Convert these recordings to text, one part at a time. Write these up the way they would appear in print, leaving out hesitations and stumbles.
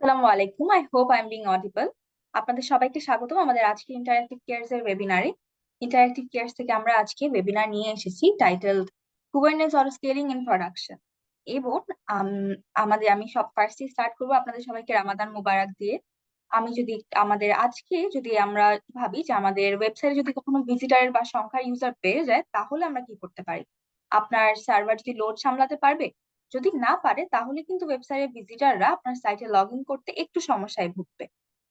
আসসালামু আলাইকুম। I hope I am being audible. আপনাদের সবাইকে স্বাগতম আমাদের আজকে ইন্টারঅ্যাক্টিভ কেয়ারস এর ওয়েবিনারে। ইন্টারঅ্যাক্টিভ কেয়ারস থেকে আমরা আজকে ওয়েবিনার নিয়ে এসেছি titled Kubernetes auto scaling in production. এবং আমি সব ফার্স্টে স্টার্ট করবো আপনাদের সবাইকে রামাদান মুবারক দিয়ে। আমি যদি যদি আমরা ভাবি যে আমাদের ওয়েবসাইটে যদি কখনো ভিজিটারের বা সংখ্যার ইউজার বেড়ে যায় তাহলে আমরা কি করতে পারি। আপনার সার্ভার যদি লোড সামলাতে পারবে, যদি না পারে তাহলে কিন্তু ওয়েবসাইটের ভিজিটাররা আপনার সাইটে লগ ইন করতে একটু সমস্যায় ভুগবে।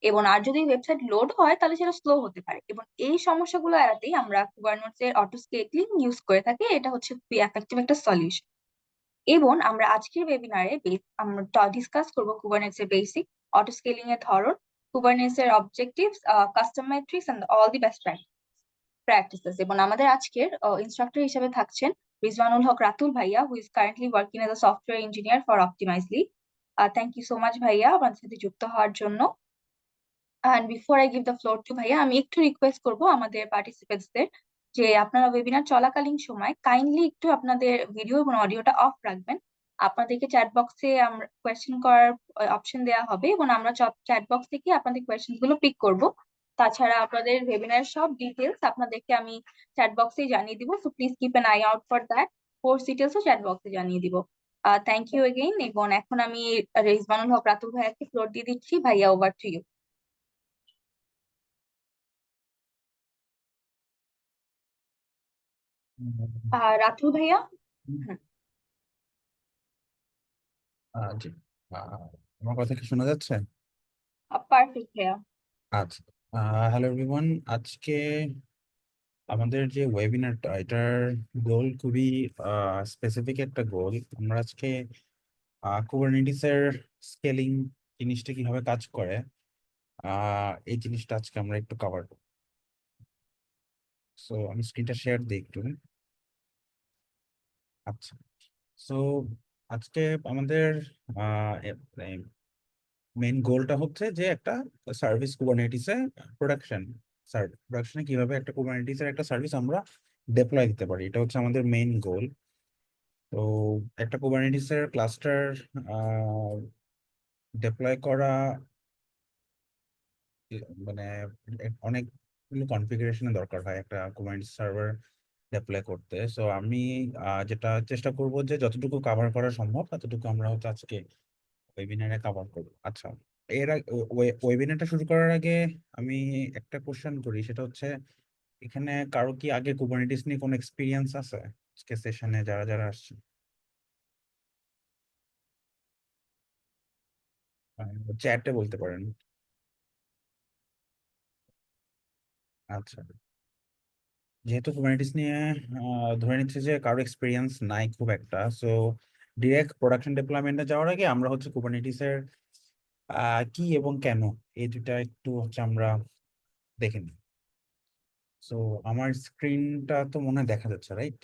এবং আর যদি ওয়েবসাইট লোড হয় তাহলে সেটা স্লো হতে পারে, এবং এই সমস্যাগুলো এড়াতেই আমরা কুবারনেটস এর অটো স্কেলিং ইউজ করে থাকি। এটা হচ্ছে খুবই এফেক্টিভ একটা সলিউশন। এবং আমরা আজকের ওয়েবিনারে আমরা ডিসকাস করব কুবারনেটস এর বেসিক, অটো স্কেলিং এর ধরন, কুবারনেটস এর objectives, custom metrics and all the best practices. এবং আমাদের আজকের ইনস্ট্রাক্টর হিসেবে থাকছেন রিজওয়ানুল হক রাতুল ভাইয়া, who is currently working as a software engineer for Optimizely. Thank you so much ভাইয়া আমাদের সাথে যুক্ত হওয়ার জন্য। And before I give the floor to ভাইয়া, আমি একটু রিকোয়েস্ট করব আমাদের পার্টিসিপেন্টসদের যে আপনারা ওয়েবিনার চলাকালীন সময় কাইন্ডলি একটু আপনাদের ভিডিও এবং অডিওটা অফ রাখবেন। আপনাদেরকে চ্যাট বক্সে আমরা কোয়েশ্চেন করার অপশন দেওয়া হবে, এবং আমরা চ্যাট বক্স থেকে আপনাদের কোয়েশ্চেন গুলো পিক করব। তাছাড়া আপনাদের ওয়েবিনার সব ডিটেলস আপনাদেরকে আমি চ্যাট বক্সে জানিয়ে দিব, so please keep an eye out for that. Course ডিটেলসও চ্যাট বক্সে জানিয়ে দিব। Thank you again. এবং এখন আমি রিজওয়ানুল হক রাতুল ভাইয়াকে ফ্লোর দিয়ে দিচ্ছি। ভাইয়া, ওভার টু ইউ। রাতুল ভাইয়া। হুম। জি। আমার কথা কি শোনা যাচ্ছে? পারফেক্ট ভাইয়া। আচ্ছা। Hello everyone. আজকে আমাদের যে ওয়েবিনারটা, এটার গোল খুবই স্পেসিফিক একটা গোল। আমরা আজকে কুবারনেটিস এর স্কেলিং জিনিসটা কিভাবে কাজ করে, এই জিনিসটা আজকে আমরা একটু কভার করব। সো আমি স্ক্রিনটা শেয়ার দিই একটু। আচ্ছা। সো আজকে আমাদের মেইন গোলটা হচ্ছে যে একটা সার্ভিস কুবারনেটিসে প্রোডাকশন প্রোডাকশনে কিভাবে একটা কুবারনেটিসের একটা সার্ভিস আমরা ডেপ্লয় দিতে পারি, এটা হচ্ছে আমাদের মেইন গোল। তো একটা কুবারনেটিসের ক্লাস্টার ডেপ্লয় করা মানে অনেকগুলো কনফিগারেশনের দরকার হয় একটা কুবারনেটিস সার্ভার ডেপ্লয় করতে। সো আমি যেটা চেষ্টা করব যে যতটুকু কভার করা সম্ভব ততটুকু আমরা হচ্ছে আজকে ওয়েবিনারে কভার করবো। আচ্ছা, ওয়েবিনারটা শুরু করার আগে আমি একটা কোশ্চেন করি, সেটা হচ্ছে এখানে কারো কি আগে কুবারনেটিস নিয়ে কোনো এক্সপিরিয়েন্স আছে আজকে সেশনে যারা যারা আসছে? চ্যাটে বলতে পারেন। আচ্ছা, যেহেতু কুবারনেটিস নিয়ে ধরে নিচ্ছে যে কারো এক্সপিরিয়েন্স নাই খুব একটা, সো ডিরেক্ট প্রোডাকশন ডেভেলপমেন্টে যাওয়ার আগে আমরা হচ্ছে কুবারনেটিস এর কি এবং কেন, এই দুটা একটু হচ্ছে আমরা দেখে নিই। সো আমার স্ক্রিনটা তো মনে হয় দেখা যাচ্ছে, রাইট?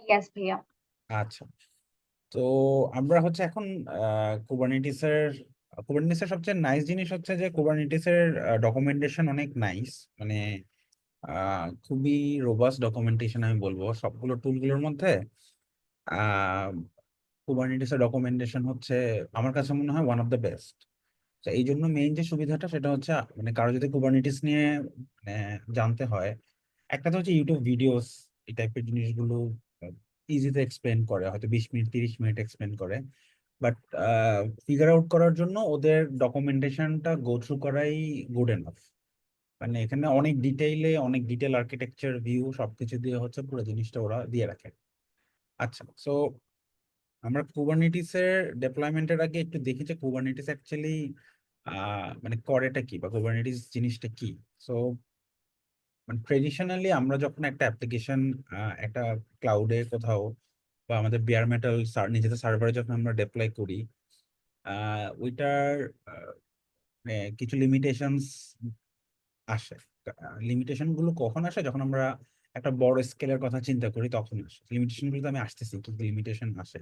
ইয়েস ভাইয়া। আচ্ছা। তো আমরা হচ্ছে এখন কুবারনেটিসের কুবারনেটিসের সবচেয়ে নাইস জিনিস হচ্ছে যে কুবারনেটিসের ডকুমেন্টেশন অনেক নাইস, মানে খুবই রোবাস্ট ডকুমেন্টেশন আমি বলবো সবগুলো টুলগুলোর মধ্যে। কুবারনেটিসের ডকুমেন্টেশন হচ্ছে আমার কাছে মনে হয় ওয়ান অফ দ্য বেস্ট। তো এই জন্য মেইন যে সুবিধাটা সেটা হচ্ছে মানে কারো যদি কুবারনেটিস নিয়ে মানে জানতে হয়, একটা তো হচ্ছে ইউটিউব ভিডিওস এই টাইপের জিনিসগুলো ইজিতে এক্সপ্লেন করে, হয়তো 20 মিনিট 30 মিনিট এক্সপ্লেন করে। বাট ফিগার আউট করার জন্য ওদের ডকুমেন্টেশনটা গো থ্রু করাই গুড এনাফ। মানে এখানে অনেক ডিটেল আর্কিটেকচার ভিউ সবকিছু দিয়ে হচ্ছে পুরো জিনিসটা ওরা দিয়ে রাখে। আচ্ছা, সো আমরা কুবারনেটিস এর ডেপ্লয়মেন্টের আগে একটু দেখি যে কুবারনেটিস অ্যাকচুয়ালি মানে করেটা কি বা কুবারনেটিস জিনিসটা কি। সো মানে ট্রেডিশনালি আমরা যখন একটা অ্যাপ্লিকেশন একটা ক্লাউডে কোথাও বা আমাদের বিয়ার মেটাল নিজেদের সার্ভারে যখন আমরা ডেপ্লয় করি, ওইটার কিছু লিমিটেশনস আসে। লিমিটেশন গুলো কখন আসে? যখন আমরা একটা বড় স্কেলের কথা চিন্তা করি তখন আসে লিমিটেশন গুলো। তো আমি আসতেছি কি লিমিটেশন আসে।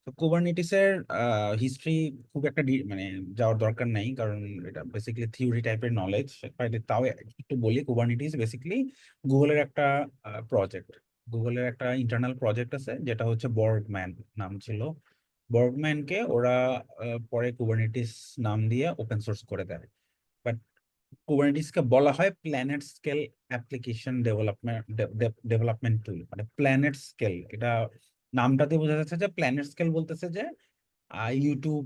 তো কুবারনেটিস এর হিস্ট্রি খুব একটা মানে যাওয়ার দরকার নাই, কারণ এটা বেসিক্যালি থিওরি টাইপের নলেজ। তাও একটু বলি, কুবারনেটিস বেসিক্যালি গুগলের একটা প্রজেক্ট। গুগলের একটা ইন্টারনাল প্রজেক্ট আছে যেটা হচ্ছে বর্গম্যান নাম ছিল। বর্গম্যানকে ওরা পরে কুবারনেটিস নাম দিয়ে ওপেন সোর্স করে দেয়। বাট কুবারনেটিসকে বলা হয় প্ল্যানেট স্কেল অ্যাপ্লিকেশন ডেভেলপমেন্ট টুল, মানে প্ল্যানেট স্কেল। এটা নামটাতে বোঝা যাচ্ছে যে প্ল্যানেট স্কেল বলতেছে যে ইউটিউব,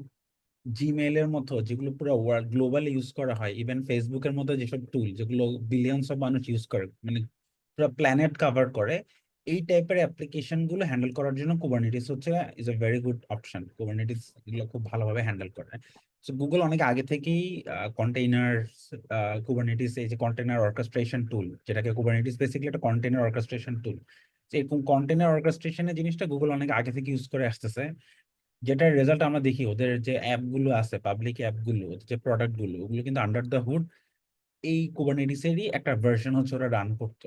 জিমেইলের মতো যেগুলো পুরো ওয়ার্ল্ড গ্লোবালি ইউজ করা হয়, ইভেন ফেসবুকের মতো যেসব টুল যেগুলো বিলিয়নস অফ মানুষ ইউজ করে, মানে পুরো প্ল্যানেট কভার করে, এই টাইপের অ্যাপ্লিকেশন গুলো হ্যান্ডেল করার জন্য কুবারনেটিস হচ্ছে is a very good option. Kubernetes এগুলো খুব ভালোভাবে হ্যান্ডেল করে। সো গুগল অনেক আগে থেকেই কন্টেইনার, কুবারনেটিস, এই যে কন্টেইনার অর্কেস্ট্রেশন টুল, যেটাকে কুবারনেটিস বেসিক্যালি একটা কন্টেইনার অর্কেস্ট্রেশন টুল, এরকম কন্টেইনার অর্কেস্ট্রেশনের জিনিসটা গুগল অনেক আগে থেকে ইউজ করে আসতেছে। যেটার রেজাল্ট আমরা দেখি, ওদের যে অ্যাপ গুলো আছে, পাবলিক অ্যাপ গুলো, ওদের যে প্রোডাক্ট গুলো, ওগুলো কিন্তু আন্ডার দ্য হুড এই কুবারনেটিসেরই একটা ভার্সন হচ্ছে ওরা রান করতো।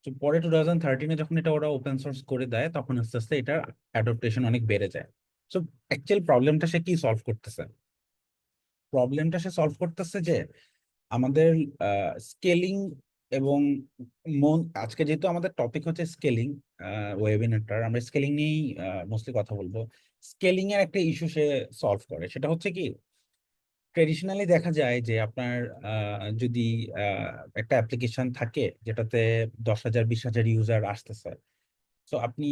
তো পরে 2013-এ যখন এটা ওরা ওপেন সোর্স করে দেয়, তখন আস্তে আস্তে এটার অ্যাডপ্টেশন অনেক বেড়ে যায়। সো অ্যাকচুয়াল প্রবলেমটা সে কি সলভ করতেছে? প্রবলেমটা সে সলভ করতেছে যে আমাদের স্কেলিং এবং আজকে যেহেতু আমাদের টপিক হচ্ছে স্কেলিং, ওয়েবিনারটার আমরা স্কেলিং নিয়েই মোস্টলি কথা বলবো। স্কেলিং এর একটা ইস্যু সে সলভ করে, সেটা হচ্ছে কি, ট্রেডিশনালি দেখা যায় যে আপনার যদি একটা অ্যাপ্লিকেশন থাকে যেটাতে 10,000 20,000 ইউজার আসতেছে, তো আপনি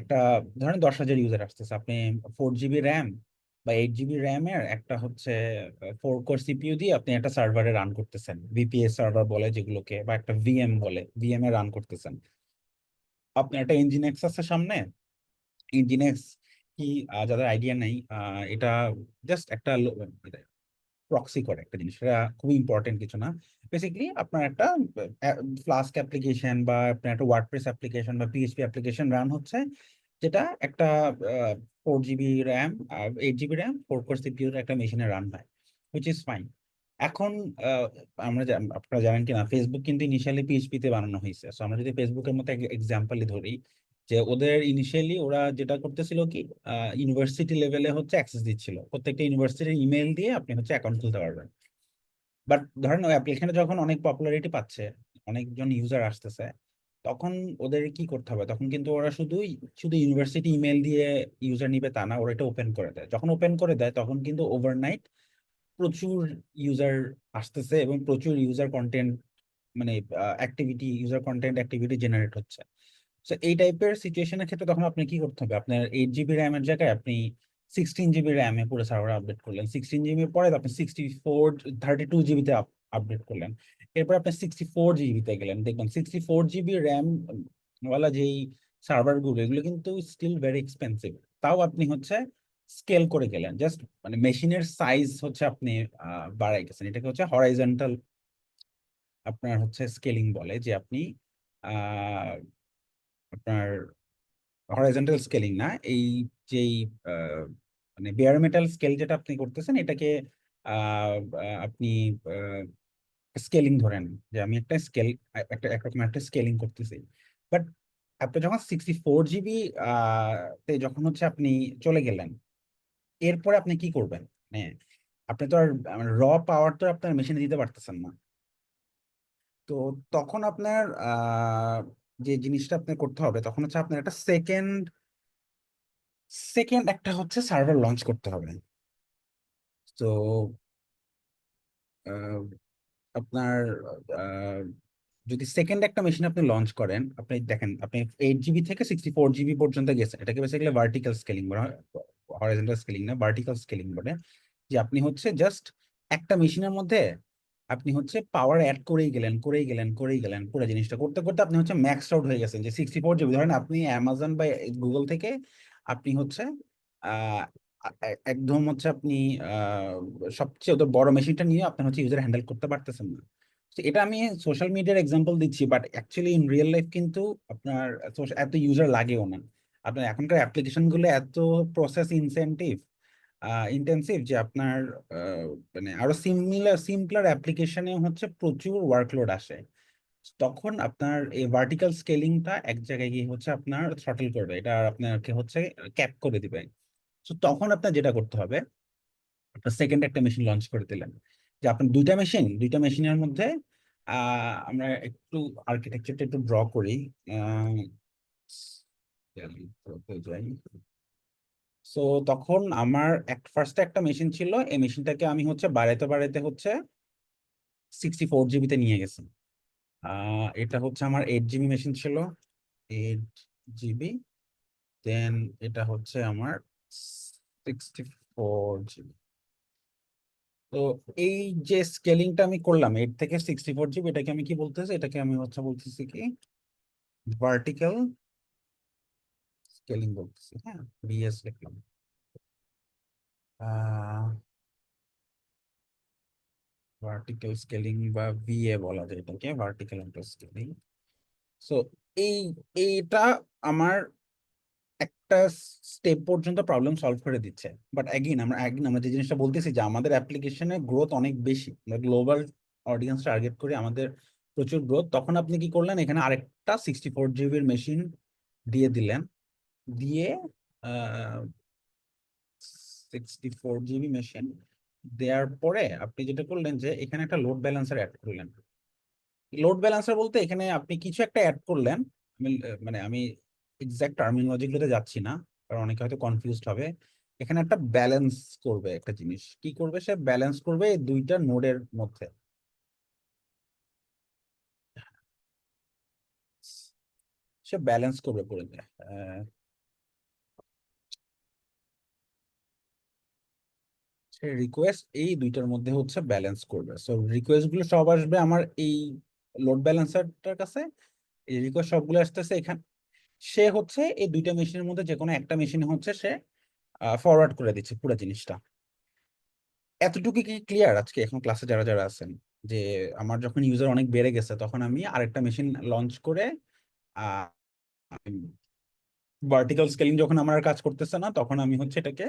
একটা ধরেন 10,000 ইউজার আসতেছে, আপনি 4 GB র্যাম বা 8 GB র্যামের একটা হচ্ছে 4 কোর সিপিইউ দিয়ে আপনি একটা সার্ভারে রান করতেছেন, ভিপিএস সার্ভার বলে যেগুলোকে, বা একটা ভিএম বলে, ভিএম এ রান করতেছেন। আপনার একটা ইঞ্জিনেক্স আছে সামনে। ইঞ্জিনেক্স কি, যাদের আইডিয়া নেই, এটা জাস্ট একটা প্রক্সি করে একটা জিনিস, সেটা খুবই ইম্পর্টেন্ট কিছু না। বেসিক্যালি আপনার একটা ফ্লাস্ক অ্যাপ্লিকেশন বা আপনার একটা ওয়ার্ডপ্রেস অ্যাপ্লিকেশন বা পিএইচপি অ্যাপ্লিকেশন রান হচ্ছে, যেটা একটা 4 GB RAM, 8 GB RAM, 4 core সিপিইউর একটা মেশিনে রান হয়, হুইচ ইজ ফাইন। এখন আপনারা জানেন কিনা, ফেসবুক কিন্তু ইনিশিয়ালি পিএইচপি তে বানানো হয়েছে। সো আমরা যদি ফেসবুকের মতো এক্সাম্পলই ধরি, যে ওদের ইনিশিয়ালি ওরা যেটা করতেছিল কি, ইউনিভার্সিটি লেভেলে হচ্ছে অ্যাক্সেস দিচ্ছিল, প্রত্যেকটা ইউনিভার্সিটির ইমেল দিয়ে আপনি হচ্ছে অ্যাকাউন্ট খুলতে পারবেন। বাট ধরেন ওই অ্যাপ্লিকেশনটা যখন অনেক পপুলারিটি পাচ্ছে, অনেকজন ইউজার আসতেছে, তখন ওদের কি করতে হবে, তখন কিন্তু ওরা শুধু ইউনিভার্সিটি ইমেল দিয়ে ইউজার নিবে তা না, ওরা এটা ওপেন করে দেয়। যখন ওপেন করে দেয় তখন কিন্তু ওভারনাইট প্রচুর ইউজার আসতেছে এবং প্রচুর ইউজার কন্টেন্ট, মানে ইউজার কন্টেন্ট অ্যাক্টিভিটি জেনারেট হচ্ছে। তো এই টাইপের সিচুয়েশনের ক্ষেত্রে তখন আপনি কি করতে হবে, আপনার 8 GB র্যামের জায়গায় আপনি 16 GB র্যামে পুরো সার্ভার আপডেট করলেন, 16 GB পরে আপনি 32 GB তে আপডেট করলেন, এরপর আপনি 64 GB তে গেলেন, দেখবেন 64 GB র্যাম ওয়ালা যেই সার্ভার গুলো, এগুলো কিন্তু স্টিল ভেরি এক্সপেন্সিভ। তাও আপনি হচ্ছে স্কেল করে গেলেন, জাস্ট মানে মেশিনের সাইজ হচ্ছে আপনি বাড়াই গেছেন। এটাকে হচ্ছে হরাইজন্টাল আপনার হচ্ছে স্কেলিং বলে, যে আপনি আহ আপনার হরাইজন্টাল স্কেলিং না, এই যেই আহ, মানে বেয়ার মেটাল স্কেল যেটা আপনি করতেছেন, এটাকে আপনি স্কেলিং ধরেন, যে আমি একটা স্কেল, একরকম একটা স্কেলিং করতেছি। বাট আপনি যখন 64 GB তে যখন হচ্ছে আপনি চলে গেলেন, এরপরে আপনি কি করবেন, মানে আপনি তো আর র পাওয়ার তো আপনার মেশিনে দিতে পারতেছেন না। তো তখন আপনার যে জিনিসটা আপনার করতে হবে, তখন হচ্ছে আপনার একটা সেকেন্ড একটা হচ্ছে সার্ভার লঞ্চ করতে হবে। তো আপনার আহ, যদি সেকেন্ড একটা মেশিন আপনি লঞ্চ করেন, আপনি দেখেন আপনি 8 GB থেকে 64 GB পর্যন্ত গেছেন, এটাকে বেসিক্যালি ভার্টিক্যাল স্কেলিং বলে, হরাইজন্টাল স্কেলিং না, ভার্টিক্যাল স্কেলিং বলে। যে আপনি হচ্ছে জাস্ট একটা মেশিনের মধ্যে আপনি হচ্ছে পাওয়ার অ্যাড করেই গেলেন পুরো জিনিসটা করতে করতে আপনি হচ্ছে ম্যাক্স আউট হয়ে গেছেন, যে 64 GB। ধরেন আপনি অ্যামাজন বা গুগল থেকে আপনি হচ্ছে আহ একদম হচ্ছে আপনি আহ সবচেয়ে ওদের বড় মেশিনটা নিয়ে আপনার হচ্ছে ইউজার হ্যান্ডেল করতে পারতেছেন না। তো এটা আমি সোশ্যাল মিডিয়ার এক্সাম্পল দিচ্ছি, but actually in real life কিন্তু আপনার এত ইউজার লাগেও না। আপনার এখনকার অ্যাপ্লিকেশন গুলো এত প্রসেস ইন্টেন্সিভ যে আপনার আহ, মানে আরো সিম্পলার অ্যাপ্লিকেশনে হচ্ছে প্রচুর ওয়ার্কলোড আসে। তখন আপনার এই ভার্টিক্যাল স্কেলিংটা এক জায়গায় গিয়ে হচ্ছে আপনার থ্রটল করবে, এটা আপনাকে হচ্ছে ক্যাপ করে দিবে। তো তখন আপনার যেটা করতে হবে, আপনার সেকেন্ড একটা মেশিন লঞ্চ করে দিলেন, যে আপনার দুইটা মেশিনের মধ্যে আমরা একটু আর্কিটেকচারটা একটু ড্র করি। আহ, যাই। সো তখন আমার ফার্স্টে একটা মেশিন ছিল, এই মেশিনটাকে আমি হচ্ছে বাড়াইতে বাড়াইতে হচ্ছে 64 জিবিতে নিয়ে গেছি। এটা হচ্ছে আমার 8 জিবি মেশিন ছিল, 8 জিবি। দেন এটা হচ্ছে আমার 64 জিবি। তো এই যে স্কেলিংটা আমি করলাম 8 থেকে 64 জিবি, এটাকে আমি কি বলতেছি, এটাকে আমি হচ্ছে বলতেছি কি ভার্টিক্যাল স্কেলিং বলতেছি। হ্যাঁ, বিএস লিখলাম। ভার্টিক্যাল স্কেলিং বা ভিএ বলা যায় এটাকে, ভার্টিক্যাল স্কেলিং। সো এই এইটা আমার একটা স্টেপ পর্যন্ত প্রবলেম সলভ করে দিচ্ছে। বাট আমরা যে জিনিসটা বলতেছি যে আমাদের অ্যাপ্লিকেশনের গ্রোথ অনেক বেশি, গ্লোবাল অডিয়েন্স টার্গেট করে আমাদের প্রচুর গ্রোথ। তখন আপনি কি করলেন, এখানে আরেকটা 64 জিবির মেশিন দিয়ে দিলেন। দিয়ে 64 জিবি মেশিন দেওয়ার পরে আপনি যেটা করলেন যে এখানে একটা লোড ব্যালেন্সার অ্যাড করলেন। লোড ব্যালেন্সার বলতে এখানে আপনি কিছু একটা অ্যাড করলেন। আমি এক্সাক্ট টার্মিনোলজি গুলোতে যাচ্ছি না, কারণ অনেকে হয়তো কনফিউজড হবে। এখানে একটা ব্যালেন্স করবে, একটা জিনিস কি করবে, সে ব্যালেন্স করবে এই দুইটা নোডের মধ্যে। সে ব্যালেন্স করবে করে দেয়। সে রিকোয়েস্ট এই দুইটার মধ্যে হচ্ছে ব্যালেন্স করবে। সো রিকোয়েস্ট গুলো সব আসবে আমার এই লোড ব্যালেন্সারটার কাছে। এই রিকোয়েস্ট সবগুলো আসতেছে এখানে। সে হচ্ছে এই দুইটা মেশিনের মধ্যে যে কোনো একটা মেশিনে হচ্ছে সে ফরওয়ার্ড করে দিচ্ছে পুরো জিনিসটা। এতটুকু কি ক্লিয়ার আজকে এখন ক্লাসে যারা যারা আছেন? যে আমার যখন ইউজার অনেক বেড়ে গেছে তখন আমি আরেকটা মেশিন লঞ্চ করে ভার্টিক্যাল স্কেলিং যখন আমার আর কাজ করতেছে না, তখন আমি হচ্ছে এটাকে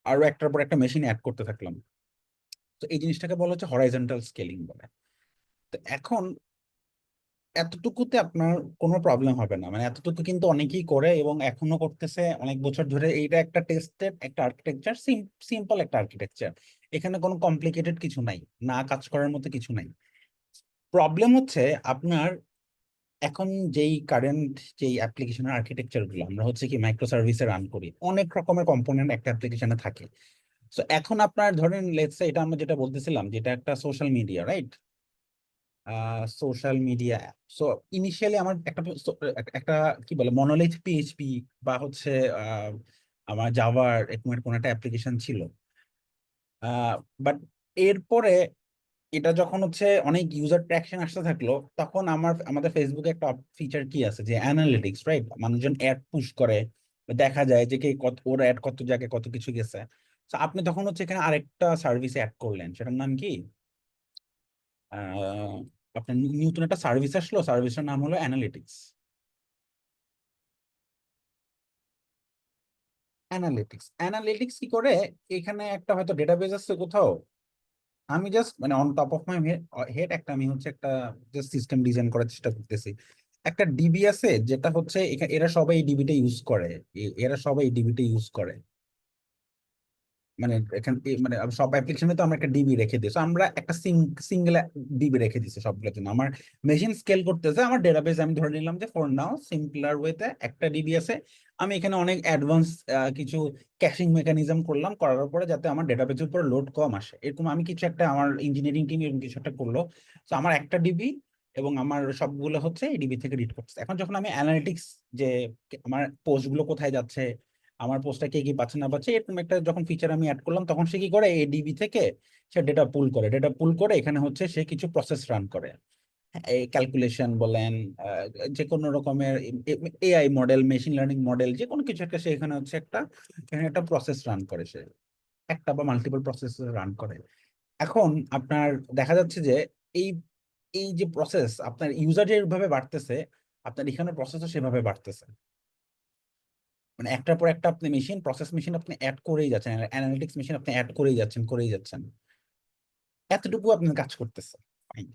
আরো একটার পর একটা মেশিন অ্যাড করতে থাকলাম। তো এই জিনিসটাকে বলা হচ্ছে হরাইজন্টাল স্কেলিং বলে। তো এখন এতটুকুতে আপনার কোনো প্রবলেম হবে না, মানে এতটুকু কিন্তু অনেকেই করে এবং এখনো করতেছে অনেক বছর ধরে। এইটা একটা টেস্টেড একটা আর্কিটেকচার, সিম্পল একটা আর্কিটেকচার। এখানে কোনো কমপ্লিকেটেড কিছু নাই, না কাজ করার মতো কিছু নাই। প্রবলেম হচ্ছে আপনার এখন যেই কারেন্ট যেই অ্যাপ্লিকেশনের আর্কিটেকচার গুলো আমরা হচ্ছে কি মাইক্রো সার্ভিসে রান করি, অনেক রকমের কম্পোনেন্ট একটা অ্যাপ্লিকেশনে থাকে। তো এখন আপনার ধরেন লেটস সে এটা আমরা যেটা বলতেছিলাম যেটা একটা social media, right? Social media. So initially আমার একটা কি বলে মনোলিথ পিএইচপি বা হচ্ছে আহ, আমার জাভার এরকম কোন একটা অ্যাপ্লিকেশন ছিল। বাট এরপরে এটা যখন হচ্ছে অনেক ইউজার ট্র্যাকশন আসতে থাকলো, তখন আমাদের ফেসবুকে একটা ফিচার কি আছে যে অ্যানালিটিক্স, রাইট? মানুষজন অ্যাড পুশ করে, দেখা যায় যে কে কত ওর অ্যাড কত জায়গায় কত কিছু গেছে। তো আপনি তখন হচ্ছে এখানে আরেকটা সার্ভিস অ্যাড করলেন, সেটার নাম কি আহ আপনার নতুন একটা সার্ভিস আসলো, সার্ভিসের নাম হলো অ্যানালিটিক্স। অ্যানালিটিক্স কি করে, এখানে একটা হয়তো ডেটাবেস আছে কোথাও। আমি জাস্ট মানে on top of my head একটা আমি হচ্ছে একটা জাস্ট সিস্টেম ডিজাইন করার চেষ্টা করতেছি। একটা ডিবি আছে যেটা হচ্ছে এরা সবাই এই ডিবিটা ইউজ করে। এরা সবাই এই ডিবিটা ইউজ করে। মানে এখানে মানে সব অ্যাপ্লিকেশনে তো আমরা একটা ডিবি রেখে দিই। So আমরা একটা সিঙ্গেল ডিবি রেখে দিচ্ছি সবগুলোর জন্য। আমার মেশিন স্কেল করতেছে, আমার ডেটাবেস আমি ধরে নিলাম যে ফর নাও সিম্পলার ওয়েতে একটা ডিবি আছে। আমি এখানে অনেক অ্যাডভান্স কিছু ক্যাশিং মেকানিজম করলাম, করার পরে যাতে আমার ডেটাবেসের উপর লোড কম আসে, এরকম আমি কিছু একটা আমার ইঞ্জিনিয়ারিং টিম এরকম কিছু একটা করলো। তো আমার একটা ডিবি এবং আমার সবগুলো হচ্ছে এই ডিবি থেকে রিড করতেছে। এখন যখন আমি অ্যানালিটিক্স যে আমার পোস্টগুলো কোথায় যাচ্ছে, আমার পোস্টটা কে কি পাচ্ছে না পাচ্ছে, এরকম একটা যখন ফিচার আমি অ্যাড করলাম, তখন সে কি করে এডিবি থেকে সে ডেটা পুল করে এখানে হচ্ছে সে কিছু প্রসেস রান করে। এই ক্যালকুলেশন বলেন, যে কোনো রকমের AI model, machine learning model, যে কোনো কিছু একটা সে এখানে হচ্ছে এখানে একটা প্রসেস রান করে, সে একটা বা মাল্টিপল প্রসেস রান করে। এখন আপনার দেখা যাচ্ছে যে এই এই যে প্রসেস আপনার ইউজার যেভাবে বাড়তেছে, আপনার এখানে প্রসেসও সেভাবে বাড়তেছে। মানে একটার পর একটা আপনি প্রসেস মেশিন আপনি অ্যাড করেই যাচ্ছেন, অ্যানালিটিক্স মেশিন আপনি অ্যাড করেই যাচ্ছেন। এতটুকু আপনি কাজ করতেছে, ফাইন।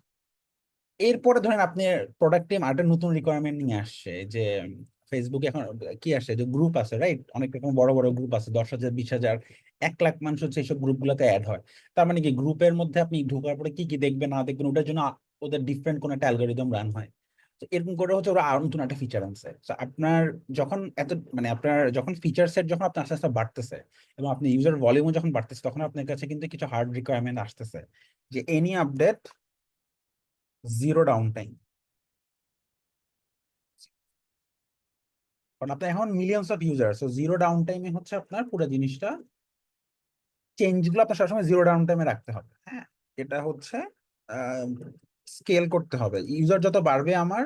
এরপরে ধরেন আপনি প্রোডাক্ট টিম আরেকটা নতুন রিকোয়ারমেন্ট নিয়ে আসছে যে ফেসবুকে এখন কি আসে যে গ্রুপ আছে, রাইট? অনেক রকম বড় বড় গ্রুপ আছে, 10,000, 20,000, 1 লাখ মানুষ হচ্ছে এইসব গ্রুপগুলোতে অ্যাড হয়। তার মানে কি গ্রুপের মধ্যে আপনি ঢোকার পরে কি কি দেখবেন না দেখবেন ওটার জন্য ওদের ডিফারেন্ট কোন একটা অ্যালগোরিদম রান হয়। তো এরকম করে হচ্ছে ওরা আরো নতুন একটা ফিচার আনছে। তো আপনার যখন এত মানে আপনার যখন ফিচার সেট যখন আপনার আস্তে আস্তে বাড়তেছে এবং আপনি ইউজার ভলিউমও যখন বাড়তেছে, তখন আপনার কাছে কিন্তু কিছু হার্ড রিকোয়ারমেন্ট আসতেছে যে any update, zero down time. কারণ আপনার এখন millions of user, so zero down টাইমে হচ্ছে আপনার পুরো জিনিসটা, চেঞ্জ গুলো আপনার সবসময় জিরো ডাউন টাইমে রাখতে হবে। হ্যাঁ, এটা হচ্ছে স্কেল করতে হবে। ইউজার যত বাড়বে আমার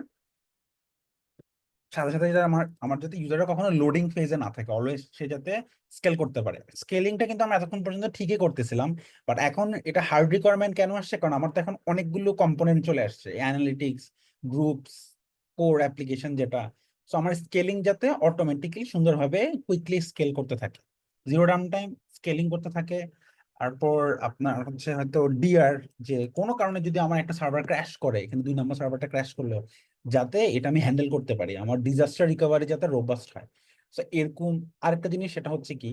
সাথে সাথে, আমার আমার যাতে ইউজাররা কখনো লোডিং ফেজে না থাকে, অলওয়েজ সে যাতে স্কেল করতে পারে। স্কেলিংটা কিন্তু আমরা এতক্ষণ পর্যন্ত ঠিকই করতেছিলাম, বাট এখন এটা হার্ড রিকোয়ারমেন্ট কেন আসছে? কারণ আমার তো এখন অনেকগুলো কম্পোনেন্ট চলে আসছে, অ্যানালিটিক্স, গ্রুপস, কোর অ্যাপ্লিকেশন যেটা। সো আমার স্কেলিং যাতে অটোমেটিক্যালি সুন্দরভাবে কুইকলি স্কেল করতে থাকে, জিরো ডাউন টাইম স্কেলিং করতে থাকে। তারপর আপনার হচ্ছে হয়তো ডিআর, যে কোনো কারণে যদি আমার একটা সার্ভার ক্র্যাশ করে, এখানে 2 নম্বর সার্ভারটা ক্র্যাশ করলো, যাতে এটা আমি হ্যান্ডেল করতে পারি, আমার ডিজাস্টার রিকভারি যাতে রোবাস্ট হয়। তো এরকম আরেকটা জিনিস সেটা হচ্ছে কি,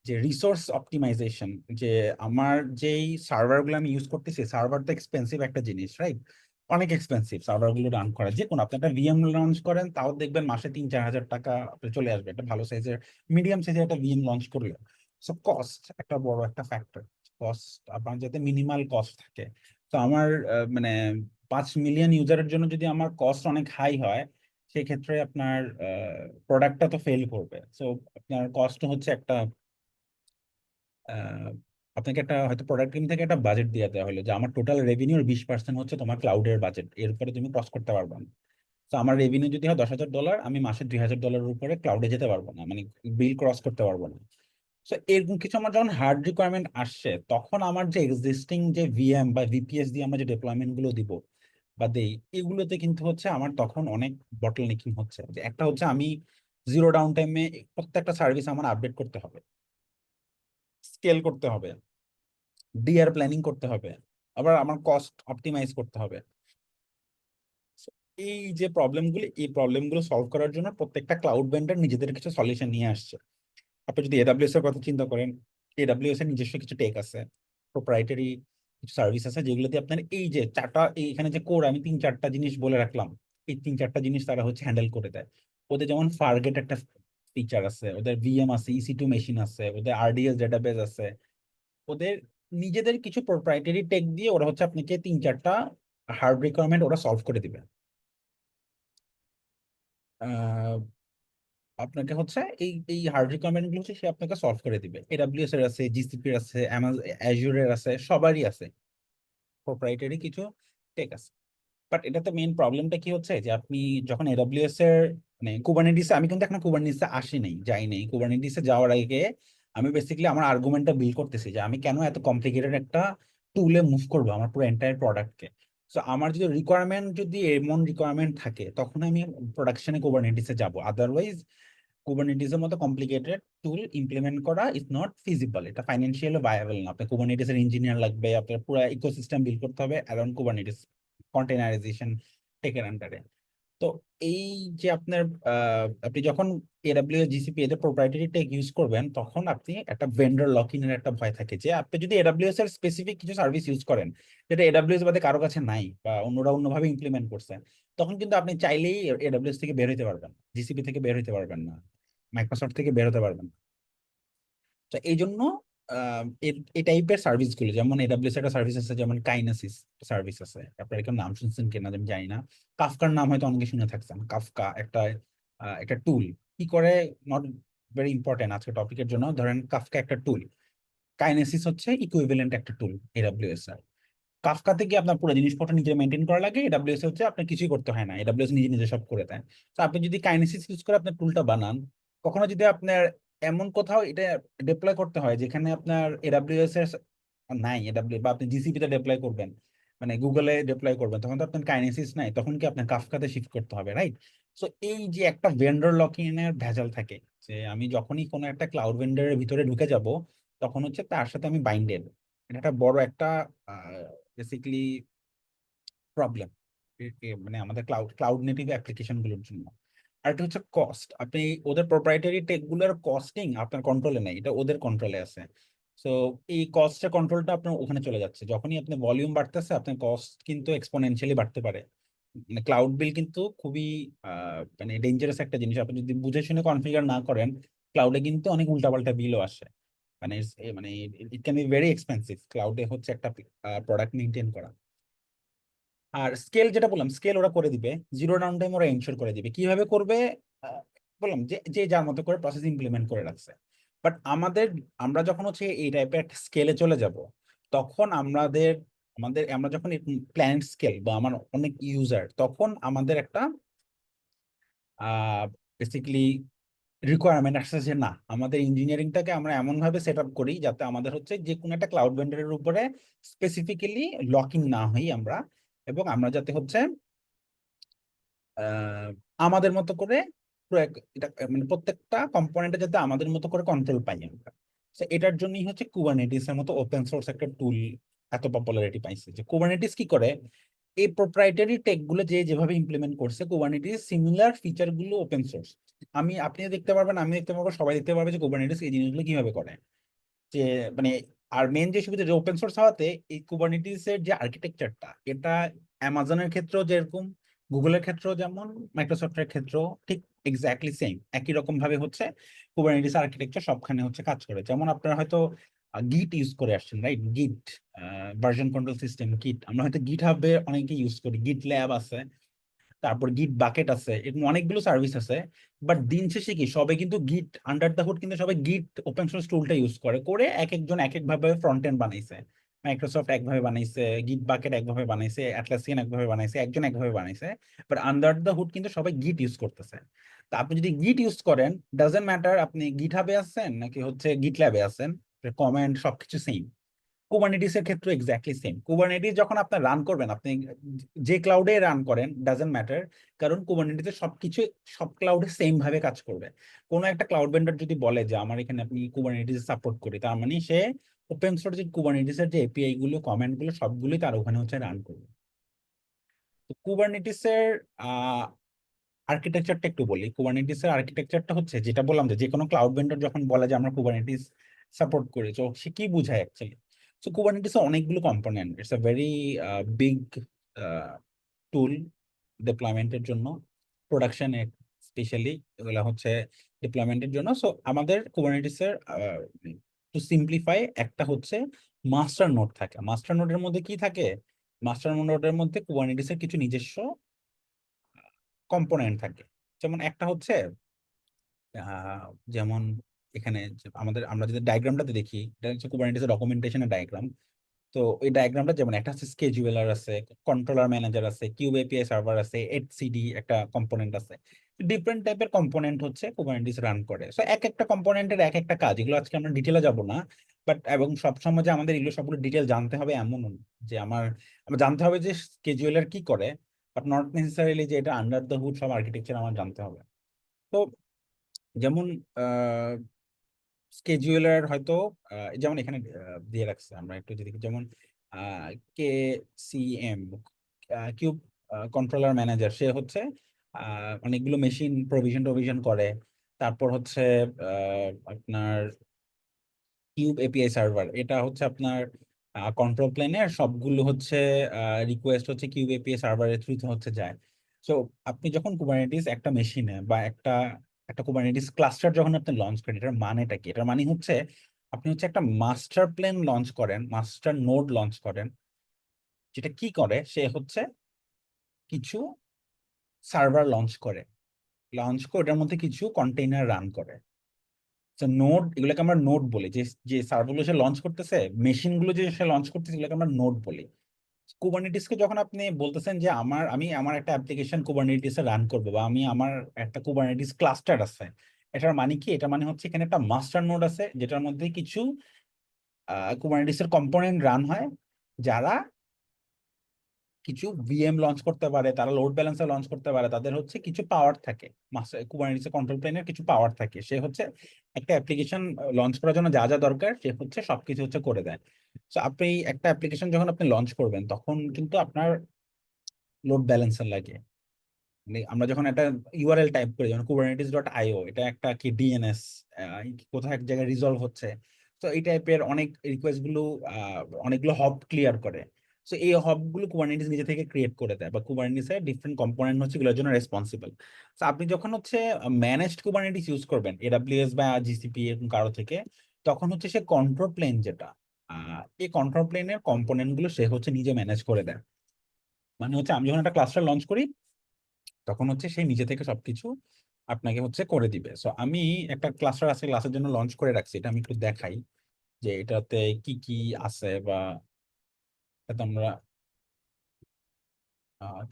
যে রিসোর্স অপটিমাইজেশন। যে আমার যেই সার্ভারগুলো আমি ইউজ করতেছি, সার্ভার তো এক্সপেন্সিভ একটা জিনিস, রাইট? অনেক এক্সপেন্সিভ সার্ভারগুলো রান করা। যে কোনো আপনি একটা ভিএম লঞ্চ করেন, তাও দেখবেন মাসে 3-4 হাজার টাকা আপনার চলে আসবে, একটা ভালো সাইজের, মিডিয়াম সাইজের একটা ভিএম লঞ্চ করলে। সো কস্ট একটা বড় একটা ফ্যাক্টর। কস্ট আপনার যাতে মিনিমাল কস্ট থাকে। তো আমার মানে 5 মিলিয়ন ইউজারের জন্য যদি আমার কস্ট অনেক হাই হয়, সেক্ষেত্রে আপনার প্রোডাক্টটা তো ফেল করবে। সো আপনার কস্ট হচ্ছে একটা, আহ, আপনাকে একটা হয়তো প্রোডাক্ট টিম থেকে একটা বাজেট দিয়ে দেওয়া হলো যে আমার টোটাল রেভিনিউর 20% হচ্ছে তোমার ক্লাউডের বাজেট, এরপরে তুমি ক্রস করতে পারবে না। তো আমার রেভিনিউ যদি হয় $10,000, আমি মাসে $2,000 উপরে ক্লাউডে যেতে পারবো না, মানে বিল ক্রস করতে পারবো না। তো এরকম কিছু আমার যখন হার্ড রিকোয়ারমেন্ট আসছে, তখন আমার যে এক্সিস্টিং যে ভিএম বা ভিপিএস দিয়ে আমরা যে ডেপ্লয়মেন্ট গুলো দিব বা দেই, এগুলোতে কিন্তু হচ্ছে আমার তখন অনেক বটল নেকিং হচ্ছে। যে একটা হচ্ছে আমি জিরো ডাউন টাইমে প্রত্যেকটা সার্ভিস আমার আপডেট করতে হবে, স্কেল করতে হবে, ডিআর প্ল্যানিং করতে হবে, আবার আমার কস্ট অপটিমাইজ করতে হবে। So, এই যে প্রবলেমগুলো, এই প্রবলেমগুলো সলভ করার জন্য প্রত্যেকটা ক্লাউড ভেন্ডর নিজেদের কিছু সলিউশন নিয়ে আসছে। আপনি যদি এডাব্লিউএস এর কথা চিন্তা করেন, এডাব্লিউএস এর নিজস্ব কিছু টেক আছে, প্রোপ্রাইটারি কিছু সার্ভিস আছে, যেগুলো দিয়ে আপনার এই যে এখানে যে কোর আমি 3-4টা জিনিস বলে রাখলাম, এই 3-4টা জিনিস তারা হচ্ছে হ্যান্ডেল করে দেয়। ওদের যেমন ফারগেট একটা ফিচার আছে, ওদের ভিএম আছে, ইসি2 মেশিন আছে, ওদের আরডিএস ডেটাবেস আছে, ওদের নিজেদের কিছু প্রোপ্রাইটারি টেক দিয়ে ওরা হচ্ছে আপনাকে 3-4টা হার্ড রিকোয়ারমেন্ট ওরা সলভ করে দিবে। আহ, আপনাকে হচ্ছে এই এই হার্ড রিকোয়ারমেন্ট গুলো হচ্ছে সে আপনাকে সলভ করে দিবে। এডাব্লিউএস এর আছে, জিসিপি এর আছে, অ্যাজুরের আছে, সবারই আছে প্রোপ্রাইটারি কিছু টেক আছে। বাট এটাতে মেইন প্রবলেমটা কি হচ্ছে, যে আপনি যখন এডাব্লিউএস এর মানে কুবারনেটিসে, আমি কিন্তু এখন কুবারনেটিসে আসি নাই, যাই নাই। কুবারনেটিসে যাওয়ার আগে আমি বেসিক্যালি আমার আর্গুমেন্টটা বিল্ড করতেছি যে আমি কেন এত কমপ্লিকেটেড একটা টুলে মুভ করবো আমার পুরো এন্টায়ার প্রোডাক্টকে। সো আমার যদি রিকোয়ারমেন্ট, যদি এমন রিকোয়ারমেন্ট থাকে, তখন আমি প্রোডাকশনে কুবারনেটিসে যাব। আদারওয়াইজ কুবারনেটিসের মতো কমপ্লিকেটেড টুল ইমপ্লিমেন্ট করা ইজ নট ফিজিবল, এটা ফাইন্যান্সিয়ালি ভায়াবল না। আপনার কুবারনেটিসের ইঞ্জিনিয়ার লাগবে, আপনার পুরো ইকোসিস্টেম বিল্ড করতে হবে অ্যারাউন্ড কুবারনেটিস কন্টেনারাইজেশন টেকের আন্ডারে। তো এই যে আপনার আপনি যখন এডাব্লিউএস জিসিপি এদের প্রোপ্রাইটারি টেক ইউজ করবেন, তখন আপনি একটা ভেন্ডর লক ইনের একটা ভয় থাকে, যে আপনি যদি এডাব্লিউএস এর স্পেসিফিক কিছু সার্ভিস ইউজ করেন যেটা এডাব্লিউএস বাদে কারো কাছে নাই বা অন্যরা অন্যভাবে ইমপ্লিমেন্ট করছে, তখন কিন্তু আপনি চাইলেই এডাব্লিউএস থেকে বের হইতে পারবেন, জিসিপি থেকে বের হইতে পারবেন না, মাইক্রোসফট থেকে বের হতে পারবেন না। তো এই জন্য এই টাইপের সার্ভিস গুলো, যেমন এডাব্লিউএস একটা সার্ভিস আছে, যেমন কাইনেসিস সার্ভিস আছে, আপনার এরকম নাম শুনছেন কিনা আমি জানি না। কাফকার নাম হয়তো অনেকে শুনে থাকছেন। কাফকা একটা একটা টুল কি করে, নট ভেরি ইম্পর্টেন্ট আজকে টপিকের জন্য। ধরেন কাফকা একটা টুল, কাইনেসিস হচ্ছে ইকুইভ্যালেন্ট একটা টুল এডাব্লিউএস এর। কাফকাতে গিয়ে আপনার পুরো জিনিসপত্র নিজে মেনটেন করা লাগে, এডাব্লিউএস হচ্ছে আপনার কিছুই করতে হয় না, এডাব্লিউএস নিজে নিজে সব করে দেয়। তো আপনি যদি কাইনেসিস ইউজ করে আপনার টুলটা বানান, কখনো যদি আপনার এমন কোথাও এটা ডিপ্লয় করতে হয় যেখানে আপনার এডাব্লিউএস এর নাই, এডাব্লিউ বা আপনি জিসিপি তে ডিপ্লয় করবেন, মানে গুগলে ডিপ্লয় করবেন, তখন তো আপনার কাইনেসিস নাই, তখন কি আপনার কাফকাতে শিফট করতে হবে, রাইট? সো এই যে একটা ভেন্ডর লকিং এর ভেজাল থাকে, যে আমি যখনই কোনো একটা ক্লাউড ভেন্ডরের ভিতরে ঢুকে যাব, তখন হচ্ছে তার সাথে আমি বাইন্ডেড। এটা একটা বড় একটা বেসিক্যালি প্রবলেম, মানে আমাদের ক্লাউড ক্লাউড নেটিভ অ্যাপ্লিকেশন গুলোর জন্য। আর এটা হচ্ছে কস্ট, আপনি ওদের প্রোপ্রাইটারি টেক গুলোর কস্টিং আপনার কন্ট্রোলে নেই, এটা ওদের কন্ট্রোলে আছে। সো এই কস্টের কন্ট্রোলটা আপনার ওখানে চলে যাচ্ছে, যখনই আপনার ভলিউম বাড়তেছে আপনার কস্ট কিন্তু এক্সপোনেনশিয়ালি বাড়তে পারে। মানে ক্লাউড বিল কিন্তু খুবই মানে ডেঞ্জারাস একটা জিনিস। আপনি যদি বুঝে শুনে কনফিগার না করেন, ক্লাউডে কিন্তু অনেক উল্টাপাল্টা বিলও আসে। মানে মানে it can be very expensive ক্লাউডে হচ্ছে একটা প্রোডাক্ট মেনটেন করা। আর স্কেল যেটা বললাম, স্কেল ওরা করে দিবে, জিরো ডাউন টাইম ওরা এনশিওর করে দিবে। কিভাবে করবে? আহ, বললাম যে যে যার মতো করে প্রসেস ইমপ্লিমেন্ট করে রাখছে। বাট আমরা যখন হচ্ছে এই টাইপের একটা স্কেলে চলে যাব, তখন আমরা যখন প্ল্যানেট স্কেল বা আমার অনেক ইউজার, তখন আমাদের একটা বেসিক্যালি রিকোয়ারমেন্ট আসছে যে না, আমাদের ইঞ্জিনিয়ারিংটাকে আমরা এমন ভাবে সেট আপ করি যাতে আমাদের হচ্ছে যে কোনো একটা ক্লাউড ভেন্ডরের উপরে স্পেসিফিক্যালি লকিং না হই আমরা, এবং আমরা যাতে হচ্ছে আহ, আমাদের মতো করে এটা মানে প্রত্যেকটা কম্পোনেন্টে যাতে আমাদের মতো করে কন্ট্রোল পাই আমরা। তো এটার জন্যই হচ্ছে কুবারনেটিস এর মতো ওপেন সোর্স একটা টুল এত পপুলারিটি পাইছে। যে কুবারনেটিস কি করে, এই প্রোপ্রাইটারি টেক গুলো যে যেভাবে ইমপ্লিমেন্ট করছে, কুবারনেটিস সিমিলার ফিচার গুলো ওপেন সোর্স। আপনি দেখতে পারবেন, আমি দেখতে পারবো, সবাই দেখতে পারবে যে কুবারনেটিস এই জিনিসগুলো কিভাবে করে। যে মানে আর মেন যে সুবিধা, যে ওপেন সোর্স হওয়াতে এই কুবারনেটিস এর যে আর্কিটেকচারটা, এটা অ্যামাজনের ক্ষেত্রেও যেরকম, গুগলের ক্ষেত্রেও যেমন, মাইক্রোসফটের ক্ষেত্রেও ঠিক এক্স্যাক্টলি সেম একই রকম ভাবে হচ্ছে কুবারনেটিস আর্কিটেকচার সবখানে হচ্ছে কাজ করে। যেমন আপনারা হয়তো গিট ইউজ করে আসছেন, রাইট? গিট ভার্সন কন্ট্রোল সিস্টেম, গিট আমরা হয়তো গিট হাবে অনেকে ইউজ করি, গিট ল্যাব আছে, তারপর গিট বাকেট আছে, এরকম অনেকগুলো সার্ভিস আছে। বাট দিন শেষে কি সবাই কিন্তু গিট আন্ডার দ্য হুড কিন্তু সবাই গিট ওপেন সোর্স টুলটা ইউজ করে করে এক একজন এক এক ভাবে ফ্রন্ট এন্ড বানাইছে। মাইক্রোসফট একভাবে বানাইছে, গিট বাকেট একভাবে বানাইছে, অ্যাটলাসিয়ান একভাবে বানাইছে, একজন একভাবে বানাইছে। বাট আন্ডার দ্য হুড কিন্তু সবাই গিট ইউজ করতেছে। তা আপনি যদি গিট ইউজ করেন, ডাজেন্ট ম্যাটার আপনি গিট হাবে আছেন নাকি হচ্ছে গিট ল্যাবে আছেন, কমেন্ট সবকিছু সেম। কুবারনেটিস এর ক্ষেত্রে এক্স্যাক্টলি সেম। কুবারনেটিস যখন আপনি রান করবেন, আপনি যে ক্লাউডে রান করেন ডাজেন্ট ম্যাটার, কারণ কুবারনেটিসে সবকিছু সব ক্লাউডে সেম ভাবে কাজ করবে। কোনো একটা ক্লাউড ভেন্ডর যদি বলে যে আমার এখানে আপনি কুবারনেটিস সাপোর্ট করি, তার মানে সে ওপেন সোর্স যে কুবারনেটিস এর যে এপিআই গুলো, কমেন্ট গুলো সবগুলোই তার ওখানে হচ্ছে রান করবে। তো কুবারনেটিস এর আর্কিটেকচারটা একটু বলি। কুবারনেটিস এর আর্কিটেকচারটা হচ্ছে যেটা বললাম, যে যে কোনো ক্লাউড ভেন্ডর যখন বলে যে আমরা কুবারনেটিস সাপোর্ট করি, তো সে কি বুঝায় অ্যাকচুয়ালি? সো কুবারনেটিস অনেকগুলো component, it's a very big tool ডিপ্লয়মেন্টের জন্য, প্রোডাকশনে স্পেশালি এগুলো হচ্ছে ডিপ্লয়মেন্টের জন্য। সো আমাদের কুবারনেটিস এর টু সিম্পলিফাই, একটা হচ্ছে মাস্টার নোড থাকে। মাস্টার নোডের মধ্যে কি থাকে? মাস্টার নোডের মধ্যে কুবারনেটিস এর কিছু নিজস্ব কম্পোনেন্ট থাকে। যেমন একটা হচ্ছে আহ, যেমন এখানে আমরা যদি ডায়াগ্রামটাতে দেখি, এটা হচ্ছে কুবারনেটিস ডকুমেন্টেশনের ডায়াগ্রাম। তো এই ডায়াগ্রামটা যেমন একটা হচ্ছে স্কেজুলার আছে, কন্ট্রোলার ম্যানেজার আছে, কিউব এপিআই সার্ভার আছে, এইচসিডি একটা কম্পোনেন্ট আছে। ডিফারেন্ট টাইপের কম্পোনেন্ট হচ্ছে কুবারনেটিস রান করে। সো এক একটা কম্পোনেন্টের এক একটা কাজ, এগুলো আজকে আমরা ডিটেলে যাব না। বাট এবং সবসময় যে আমাদের এগুলো সবগুলো ডিটেল জানতে হবে এমন না। যে আমার জানতে হবে যে স্কেজুলার কি করে, বাট নট নেসেসারিলি যে এটা আন্ডার দ্য হুড সব আর্কিটেকচার আমার জানতে হবে। তো যেমন স্কেজুলার হয়তো যেমন এখানে দিয়ে রাখছে, আমরা একটু যদি দেখি, যেমন K C M, kube controller manager, সে হচ্ছে অনেকগুলো মেশিন প্রভিশন করে। তারপর হচ্ছে আপনার কিউব এপিআই সার্ভার, এটা হচ্ছে আপনার কন্ট্রোল প্লেনের সবগুলো হচ্ছে রিকোয়েস্ট হচ্ছে কিউব এপিআই সার্ভারের থ্রুতে হচ্ছে যায়। সো আপনি যখন কুবারনেটিস একটা মেশিনে বা একটা একটা কুবারনেটিস ক্লাস্টার যখন আপনি লঞ্চ করেন, এটার মানেটা কি? এটার মানে হচ্ছে আপনি হচ্ছে একটা মাস্টার প্লেন লঞ্চ করেন, মাস্টার নোড লঞ্চ করেন, যেটা কি করে সে হচ্ছে কিছু সার্ভার লঞ্চ করে ওটার মধ্যে কিছু কন্টেইনার রান করে। তো নোড, এগুলোকে আমরা নোড বলি। যে যে সার্ভারগুলো সে লঞ্চ করতেছে, মেশিন গুলো যে সে লঞ্চ করতেছে, এগুলোকে আমরা নোড বলি। কুবারনেটিসকে যখন আপনি বলতেছেন যে আমি আমার একটা অ্যাপ্লিকেশন কুবারনেটিসে রান করবো, বা আমার একটা কুবারনেটিস ক্লাস্টার আছে, এটার মানে কি? এটা মানে হচ্ছে এখানে একটা মাস্টার নোড আছে যেটার মধ্যে কিছু কুবারনেটিসের কম্পোনেন্ট রান হয়, যারা কিছু ভিএম লঞ্চ করতে পারে, তারা লোড ব্যালেন্সার লঞ্চ করতে পারে, তাদের হচ্ছে কিছু পাওয়ার থাকে। মাস্টার কুবারনেটিস কন্ট্রোল প্লেনের কিছু পাওয়ার থাকে, সে হচ্ছে একটা অ্যাপ্লিকেশন লঞ্চ করার জন্য যা যা দরকার সে হচ্ছে সবকিছু হচ্ছে করে দেয়। তো আপনি একটা অ্যাপ্লিকেশন যখন আপনি লঞ্চ করবেন, তখন কিন্তু আপনার লোড ব্যালেন্সার লাগে। মানে আমরা যখন একটা ইউআরএল টাইপ করি, যেমন kubernetes.io, এটা একটা কি ডিএনএস কোথাও এক জায়গায় রিজলভ হচ্ছে, তো এই টাইপের অনেক রিকোয়েস্ট গুলো অনেকগুলো হপ ক্লিয়ার করে। সো এই হবগুলো কুবারনেটিস নিজে থেকে ক্রিয়েট করে দেয়, বা কুবারনেটিসের ডিফারেন্ট কম্পোনেন্ট হচ্ছে এগুলোর জন্য রেসপন্সিবল। তো আপনি যখন হচ্ছে ম্যানেজড কুবারনেটিস ইউজ করবেন এডাব্লিউএস বা জিসিপি এরকম কারো থেকে, তখন হচ্ছে সে কন্ট্রোল প্লেন যেটা, এই কন্ট্রোল প্লেনের কম্পোনেন্ট গুলো সে হচ্ছে নিজে ম্যানেজ করে দেয়। মানে হচ্ছে আমি যখন একটা ক্লাস্টার লঞ্চ করি তখন হচ্ছে সেই নিজে থেকে সবকিছু আপনাকে হচ্ছে করে দিবে। সো আমি একটা ক্লাস্টার আছে, ক্লাসের জন্য লঞ্চ করে রাখছি, এটা আমি একটু দেখাই যে এটাতে কি কি আছে, বা এটাতে আমরা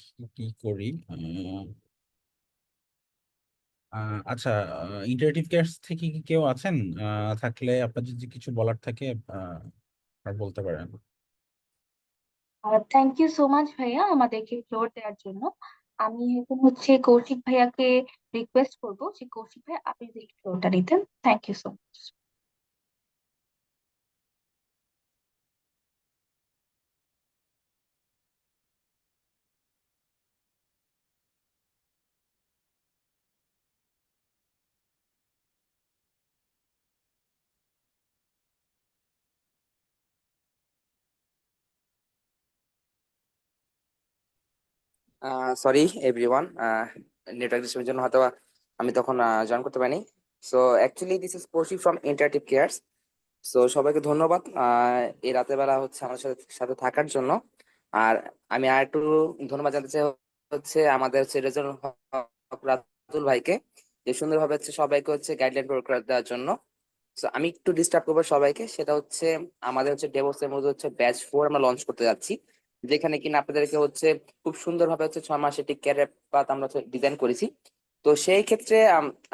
কি কি করি। আচ্ছা, ইন্টারেক্টিভ কেয়ার্স থেকে কি কেউ আছেন? থাকলে আপনার যদি কিছু বলার থাকে আর বলতে পারেন। থ্যাংক ইউ সো মাচ ভাইয়া আমাদেরকে ফ্লোর দেওয়ার জন্য। আমি এখন হচ্ছে কৌশিক ভাইয়াকে রিকোয়েস্ট করবো যে কৌশিক ভাই আপনি যদি ফ্লোরটা নিতেন। Thank you so much. Sorry everyone, network ডিস্টার্বের জন্য হয়তো আমি তখন জয়েন করতে পারিনি। So actually this is Koushik from Interactive Cares. So সবাইকে ধন্যবাদ এই রাতের বেলা হচ্ছে আমাদের সাথে সাথে থাকার জন্য। আর আমি আর একটু ধন্যবাদ জানতে চাই হচ্ছে আমাদের হচ্ছে রেজাউল হক রাতুল ভাইকে, যে সুন্দরভাবে হচ্ছে সবাইকে হচ্ছে গাইডলাইন করে দেওয়ার জন্য। So, আমি একটু ডিস্টার্ব করবো সবাইকে, সেটা হচ্ছে আমাদের হচ্ছে ডেভঅপস এর মধ্যে হচ্ছে ব্যাচ 4 আমরা লঞ্চ করতে যাচ্ছি, যেখানে কিনা আপনাদেরকে হচ্ছে খুব সুন্দরভাবে হচ্ছে 6 মাস একটি ক্যারিয়ার পাথ আমরা ডিজাইন করেছি। তো সেই ক্ষেত্রে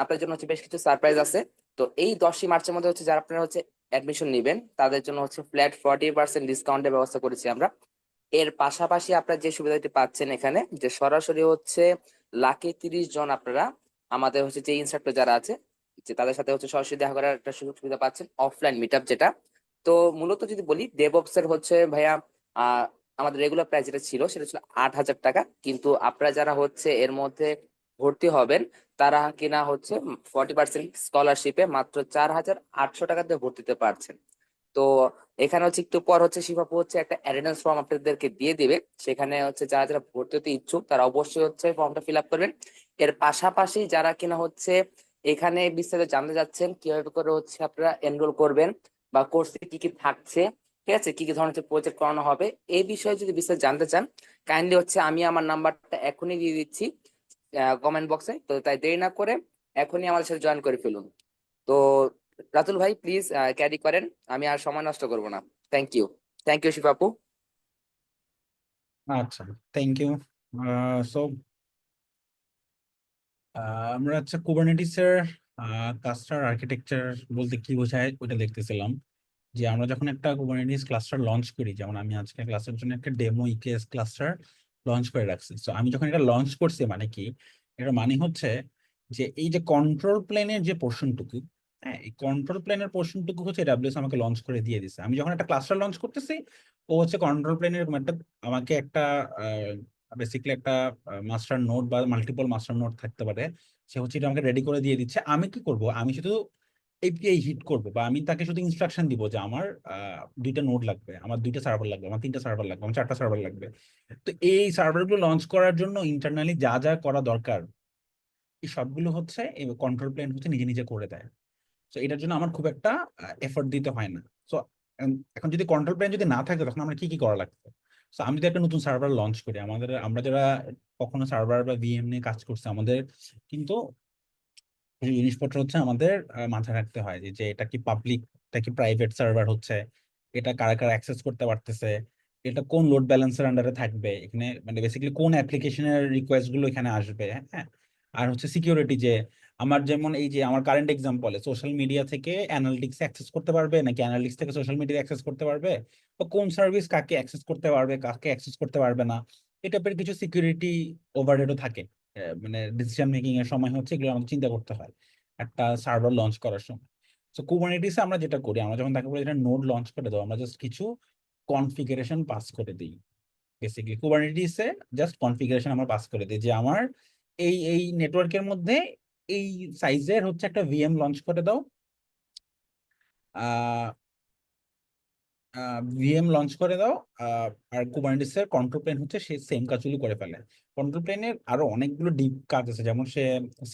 আপনার জন্য হচ্ছে বেশ কিছু সারপ্রাইজ আছে। তো এই 10ই মার্চের মধ্যে হচ্ছে যারা আপনারা হচ্ছে অ্যাডমিশন নেবেন তাদের জন্য হচ্ছে ফ্ল্যাট 40% ডিসকাউন্টের ব্যবস্থা করেছি আমরা। এর পাশাপাশি আপনারা যে সুবিধাটি পাচ্ছেন এখানে, যে সরাসরি হচ্ছে লাখে 30 জন আপনারা আমাদের হচ্ছে যে ইনস্ট্রাক্টর যারা আছে, যে তাদের সাথে হচ্ছে সরাসরি দেখা করার একটা সুযোগ সুবিধা পাচ্ছেন, অফলাইন মিটআপ যেটা। তো মূলত যদি বলি ডেভঅপস এর হচ্ছে ভাইয়া, আহ আমাদের রেগুলার প্রাইস যেটা ছিল সেটা ছিল 8,000 টাকা, কিন্তু আপনারা যারা হচ্ছে এর মধ্যে ভর্তি হবেন তারা কিনা হচ্ছে 40% স্কলারশিপে মাত্র 4,800 টাকাতে ভর্তিতে পারছেন। তো এখানে হচ্ছে একটু পর হচ্ছে শিবাপু হচ্ছে একটা অ্যাটেন্ডেন্স ফর্ম আপনাদেরকে দিয়ে দিবে, সেখানে হচ্ছে যারা যারা ভর্তি হতে ইচ্ছুক তারা অবশ্যই হচ্ছে ফর্মটা ফিল আপ করবেন। এর পাশাপাশি যারা কিনা হচ্ছে এখানে বিস্তারিত জানতে যাচ্ছেন কিভাবে করে হচ্ছে আপনারা এনরোল করবেন বা কোর্সে কি কি থাকছে, ঠিক আছে, কি কি ধরনের প্রজেক্ট করানো হবে, এই বিষয়ে যদি বিস্তারিত জানতে চান কাইন্ডলি হচ্ছে আমি আমার নাম্বারটা এখনই দিয়ে দিচ্ছি কমেন্ট বক্সে। তো তাই দেরি না করে এখনই আমাদের সাথে জয়েন করে ফেলুন। তো রাতুল ভাই প্লিজ ক্যারি করেন, আমি আর সময় নষ্ট করব না। Thank you. থ্যাংক ইউ শিবাপু। আচ্ছা, থ্যাংক ইউ। সো আমরা হচ্ছে কুবারনেটিস এর ক্লাস্টার আর্কিটেকচার বলতে কি বোঝায় ওইটা দেখতেছিলাম। যে আমরা যখন একটা কুবারনেটিস ক্লাস্টার লঞ্চ করি, যেমন আমি আজকে ক্লাসের জন্য একটা ডেমো ইকেএস ক্লাস্টার লঞ্চ করে রাখছি। তো আমি যখন এটা লঞ্চ করছি মানে কি, এটা মানে হচ্ছে যে এই যে কন্ট্রোল প্লেনের যে পোর্শনটুকু, হ্যাঁ, এই কন্ট্রোল প্লেনের পোর্শনটুকু হচ্ছে এডাব্লিউএস আমাকে লঞ্চ করে দিয়ে দিছে। আমি যখন একটা ক্লাস্টার লঞ্চ করতেছি, ও হচ্ছে কন্ট্রোল প্লেনের একটা আমাকে একটা বেসিক্যালি একটা মাস্টার নোড বা মাল্টিপল মাস্টার নোড থাকতে পারে, সে হচ্ছে এটা আমাকে রেডি করে দিয়ে দিচ্ছে। আমি কি করব, আমি শুধু এপিআই হিট করবো, বা আমি তাকে শুধু ইনস্ট্রাকশন দিব যে আমার 2টা নোড লাগবে, আমার 2টা সার্ভার লাগবে, আমার 3টা সার্ভার লাগবে, আমার 4টা সার্ভার লাগবে। তো এই সার্ভারগুলো লঞ্চ করার জন্য ইন্টারনালি যা যা করা দরকার, এই সবগুলো হচ্ছে এই কন্ট্রোল প্লেন হচ্ছে নিজে নিজে করে দেয়। তো এটার জন্য আমার খুব একটা এফোর্ট দিতে হয় না। তো এখন যদি কন্ট্রোল প্লেন যদি না থাকে তখন আমরা কি কি করা লাগবে। তো আমি যদি একটা নতুন সার্ভার লঞ্চ করি, আমরা যারা কখনো সার্ভার বা ভিএম নিয়ে কাজ করছি, আমাদের কিন্তু এই জিনিসপত্র হচ্ছে আমাদের মাথায় রাখতে হয় যে যে এটা কি পাবলিক, এটা কি প্রাইভেট সার্ভার হচ্ছে, এটা কারা কারা অ্যাক্সেস করতে পারতেছে, এটা কোন লোড ব্যালেন্সের আন্ডারে থাকবে, এখানে মানে বেসিক্যালি কোন অ্যাপ্লিকেশনের রিকোয়েস্ট গুলো এখানে আসবে। হ্যাঁ, আর হচ্ছে সিকিউরিটি, যে আমার যেমন এই যে আমার কারেন্ট এক্সাম্পলে সোশ্যাল মিডিয়া থেকে অ্যানালিটিক্স অ্যাক্সেস করতে পারবে, নাকি অ্যানালিটিক্স থেকে সোশ্যাল মিডিয়া অ্যাক্সেস করতে পারবে, বা কোন সার্ভিস কাকে অ্যাক্সেস করতে পারবে কাকে অ্যাক্সেস করতে পারবে না, এই টাইপের কিছু সিকিউরিটি ওভারহেডও থাকে। মানে ডিসিশন মেকিং এর সময় হচ্ছে এগুলো আমাদের চিন্তা করতে হয় একটা সার্ভার লঞ্চ করার সময়। তো কুবারনেটিসে আমরা যেটা করি, আমরা যখন তাকে বলি এটা নোড লঞ্চ করে দাও, আমরা জাস্ট কিছু কনফিগারেশন পাস করে দিই। বেসিক্যালি কুবারনেটিসে জাস্ট কনফিগারেশন আমরা পাস করে দিই যে আমার এই এই নেটওয়ার্কের মধ্যে এই সাইজের হচ্ছে একটা ভিএম লঞ্চ করে দাও। ভিএম লঞ্চ করে দাও, আর কুবারনেটিসের কন্ট্রোল প্লেন হচ্ছে সে সেম কাজগুলো করে ফেলে। কন্ট্রোল প্লেনের আরো অনেকগুলো ডিপ কাজ আছে, যেমন সে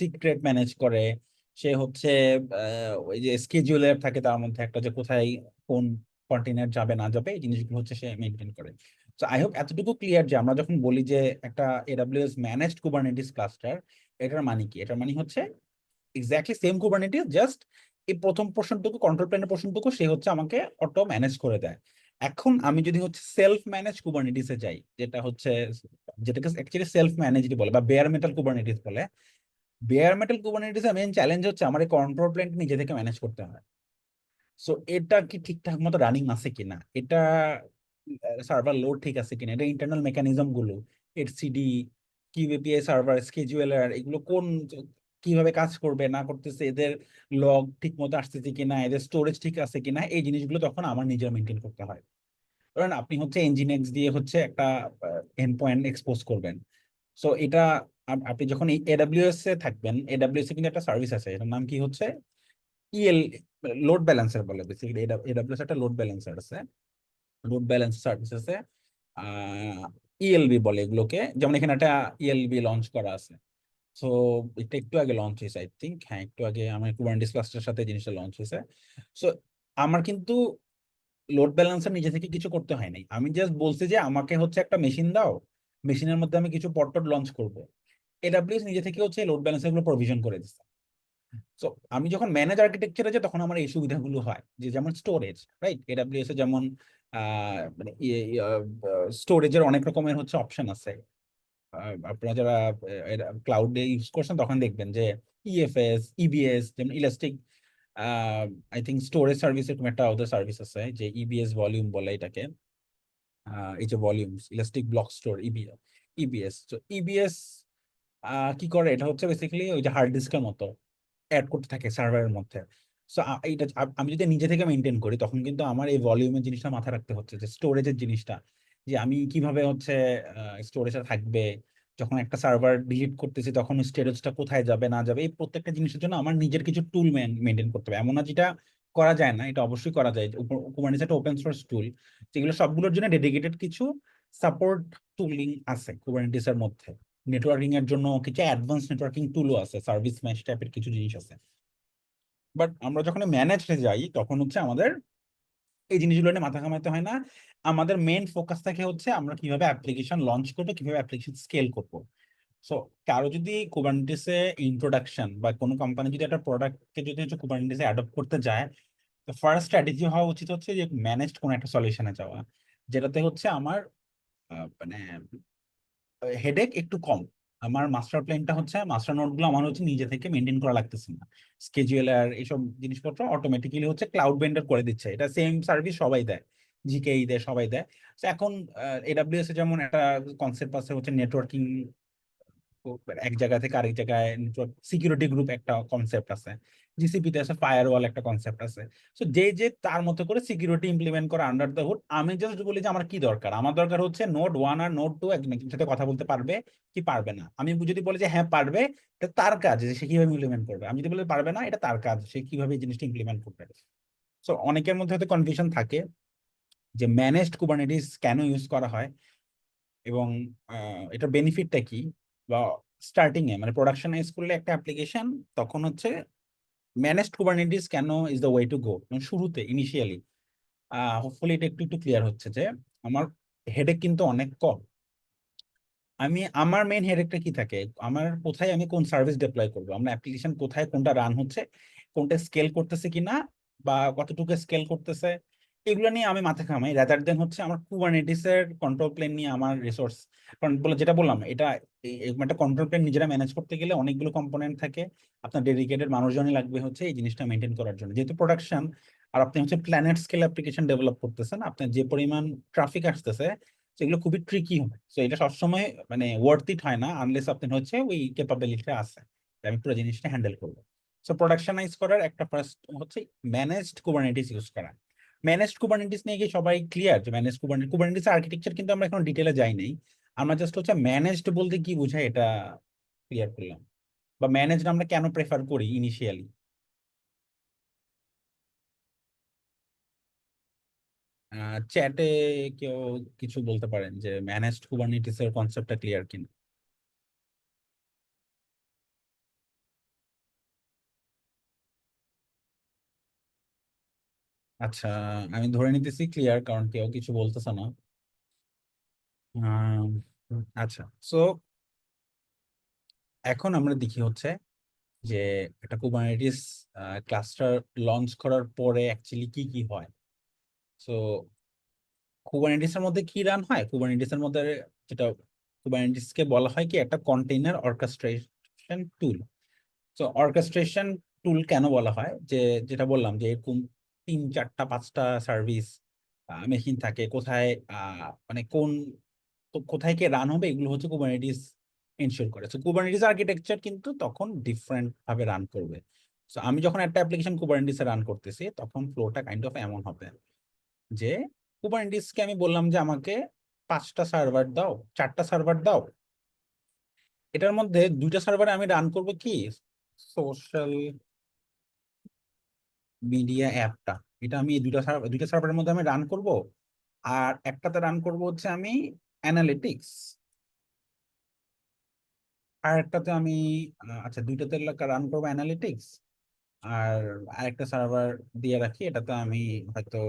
সিক্রেট ম্যানেজ করে, সে হচ্ছে ওই যে স্কেজুলার থাকে তার মধ্যে একটা, যে কোথায় কোন কন্টেনার যাবে না যাবে এই জিনিসগুলো হচ্ছে সে মেনটেন করে। তো আই হোপ এতটুকু ক্লিয়ার যে আমরা যখন বলি যে একটা এডাব্লিউএস ম্যানেজড কুবারনেটিস ক্লাস্টার, এটার মানে কি? এটার মানে হচ্ছে এক্স্যাক্টলি সেম কুবারনেটিস, জাস্ট এই প্রথম পোর্শনটুকু, কন্ট্রোল প্লেনের পোর্শনটুকু সে হচ্ছে আমাকে অটো ম্যানেজ করে দেয়। এখন আমি যদি হচ্ছে সেলফ ম্যানেজ কুবারনেটিসে যাই, যেটা হচ্ছে, যেটাকে অ্যাকচুয়ালি সেলফ ম্যানেজড বলে বা বেয়ার মেটাল কুবারনেটিস বলে, বেয়ার মেটাল কুবারনেটিসের মেইন চ্যালেঞ্জ হচ্ছে আমার এই কন্ট্রোল প্লেন নিজে থেকে ম্যানেজ করতে হয়। সো এটা কি ঠিকঠাক মতো রানিং আছে কিনা, এটা সার্ভার লোড ঠিক আছে কিনা, এটা ইন্টারনাল মেকানিজম গুলো, etcd, কিউ এপিআই সার্ভার, স্কেজুলার, এগুলো কোন কিভাবে কাজ করবে না করতেছে, এদের লগ ঠিক মতো আসতেছে কিনা, এদের স্টোরেজ ঠিক আছে কিনা, এই জিনিসগুলো তখন আমার নিজের মেনটেন করতে হয়। ধরেন আপনি হচ্ছে nginx দিয়ে হচ্ছে একটা এন্ড পয়েন্ট এক্সপোজ করবেন। সো এটা আপনি যখন এই এডাব্লিউএস এ থাকবেন, এডাব্লিউএস এ কিন্তু একটা সার্ভিস আছে, এটার নাম কি হচ্ছে ইএল, লোড ব্যালেন্সার বলে। বেসিক্যালি এডাব্লিউএস একটা লোড ব্যালেন্সার আছে, লোড ব্যালেন্স সার্ভিস আছে, ইএলবি বলে এগুলোকে। যেমন এখানে একটা ইএলবি লঞ্চ করা আছে। সো এটা একটু আগে লঞ্চ হয়েছে, আই থিঙ্ক, হ্যাঁ একটু আগে আমার কুবারনেটিস ক্লাস্টারের সাথে জিনিসটা লঞ্চ হয়েছে। সো আমার কিন্তু লোড ব্যালেন্সার নিজে থেকে কিছু করতে হয় নাই, আমি জাস্ট বলছি যে আমাকে হচ্ছে একটা মেশিন দাও, মেশিনের মধ্যে আমি কিছু পড লঞ্চ করবো, এডাব্লিউএস নিজে থেকে হচ্ছে লোড ব্যালেন্সার গুলো প্রভিশন করে দিচ্ছে। তো আমি যখন ম্যানেজ আর্কিটেকচারে যাই তখন আমার এই সুবিধাগুলো হয়, যে যেমন স্টোরেজ, রাইট, এডাব্লিউএস এ যেমন মানে স্টোরেজের অনেক রকমের হচ্ছে অপশন আছে। আপনারা যারা ক্লাউডে ইউজ করছেন তখন দেখবেন যে ইএফএস, ইবিএস, যেমন elastic, I think storage service এরকম একটা ওদের সার্ভিস আছে, যে ইবিএস ভলিউম বলে এটাকে। এই যে volumes, elastic block store, EBS. তো ইবিএস কি করে, এটা হচ্ছে বেসিক্যালি ওই যে হার্ড ডিস্কের মতো অ্যাড করতে থাকে সার্ভারের মধ্যে। সো এইটা আমি যদি নিজে থেকে মেনটেন করি তখন কিন্তু আমার এই ভলিউমের জিনিসটা মাথায় রাখতে হচ্ছে, যে স্টোরেজের জিনিসটা, যে আমি কিভাবে হচ্ছে স্টোরেজটা থাকবে, যখন একটা সার্ভার ডিলিট করতেছি তখন স্টোরেজটা কোথায় যাবে না যাবে, এই প্রত্যেকটা জিনিসের জন্য আমার নিজের কিছু টুল মেনটেন করতে হবে। এমন না যেটা করা যায় না, এটা অবশ্যই করা যায়। কুবারনেটিস একটা ওপেন সোর্স টুল, যেগুলো সবগুলোর জন্য ডেডিকেটেড কিছু সাপোর্ট টুলিং আছে কুবারনেটিস এর মধ্যে। নেটওয়ার্কিং এর জন্য কিছু অ্যাডভান্স নেটওয়ার্কিং টুলও আছে, সার্ভিস মেশ টাইপের কিছু জিনিস আছে। বাট আমরা যখন ম্যানেজে যাই তখন হচ্ছে আমাদের এই জিনিসগুলো নিয়ে মাথা ঘামাতে হয় না। আমাদের মেইন ফোকাস থাকে হচ্ছে আমরা কিভাবে অ্যাপ্লিকেশন লঞ্চ করবো, কিভাবে অ্যাপ্লিকেশন স্কেল করবো। সো কারো যদি কুবারনেটিসে ইন্ট্রোডাকশন বা কোনো কোম্পানি যদি একটা প্রোডাক্টকে যদি হচ্ছে কুবারনেটিসে অ্যাডপ্ট করতে যায়, তো ফার্স্ট স্ট্র্যাটেজি হওয়া উচিত হচ্ছে যে ম্যানেজড কোনো একটা সলিউশনে যাওয়া, যেটাতে হচ্ছে আমার মানে হেডেক একটু কম। আমার মাস্টার প্ল্যানটা হচ্ছে, মাস্টার নোট গুলো আমার হচ্ছে নিজে থেকে মেনটেন করা লাগতেছে না, স্কেজুয়ালার এইসব জিনিসপত্র অটোমেটিক্যালি হচ্ছে ক্লাউড ভেন্ডর করে দিচ্ছে, এটা সেম সার্ভিস সবাই দেয়, জিকেই দেয়, সবাই দেয়। তো এখন এডাব্লিউএস এ যেমন একটা কনসেপ্ট আছে হচ্ছে নেটওয়ার্কিং, এক জায়গা থেকে আরেক জায়গায় নেটওয়ার্ক সিকিউরিটি গ্রুপ একটা কনসেপ্ট আছে, জিসিপিতে আছে ফায়ারওয়াল একটা কনসেপ্ট আছে। সো যে যে তার মতো করে সিকিউরিটি ইমপ্লিমেন্ট করে আন্ডার দ্য হুড। আমি জাস্ট বলি যে আমার কি দরকার, আমার দরকার হচ্ছে নোড 1 আর নোড 2 একজনের সাথে কথা বলতে পারবে কি পারবে না। আমি যদি বলি যে হ্যাঁ পারবে, এটা তার কাজ যে সে কিভাবে ইমপ্লিমেন্ট করবে। আমি যদি বলি পারবে না, এটা তার কাজ সে কিভাবে এই জিনিসটা ইমপ্লিমেন্ট করবে। সো অনেকের মধ্যে হয়তো কনফিউশন থাকে যে ম্যানেজড কুবারনেটিস কেন ইউজ করা হয়, এবং এটা বেনিফিটটা কি, বা স্টার্টিং এ মানে প্রোডাকশনাইজ করলে একটা অ্যাপ্লিকেশন তখন হচ্ছে ম্যানেজড কুবারনেটিস কেন is the way to go. শুরুতে ইনিশিয়ালি হোপফুলি এটা একটু একটু ক্লিয়ার হচ্ছে যে আমার হেডেক কিন্তু অনেক কম। আমার মেইন হেডেকটা কি থাকে, আমার কোথায় আমি কোন সার্ভিস ডিপ্লয় করবো, আমরা অ্যাপ্লিকেশন কোথায় কোনটা রান হচ্ছে, কোনটা স্কেল করতেছে কিনা, বা কতটুকু স্কেল করতেছে, এগুলো নিয়ে আমি মাথা ঘামাই, রাদার দেন হচ্ছে আমার কুবারনেটিস এর কন্ট্রোল প্লেন নিয়ে আমার রিসোর্স। কারণ বলে যেটা বললাম, এটা একটা কন্ট্রোল প্লেন নিজেরা ম্যানেজ করতে গেলে অনেকগুলো কম্পোনেন্ট থাকে, আপনার ডেডিকেটেড মানুষজনই লাগবে হচ্ছে এই জিনিসটা মেনটেন করার জন্য, যেহেতু প্রোডাকশন। আর আপনি হচ্ছে প্ল্যানেট স্কেল অ্যাপ্লিকেশন ডেভেলপ করতেছেন, আপনার যে পরিমাণ ট্রাফিক আসতেছে সেগুলো খুবই ট্রিকি হয়। তো এটা সবসময় মানে ওয়ার্থ ইট হয় না আনলেস আপনার হচ্ছে ওই ক্যাপাবিলিটিটা আছে যে আমি পুরো জিনিসটা হ্যান্ডেল করবো। সো প্রোডাকশনাইজ করার একটা ফার্স্ট হচ্ছে ম্যানেজড কুবারনেটিস ইউজ করা। ম্যানেজড কুবারনেটিস নিয়ে কি সবাই ক্লিয়ার যে ম্যানেজড কুবারনেটিস আর্কিটেকচার কিন্তু আমরা এখন ডিটেলে যাই নাই, আমরা জাস্ট হচ্ছে ম্যানেজড বলতে কি বোঝায় এটা ক্লিয়ার করলাম, বা ম্যানেজড আমরা কেন প্রেফার করি ইনিশিয়ালি। চ্যাটে কেউ কিছু বলতে পারেন যে ম্যানেজড কুবারনেটিস এর কনসেপ্টটা ক্লিয়ার কিনা? আচ্ছা, আমি ধরে নিতেছি ক্লিয়ার, কারণ কেউ কিছু বলতেছে না। আম, আচ্ছা, সো এখন আমরা দেখি হচ্ছে যে একটা কুবারনেটিস ক্লাস্টার লঞ্চ করার পরে অ্যাকচুয়ালি কি কি হয়। সো কুবারনেটিস এর মধ্যে কি রান হয়, কুবারনেটিস এর মধ্যে যেটা কুবারনেটিস কে বলা হয় কি একটা কন্টেইনার অর্কেস্ট্রেশন টুল। তো অর্কেস্ট্রেশন টুল কেন বলা হয়, যে যেটা বললাম যে এরকম 3, 4, 5টা সার্ভিস মেশিন থাকে, কোথায় মানে কোথায় কে রান হবে, এগুলো হচ্ছে কুবারনেটিস এনশিওর করে। তো কুবারনেটিস আর্কিটেকচার কিন্তু তখন ডিফারেন্ট ভাবে রান করবে। তো আমি যখন একটা অ্যাপ্লিকেশন কুবারনেটিসে রান করতেছি, তখন ফ্লোটা কাইন্ড অফ এমন হবে যে কুবারনেটিসকে আমি বললাম যে আমাকে 5টা সার্ভার দাও, 4টা সার্ভার দাও। এটার মধ্যে 2টা সার্ভারে আমি রান করব কি সোশ্যাল মিডিয়া অ্যাপটা। এটা আমি এই দুইটা সার্ভারের মধ্যে আমি রান করব। আর একটাতে রান করব হচ্ছে আমি অ্যানালিটিক্স। আর একটাতে আমি আচ্ছা, দুইটাতে রান করবো অ্যানালিটিক্স। আর আরেকটা সার্ভার দিয়ে রাখি, এটাতে আমি হয়তো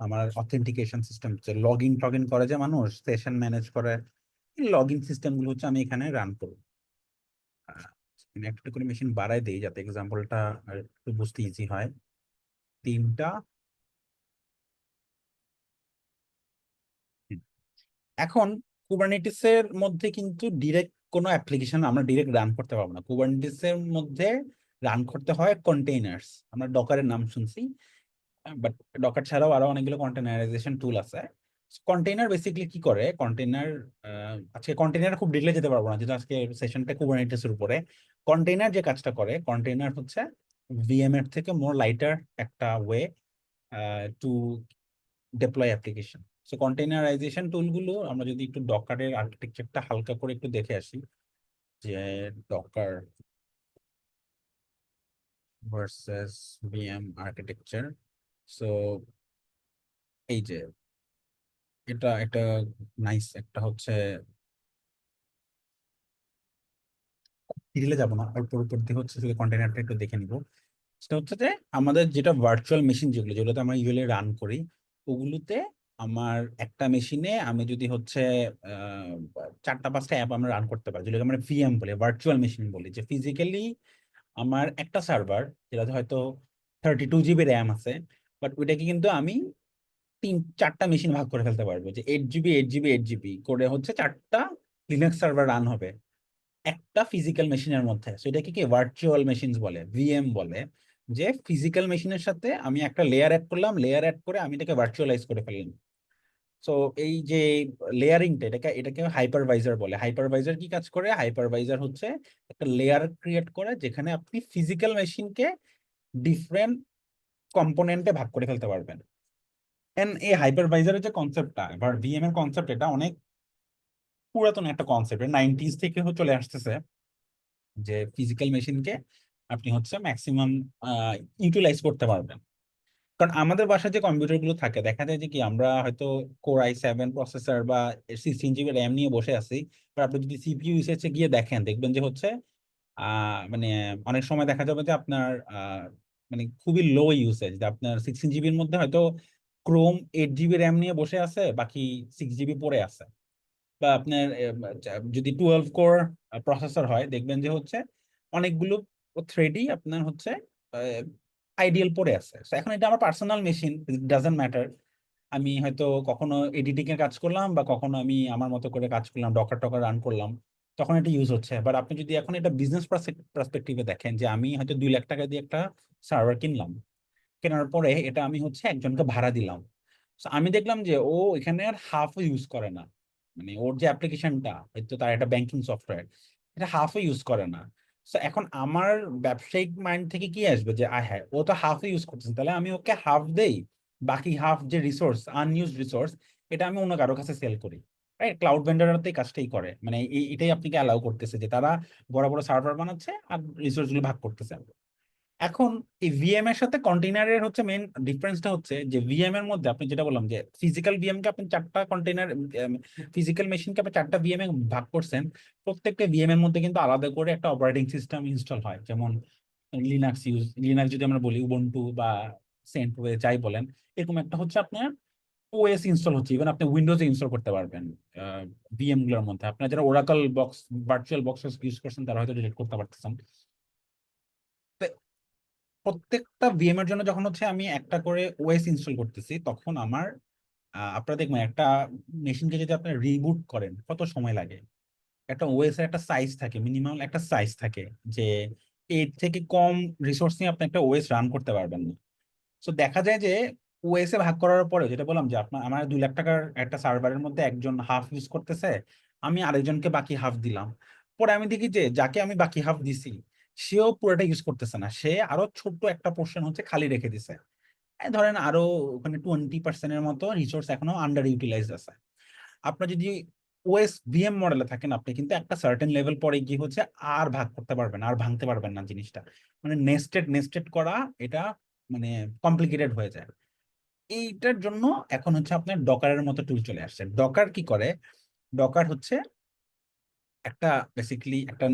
আমার অথেন্টিকেশন সিস্টেম, যে লগ ইন টগ ইন করে যে মানুষ সেশন ম্যানেজ করে, লগ ইন সিস্টেম গুলো হচ্ছে আমি এখানে রান করবো। একটা করে মেশিন বাড়াই দিই যাতে এক্সাম্পলটা একটু বুঝতে ইজি হয়। 3টা। এখন কুবারনেটিস এর মধ্যে কিন্তু ডিরেক্ট কোনো অ্যাপ্লিকেশন আমরা ডিরেক্ট রান করতে পারবো না। কুবারনেটিস এর মধ্যে রান করতে হয় কন্টেইনার্স। আমরা ডকারের নাম শুনছি, বাট ডকার ছাড়াও আরো অনেকগুলো কন্টেনারাইজেশন টুল আছে। কন্টেইনার বেসিক্যালি কি করে, কন্টেইনার আজকে কন্টেইনার খুব ডিটেইলে যেতে পারবো না, যেটা আজকে সেশনটা কুবারনেটিস এর উপরে। কন্টেইনার যে কাজটা করে, কন্টেইনার হচ্ছে ভিএম এর থেকে মোর লাইটার একটা way to deploy application. So containerization টুলগুলো আমরা যদি একটু ডকারের আর্কিটেকচারটা হালকা করে একটু দেখে আসি, যে Docker versus VM architecture. So এই যে এটা একটা নাইস একটা হচ্ছে, ডিটেইলে যাবো না, অল্প উপর দিয়ে হচ্ছে শুধু কন্টেইনারটা একটু দেখে নিবো। সেটা হচ্ছে যে আমাদের যেটা ভার্চুয়াল মেশিন যেগুলোতে আমরা ইউজুয়ালি রান করি, ওগুলোতে আমার একটা মেশিনে আমি যদি হচ্ছে 4টা 5টা অ্যাপ আমরা রান করতে পারি, যেগুলোকে আমরা ভিএম বলি, ভার্চুয়াল মেশিন বলি। যে ফিজিক্যালি আমার একটা সার্ভার, যেটাতে হয়তো 32 জিবি র্যাম আছে, বাট ওইটাকে কিন্তু আমি 3, 4টা মেশিন ভাগ করে ফেলতে পারবো, যে 8 জিবি 8 জিবি 8 জিবি করে হচ্ছে 4টা লিনাক্স সার্ভার রান হবে একটা ফিজিক্যাল মেশিনের মধ্যে। সো এটাকে কি ভার্চুয়াল মেশিনস বলে, ভিএম বলে। যে ফিজিক্যাল মেশিনের সাথে আমি একটা লেয়ার অ্যাড করলাম, লেয়ার অ্যাড করে আমি এটাকে ভার্চুয়ালাইজ করে ফেললাম। সো এই যে লেয়ারিংটা, এটাকে হাইপারভাইজার বলে। হাইপারভাইজার কি কাজ করে, হাইপারভাইজার হচ্ছে একটা লেয়ার ক্রিয়েট করে যেখানে আপনি ফিজিক্যাল মেশিনকে ডিফারেন্ট কম্পোনেন্টে ভাগ করে ফেলতে পারবেন। এন্ড এই হাইপারভাইজারের যে কনসেপ্টটা, এবার ভিএম এর কনসেপ্ট, এটা অনেক পুরাতন একটা কনসেপ্ট, 90s থেকে চলে আসতেছে, যে ফিজিক্যাল মেশিনকে আপনি হচ্ছে ম্যাক্সিমাম ইউটিলাইজ করতে পারবেন। কারণ আমাদের বাসায় যে কম্পিউটার গুলো থাকে, দেখা যায় যে কি আমরা হয়তো Core i7 প্রসেসর বা 16 জিবি র্যাম নিয়ে বসে আছি, আর আপনি যদি সিপিইউ ইউসেজে গিয়ে দেখেন, দেখবেন যে হচ্ছে মানে অনেক সময় দেখা যাবে যে আপনার মানে খুবই লো ইউসেজ, যে আপনার 16 জিবির মধ্যে হয়তো ক্রোম 8 জিবি র্যাম নিয়ে বসে আছে, বাকি 6 জিবি পড়ে আছে। বা আপনার যদি 12 কোর প্রসেসর হয়, দেখবেন যে হচ্ছে অনেকগুলো থ্রেডই আপনার হচ্ছে আইডিয়াল পড়ে আছে। So এখন এটা আমার পার্সোনাল মেশিন, ডাজন্ট ম্যাটার। আমি হয়তো কখনো এডিটিং এর কাজ করলাম, বা কখনো আমি আমার মতো করে কাজ করলাম, ডকার টকার রান করলাম, তখন এটা ইউজ হচ্ছে। বাট আপনি যদি এখন এটা বিজনেস পার্সপেক্টিভে দেখেন, যে আমি হয়তো 2 লাখ টাকা দিয়ে একটা সার্ভার কিনলাম, কেনার পরে এটা আমি হচ্ছে একজনকে ভাড়া দিলাম। So আমি দেখলাম যে ও এখানে আর হাফও ইউজ করে না, মানে ওর যে অ্যাপ্লিকেশনটা, হয়তো তার একটা ব্যাংকিং সফটওয়্যার, এটা হাফও ইউজ করে না। So এখন আমার ব্যবসায়িক মাইন্ড থেকে কি আসবে, যে হ্যাঁ, ও তো হাফ ইউজ করতেছে, তাহলে আমি ওকে হাফ দেই, বাকি হাফ যে রিসোর্স, আনইউজড রিসোর্স, এটা আমি অন্য কারো কাছে সেল করি। রাইট, ক্লাউড ভেন্ডাররা তো এই কাজটাই করে, মানে এটাই আপনাকে অ্যালাউ করতেছে, যে তারা বড় বড় সার্ভার বানাচ্ছে আর রিসোর্স গুলো ভাগ করতেছে। এখন এই ভিএম এর সাথে কন্টেইনারের হচ্ছে মেইন ডিফারেন্সটা হচ্ছে যে ভিএম এর মধ্যে আপনি যেটা বললাম যে ফিজিক্যাল ভিএম কে আপনি চারটা কন্টেইনার, ফিজিক্যাল মেশিনকে আপনি চারটা ভিএম এ ভাগ করছেন। প্রত্যেকটা ভিএম এর মধ্যে কিন্তু আলাদা করে একটা অপারেটিং সিস্টেম ইনস্টল হয়। যেমন লিনাক্স যদি আমরা বলি, উবুন্টু বা সেন্টওয়ে যাই বলেন, এরকম একটা হচ্ছে আপনার ওএস ইনস্টল হচ্ছে। ইভেন আপনি উইন্ডোজে ইনস্টল করতে পারবেন ভিএম গুলোর মধ্যে। আপনার যারা Oracle box, virtual box use করছেন তারা হয়তো ডিলিট করতে পারতেছেন। তো প্রত্যেকটা ভিএম এর জন্য যখন হচ্ছে আমি একটা করে ওএস ইনস্টল করতেছি, তখন আমার আপনারা দেখবেন একটা মেশিনকে যদি আপনি রিবুট করেন কত সময় লাগে। একটা ওএস এর একটা সাইজ থাকে, মিনিমাম একটা সাইজ থাকে, যে এর থেকে কম রিসোর্স নিয়ে আপনি একটা ওএস রান করতে পারবেন না। তো দেখা যায় যে ওএস এ ভাগ করার পরে যেটা বললাম যে আপনার আমার 2 লাখ টাকার একটা সার্ভারের মধ্যে একজন হাফ ইউজ করতেছে, আমি আরেকজনকে বাকি হাফ দিলাম। পরে আমি দেখি যে যাকে আমি বাকি হাফ দিছি সেও পুরোটা ইউজ করতেছে না, সে আরো ছোট্ট একটা পোর্শন হচ্ছে খালি রেখে দিছে। ধরেন আরো ওখানে 20% মতো রিসোর্স এখনো আন্ডার ইউটিলাইজ আছে। আপনার যদি ওএস ভিএম মডেলে থাকেন, আপনি কিন্তু একটা সার্টেন লেভেল পরে গিয়ে হচ্ছে আর ভাগ করতে পারবেন, আর ভাঙতে পারবেন না জিনিসটা। মানে নেস্টেড নেস্টেড করা এটা মানে কমপ্লিকেটেড হয়ে যায়। এইটার জন্য এখন হচ্ছে আপনার ডকারের মতো টুল চলে আসছে। ডকার কি করে? ডকার হচ্ছে একটা বেসিক্যালি একটা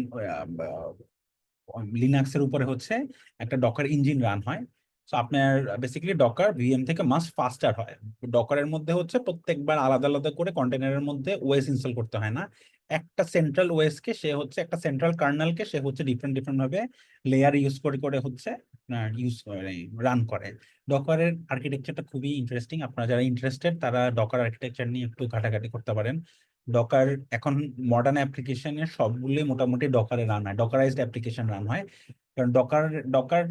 লিনাক্সের উপরে হচ্ছে একটা ডকার ইঞ্জিন রান হয়। তো আপনার বেসিক্যালি ডকার ভিএম থেকে মাস ফাস্টার হয়। ডকারের মধ্যে হচ্ছে প্রত্যেকবার আলাদা আলাদা করে কন্টেনারের মধ্যে ওএস ইনস্টল করতে হয় না। একটা সেন্ট্রাল ওএস কে সে হচ্ছে, একটা সেন্ট্রাল কার্নেলকে সে হচ্ছে ডিফারেন্ট ডিফারেন্ট ভাবে লেয়ার ইউজ করে করে হচ্ছে রান করে। ডকারের আর্কিটেকচারটা খুবই ইন্টারেস্টিং। আপনারা যারা ইন্টারেস্টেড তারা ডকার আর্কিটেকচার নিয়ে একটু ঘাটাঘাটি করতে পারেন। ডকার এখন মডার্ন অ্যাপ্লিকেশনের সবগুলো মোটামুটি ডকারে রান হয়, ডকারাইজড অ্যাপ্লিকেশন রান হয়। কারণ ডকার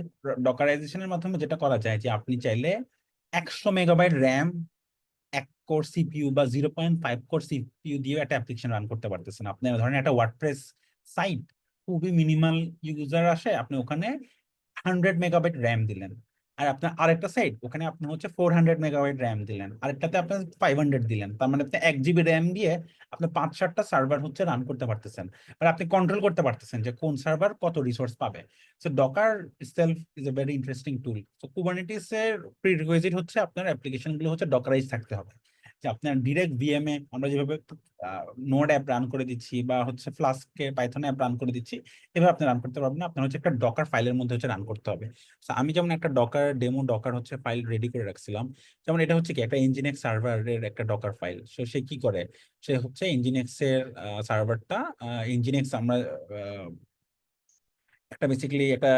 ডকারাইজেশনের মাধ্যমে যেটা করা যায় যে আপনি চাইলে 100 মেগাবাইট র্যাম, 1 কোর সিপিইউ বা 0.5 কোর সিপিইউ দিয়ে একটা অ্যাপ্লিকেশন রান করতে পারতেছেন। আপনি ধরেন একটা ওয়ার্ডপ্রেস সাইট, খুবই মিনিমাল ইউজার আসে, আপনি ওখানে 100 মেগাবাইট র্যাম দিলেন। আর আপনার আরেকটা সাইট, ওখানে আপনি হচ্ছে 400 মেগাবাইট র্যাম দিলেন, আরেকটাতে আপনি 500 দিলেন। তার মানে আপনি 1 জিবি র্যাম দিয়ে আপনি 5-7টা সার্ভার হচ্ছে রান করতে পারতেছেন। আর আপনি কন্ট্রোল করতে পারতেছেন যে কোন সার্ভার কত রিসোর্স পাবে। So Docker self is a very interesting tool. So Kubernetes এর প্রিরিকুইজিট হচ্ছে আপনার অ্যাপ্লিকেশন গুলো হচ্ছে ডকারাইজ থাকতে হবে। যে আপনার ডিরেক্ট ভিএম এ আমরা যেভাবে নোড অ্যাপ রান করে দিচ্ছি বা হচ্ছে ফ্লাস্কে পাইথন অ্যাপ রান করে দিচ্ছি, এভাবে আপনি রান করতে পারবেন না। আপনার হচ্ছে একটা ডকার ফাইলের মধ্যে হচ্ছে রান করতে হবে। So, আমি যেমন একটা ডকার ডেমো ডকার হচ্ছে ফাইল রেডি করে রাখছিলাম। যেমন এটা হচ্ছে কি একটা ইনজিনেক্স সার্ভারের একটা ডকার ফাইল। সো সে কি করে, সে হচ্ছে ইনজিনেক্স এর সার্ভারটা, ইনজিনেক্স আমরা একটা বেসিক্যালি একটা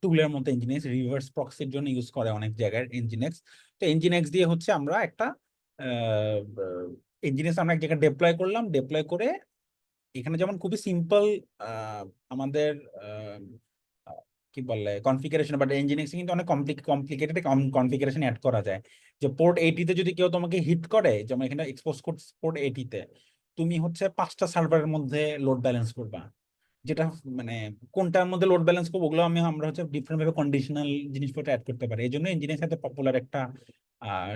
টুলের মতো ইনজিনেক্স রিভার্স প্রক্সির জন্য ইউজ করে অনেক জায়গায় ইনজিনেক্স। তো ইনজিনেক্স দিয়ে হচ্ছে আমরা একটা ইনজিনেক্স আমরা এক জায়গায় ডেপ্লয় করলাম, ডেপ্লয় করে এখানে যেমন খুবই সিম্পল আমাদের আহ, আহ, কি বলে কনফিগারেশন, বাট ইঞ্জিনিয়ারিং কিন্তু অনেক কমপ্লিকেটেড কনফিগারেশন অ্যাড করা যায়। যে পোর্ট 80-তে যদি কেউ তোমাকে হিট করে, যেমন এখানে এক্সপোজ কোড পোর্ট 80-তে, তুমি হচ্ছে 5টা সার্ভারের মধ্যে লোড ব্যালেন্স করবা। যেটা মানে কোনটার মধ্যে লোড ব্যালেন্স করবো ওগুলো আমরা হচ্ছে ডিফারেন্ট ভাবে কন্ডিশনাল জিনিসপত্র অ্যাড করতে পারি। এই জন্য ইঞ্জিনিয়ারিং সাথে পপুলার একটা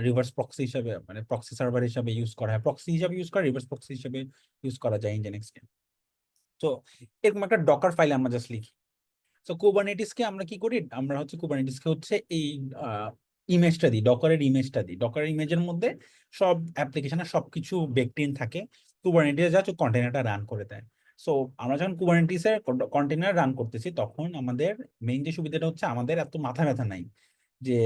রিভার্স প্রক্সি হিসাবে, মানে প্রক্সি সার্ভার হিসাবে ইউজ করা হয়, প্রক্সি হিসাবে ইউজ করা, রিভার্স প্রক্সি হিসাবে ইউজ করা যায় ইঞ্জিনিয়ারিং। তো এরকম একটা ডকার ফাইল আমরা জাস্ট লিখি। তো কুবারনেটিসকে আমরা কি করি, আমরা হচ্ছে কুবারনেটিসকে হচ্ছে এই ইমেজটা দিই, ডকারের ইমেজটা দিই। ডকারের ইমেজের মধ্যে সব অ্যাপ্লিকেশনের সবকিছু বেকড ইন থাকে। কুবারনেটিস জাস্ট কন্টেনারটা রান করে দেয়। সো আমরা যখন কুবারনেটিসের কন্টেনার রান করতেছি, তখন আমাদের মেইন যে সুবিধাটা হচ্ছে আমাদের এত মাথা ব্যথা নাই যে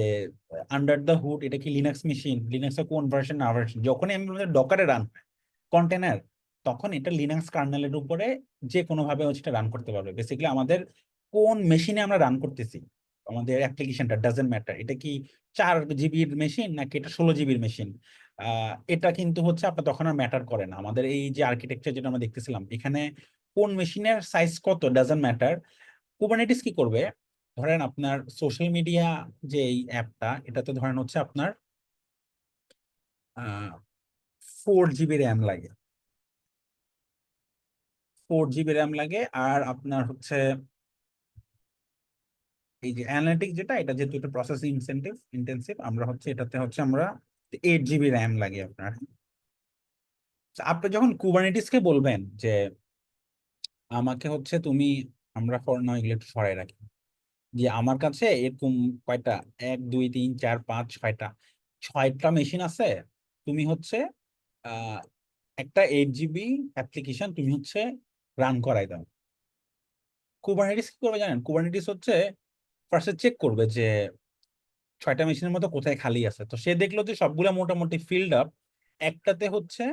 আন্ডার দ্য হুড এটা কি লিনাক্স মেশিন, লিনাক্সের কোন ভার্সন না ভার্সন। যখনই আমি ডকারে রান কন্টেনার, তখন এটা লিনাক্স কার্নেলের উপরে যে কোনো ভাবে হচ্ছে রান করতে পারবে। বেসিক্যালি আমাদের কোন মেশিনে আমরা রান করতেছি, আমাদের অ্যাপ্লিকেশনটা ডাজেন্ট ম্যাটার। এটা কি 4 জিবির মেশিন নাকি এটা 16 জিবির মেশিন, এটা কিন্তু হচ্ছে আপনার তখন আর ম্যাটার করে না। আমাদের এই যে আর্কিটেকচার যেটা আমরা দেখতেছিলাম, এখানে কোন মেশিনের সাইজ কত ডাজেন্ট ম্যাটার। কুবারনেটিস কি করবে, ধরেন আপনার সোশ্যাল মিডিয়া যে এই অ্যাপটা, এটাতে ধরেন হচ্ছে আপনার 4 জিবি র্যাম লাগে, 4 জিবি র্যাম লাগে। আর আপনার হচ্ছে এই যে অ্যানালিটিক যেটা, এটা যেহেতু একটা প্রসেস ইন্টেন্সিভ, আমরা হচ্ছে এটাতে হচ্ছে আমরা 8 জিবি র্যাম লাগে আপনার। তো আপনি যখন কুবারনেটিসকে বলবেন যে আমাকে হচ্ছে তুমি, আমরা ফর নাও এগুলো একটু সরাই রাখি, যে আমার কাছে এরকম কয়টা 1 2 3 4 5 6টা মেশিন আছে, তুমি হচ্ছে আহ একটা 8 GB অ্যাপ্লিকেশন তুমি হচ্ছে রান করাই দাও। কুবারনেটিস কি করবে জানেন? কুবারনেটিস হচ্ছে ফার্স্টে চেক করবে যে 6টা মেশিনের মধ্যে কোথায় খালি আছে। তো সে দেখলো যে সবগুলা মোটামুটি ফিল্ড আপ, একটাতে হচ্ছে,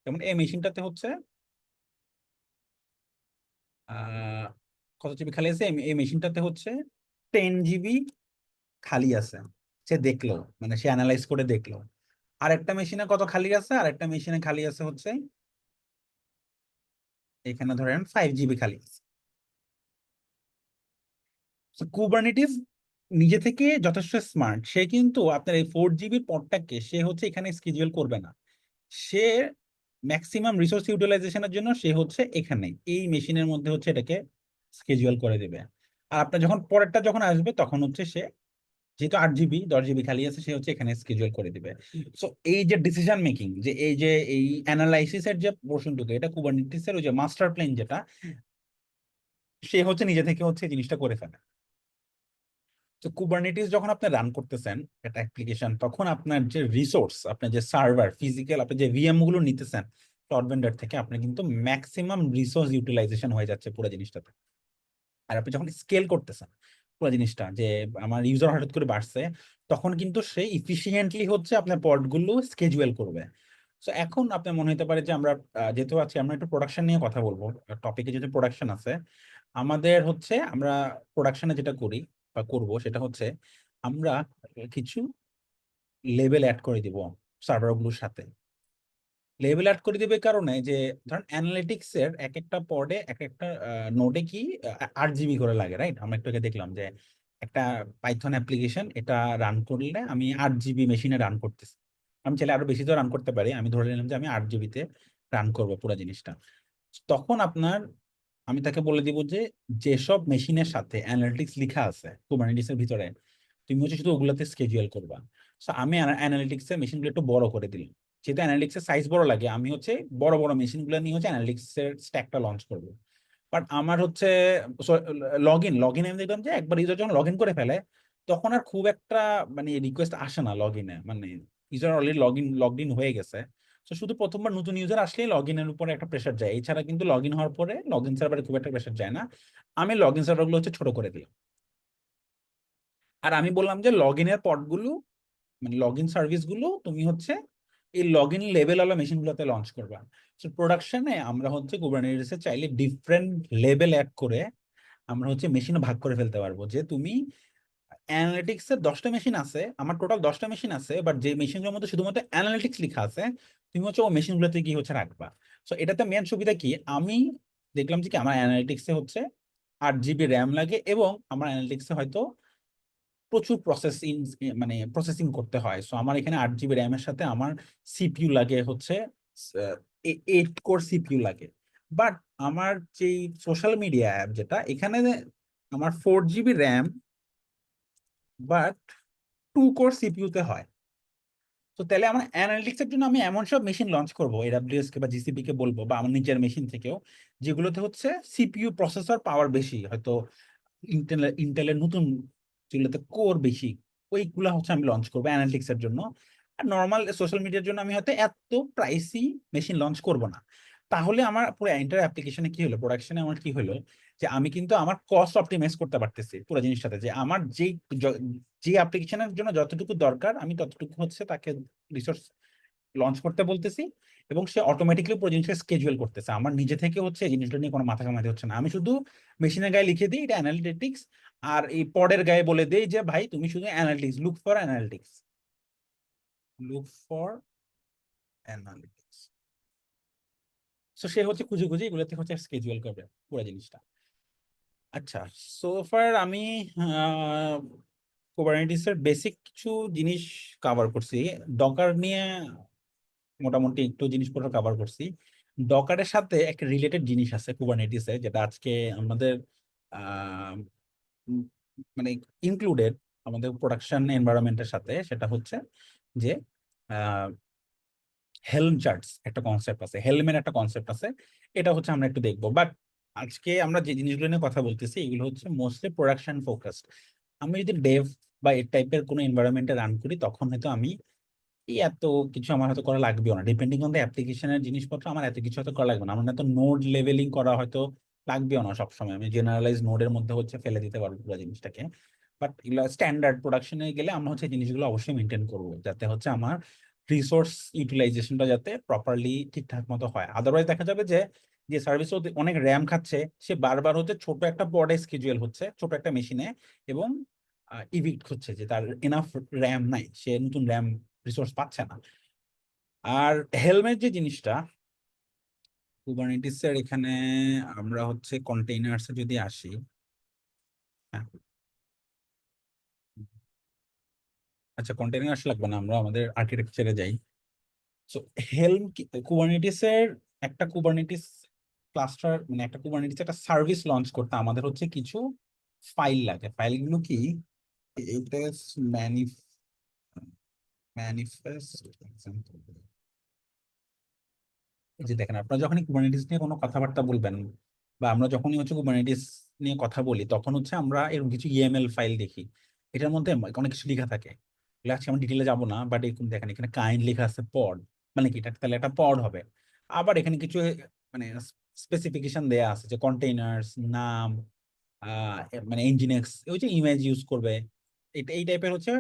যেমন এই মেশিনটাতে হচ্ছে আহ কত জিবি খালি আছে, এই মেশিনটাতে হচ্ছে 10 GB খালি আছে। সে দেখলো, মানে সে অ্যানালাইজ করে দেখলো। আর একটা মেশিনে কত খালি আছে, আর একটা মেশিনে খালি আছে হচ্ছে এখানে ধরেন 5 GB খালি আছে। কুবারনেটিস নিজে থেকে যথেষ্ট স্মার্ট, সে কিন্তু আপনার এই 4 GB পডটাকে সে হচ্ছে এখানে স্কেডিউল করবে না। সে ম্যাক্সিমাম রিসোর্স ইউটিলাইজেশনের জন্য সে হচ্ছে এখানে এই মেশিনের মধ্যে হচ্ছে এটাকে স্কেডিউল করে দেবে। আর আপনার যখন পরেরটা যখন আসবে তখন হচ্ছে সে, যেহেতু 8 GB 10 GB খালি আছে, সে হচ্ছে এখানে স্কেডিউল করে দিবে। সো এই যে ডিসিশন মেকিং, যে এই অ্যানালাইসিস এর যে পোর্শনটুকু, এটা কুবারনেটিস এর ওই যে মাস্টার প্ল্যান যেটা, সে হচ্ছে নিজে থেকে হচ্ছে এই জিনিসটা করে ফেলে। তো কুবারনেটিস যখন আপনি রান করতেছেন একটা অ্যাপ্লিকেশন, তখন আপনার যে রিসোর্স, আপনার যে সার্ভার ফিজিক্যাল, আপনি যে ভিএম গুলো নিতেছেন ক্লাউড ভেন্ডর থেকে, আপনি কিন্তু ম্যাক্সিমাম রিসোর্স ইউটিলাইজেশন হয়ে যাচ্ছে পুরো জিনিসটাতে। আর আপনি যখন স্কেল করতেছেন পুরো জিনিসটা, যে আমার ইউজার হঠাৎ করে বাড়ছে, তখন কিন্তু সে ইফিসিয়েন্টলি হচ্ছে আপনার পডগুলো স্কেজুয়াল করবে। তো এখন আপনার মনে হতে পারে যে আমরা যেহেতু আছি, আমরা একটু প্রোডাকশন নিয়ে কথা বলবো। টপিকে যেহেতু প্রোডাকশন আছে, আমাদের হচ্ছে আমরা প্রোডাকশনে যেটা করি বা করব সেটা হচ্ছে আমরা কিছু লেভেল অ্যাড করে দিব সার্ভারগুলোর সাথে। লেভেল অ্যাড করে দিবে কারণে যে ধরেন অ্যানালিটিক্স এর এক একটা পডে, এক একটা নোডে কি 8 GB করে লাগে, রাইট? আমরা একটু আগে দেখলাম যে একটা পাইথন অ্যাপ্লিকেশন এটা রান করলে আমি 8 GB মেশিনে রান করতেছি। আমি চাইলে আরো বেশি তো রান করতে পারি, আমি ধরে নিলাম যে আমি 8 GB-তে রান করবো পুরো জিনিসটা। তখন আপনার, আমি তাকে বলে দিব যে যেসব মেশিনের সাথে অ্যানালিটিক্স লেখা আছে কুবারনেটিস এর ভিতরে, তুমি হচ্ছে শুধু ওগুলাতে স্কেজুয়াল করবা। সো আমি অ্যানালিটিক্স এর মেশিনগুলো একটু বড় করে দিলাম। যেহেতু অ্যানালিটিক্স এর সাইজ বড় লাগে, আমি হচ্ছে বড় বড় মেশিনগুলো নিয়ে হচ্ছে অ্যানালিটিক্স এর স্ট্যাকটা লঞ্চ করবো। বাট আমার হচ্ছে লগ ইন আমি দেখলাম যে একবার ইউজার যখন লগ ইন করে ফেলে, তখন আর খুব একটা মানে রিকোয়েস্ট আসে না লগ ইনে, মানে ইউজার অলরেডি লগড ইন হয়ে গেছে। তো শুধু প্রথমবার নতুন ইউজার আসলেই লগ ইনের উপরে একটা প্রেশার যায়, এছাড়া কিন্তু লগ ইন হওয়ার পরে লগ ইন সার্ভারে খুব একটা প্রেশার যায় না। আমি লগ ইন সার্ভারগুলো হচ্ছে ছোট করে দিলাম। আর আমি বললাম যে লগ ইনের পডগুলো, মানে লগ ইন সার্ভিস গুলো তুমি হচ্ছে এই লগ ইন লেভেল ওয়ালা মেশিন গুলোতে লঞ্চ করবা। তো প্রোডাকশনে আমরা হচ্ছে কুবারনেটিসে চাইলে ডিফারেন্ট লেভেল অ্যাড করে আমরা হচ্ছে মেশিন ভাগ করে ফেলতে পারবো। যে তুমি অ্যানালিটিক্স এর 10টা মেশিন আছে, আমার টোটাল 10টা মেশিন আছে, বাট যে মেশিনগুলোর মধ্যে শুধুমাত্র অ্যানালিটিক্স লেখা আছে, তুমি হচ্ছে ও মেশিনগুলোতে কি হচ্ছে রাখবা। সো এটাতে মেন সুবিধা কি, আমি দেখলাম যে কি আমার অ্যানালিটিক্সে হচ্ছে 8 GB র্যাম লাগে, এবং আমার অ্যানালিটিক্সে হয়তো প্রচুর প্রসেসিং, মানে প্রসেসিং করতে হয়। সো আমার এখানে 8 GB র্যামের সাথে আমার সিপিইউ লাগে হচ্ছে 8 কোর সিপিইউ লাগে। বাট আমার যে সোশ্যাল মিডিয়া অ্যাপ যেটা, এখানে আমার 4 GB র্যাম বাট 2 কোর সিপিইউতে হয়। তো তাহলে আমার অ্যানালিটিক্স এর জন্য আমি এমন সব মেশিন লঞ্চ করবো, এডব্লিউএস কে বা জিসিপি কে বলবো, বা আমার নিজের মেশিন থেকেও, যেগুলোতে হচ্ছে সিপিইউ প্রসেসর পাওয়ার বেশি, হয়তো ইন্টেলের নতুন যেগুলোতে কোর বেশি, ওইগুলা হচ্ছে আমি লঞ্চ করবো অ্যানালিটিক্স এর জন্য। আর নর্মাল সোশ্যাল মিডিয়ার জন্য আমি হয়তো এত প্রাইসি মেশিন লঞ্চ করব না। তাহলে আমার পুরো এন্টার অ্যাপ্লিকেশনে কি হলো, প্রোডাকশনে আমার কি হলো, যে আমি কিন্তু আমার কস্ট অপটিমাইজ করতে পারতেছি পুরো জিনিসটাতে। যে আমার যে অ্যাপ্লিকেশনের জন্য যতটুকু দরকার, আমি ততটুকু হচ্ছে তাকে রিসোর্স লঞ্চ করতে বলতেছি, এবং সে অটোমেটিক্যালি পুরো জিনিসটা স্কেজুয়াল করতেছে। আমার নিজে থেকে হচ্ছে এই জিনিসটা নিয়ে কোনো মাথা কামাতে হচ্ছে না। আমি শুধু মেশিনের গায়ে লিখে দিই এটা অ্যানালিটিক্স, আর এই পডের গায়ে বলে দেই যে ভাই তুমি শুধু analytics, look for analytics, look for analytics. So সে হচ্ছে খুঁজে খুঁজে এগুলোতে হচ্ছে স্কেজুয়াল করবে পুরো জিনিসটা। আচ্ছা, সো ফার আমি কুবারনেটিস এর বেসিক কিছু জিনিস কভার করছি। ডকার নিয়ে মোটামুটি একটু জিনিসপত্র কভার করছি। ডকারের সাথে একটা রিলেটেড জিনিস আছে কুবারনেটিসে, যেটা আজকে আমাদের আহ, উম, মানে ইনক্লুডেড আমাদের প্রোডাকশন এনভায়রনমেন্টের সাথে, সেটা হচ্ছে যে হেলম চার্টস একটা কনসেপ্ট আছে, হেলমের একটা কনসেপ্ট আছে। এটা হচ্ছে আমরা একটু দেখবো। বাট আজকে আমরা যে জিনিসগুলো নিয়ে কথা বলতেছি এগুলো হচ্ছে মোস্টলি প্রোডাকশন ফোকাসড। আমি যদি ডেভ বা এই টাইপের কোনো এনভায়রনমেন্টে রান করি তখন হয়তো আমি এই এত কিছু আমার হয়তো করা লাগবেও না, ডিপেন্ডিং অন দ্য অ্যাপ্লিকেশনের জিনিসপত্র আমার এত কিছু হয়তো করা লাগবে না। আমার না তো নোড লেভেলিং করা হয়তো লাগবেও না সবসময়, আমি জেনারেলাইজ নোডের মধ্যে হচ্ছে ফেলে দিতে পারবো পুরো জিনিসটাকে। বাট এগুলো স্ট্যান্ডার্ড প্রোডাকশনে গেলে আমরা হচ্ছে এই জিনিসগুলো অবশ্যই মেনটেন করবো, যাতে হচ্ছে আমার রিসোর্স ইউটিলাইজেশনটা যাতে প্রপারলি ঠিকঠাক মতো হয়। আদারওয়াইজ দেখা যাবে যে যে সার্ভিস অনেক র্যাম খাচ্ছে, সে বারবার হচ্ছে ছোট একটা পডে স্কেজুয়াল হচ্ছে, ছোট একটা মেশিনে, এবং ইভিক্ট হচ্ছে যে তার এনাফ র্যাম নাই, সে নতুন র্যাম রিসোর্স পাচ্ছে না। আর হেলমেট যে জিনিসটা কুবারনেটিস এর এখানে আমরা হচ্ছে কন্টেইনার্স যদি আসি, হ্যাঁ, আচ্ছা কন্টেইনার্স লাগবে না, আমরা আমাদের আর্কিটেকচারে যাই। সো হেলম কুবারনেটিস এর একটা কুবারনেটিস ক্লাস্টার মানে একটা কুবারনেটিস একটা সার্ভিস লঞ্চ করতে আমাদের হচ্ছে কিছু ফাইল লাগে। ফাইলগুলো কি? এটা ম্যানিফেস্ট এই যে দেখেন, আপনারা যখনই কুবারনেটিস নিয়ে কোনো কথাবার্তা বলবেন বা আমরা যখনই হচ্ছে কুবারনেটিস নিয়ে কথা বলি তখন হচ্ছে আমরা এরকম কিছু ইএমএল ফাইল দেখি, এটার মধ্যে অনেক কিছু লেখা থাকে। এগুলো আজকে আমরা ডিটেলে যাবো না, বাট এরকম দেখেন এখানে কাইন্ড লেখা আছে পড, মানে কি এটা তাহলে একটা পড হবে। আবার এখানে কিছু মানে স্পেসিফিকেশন দেয়া আছে যে কন্টেইনার্স নাম, মানে ইঞ্জিনেক্স, ওই যে ইমেজ ইউজ করবে, এটা এই টাইপের হচ্ছে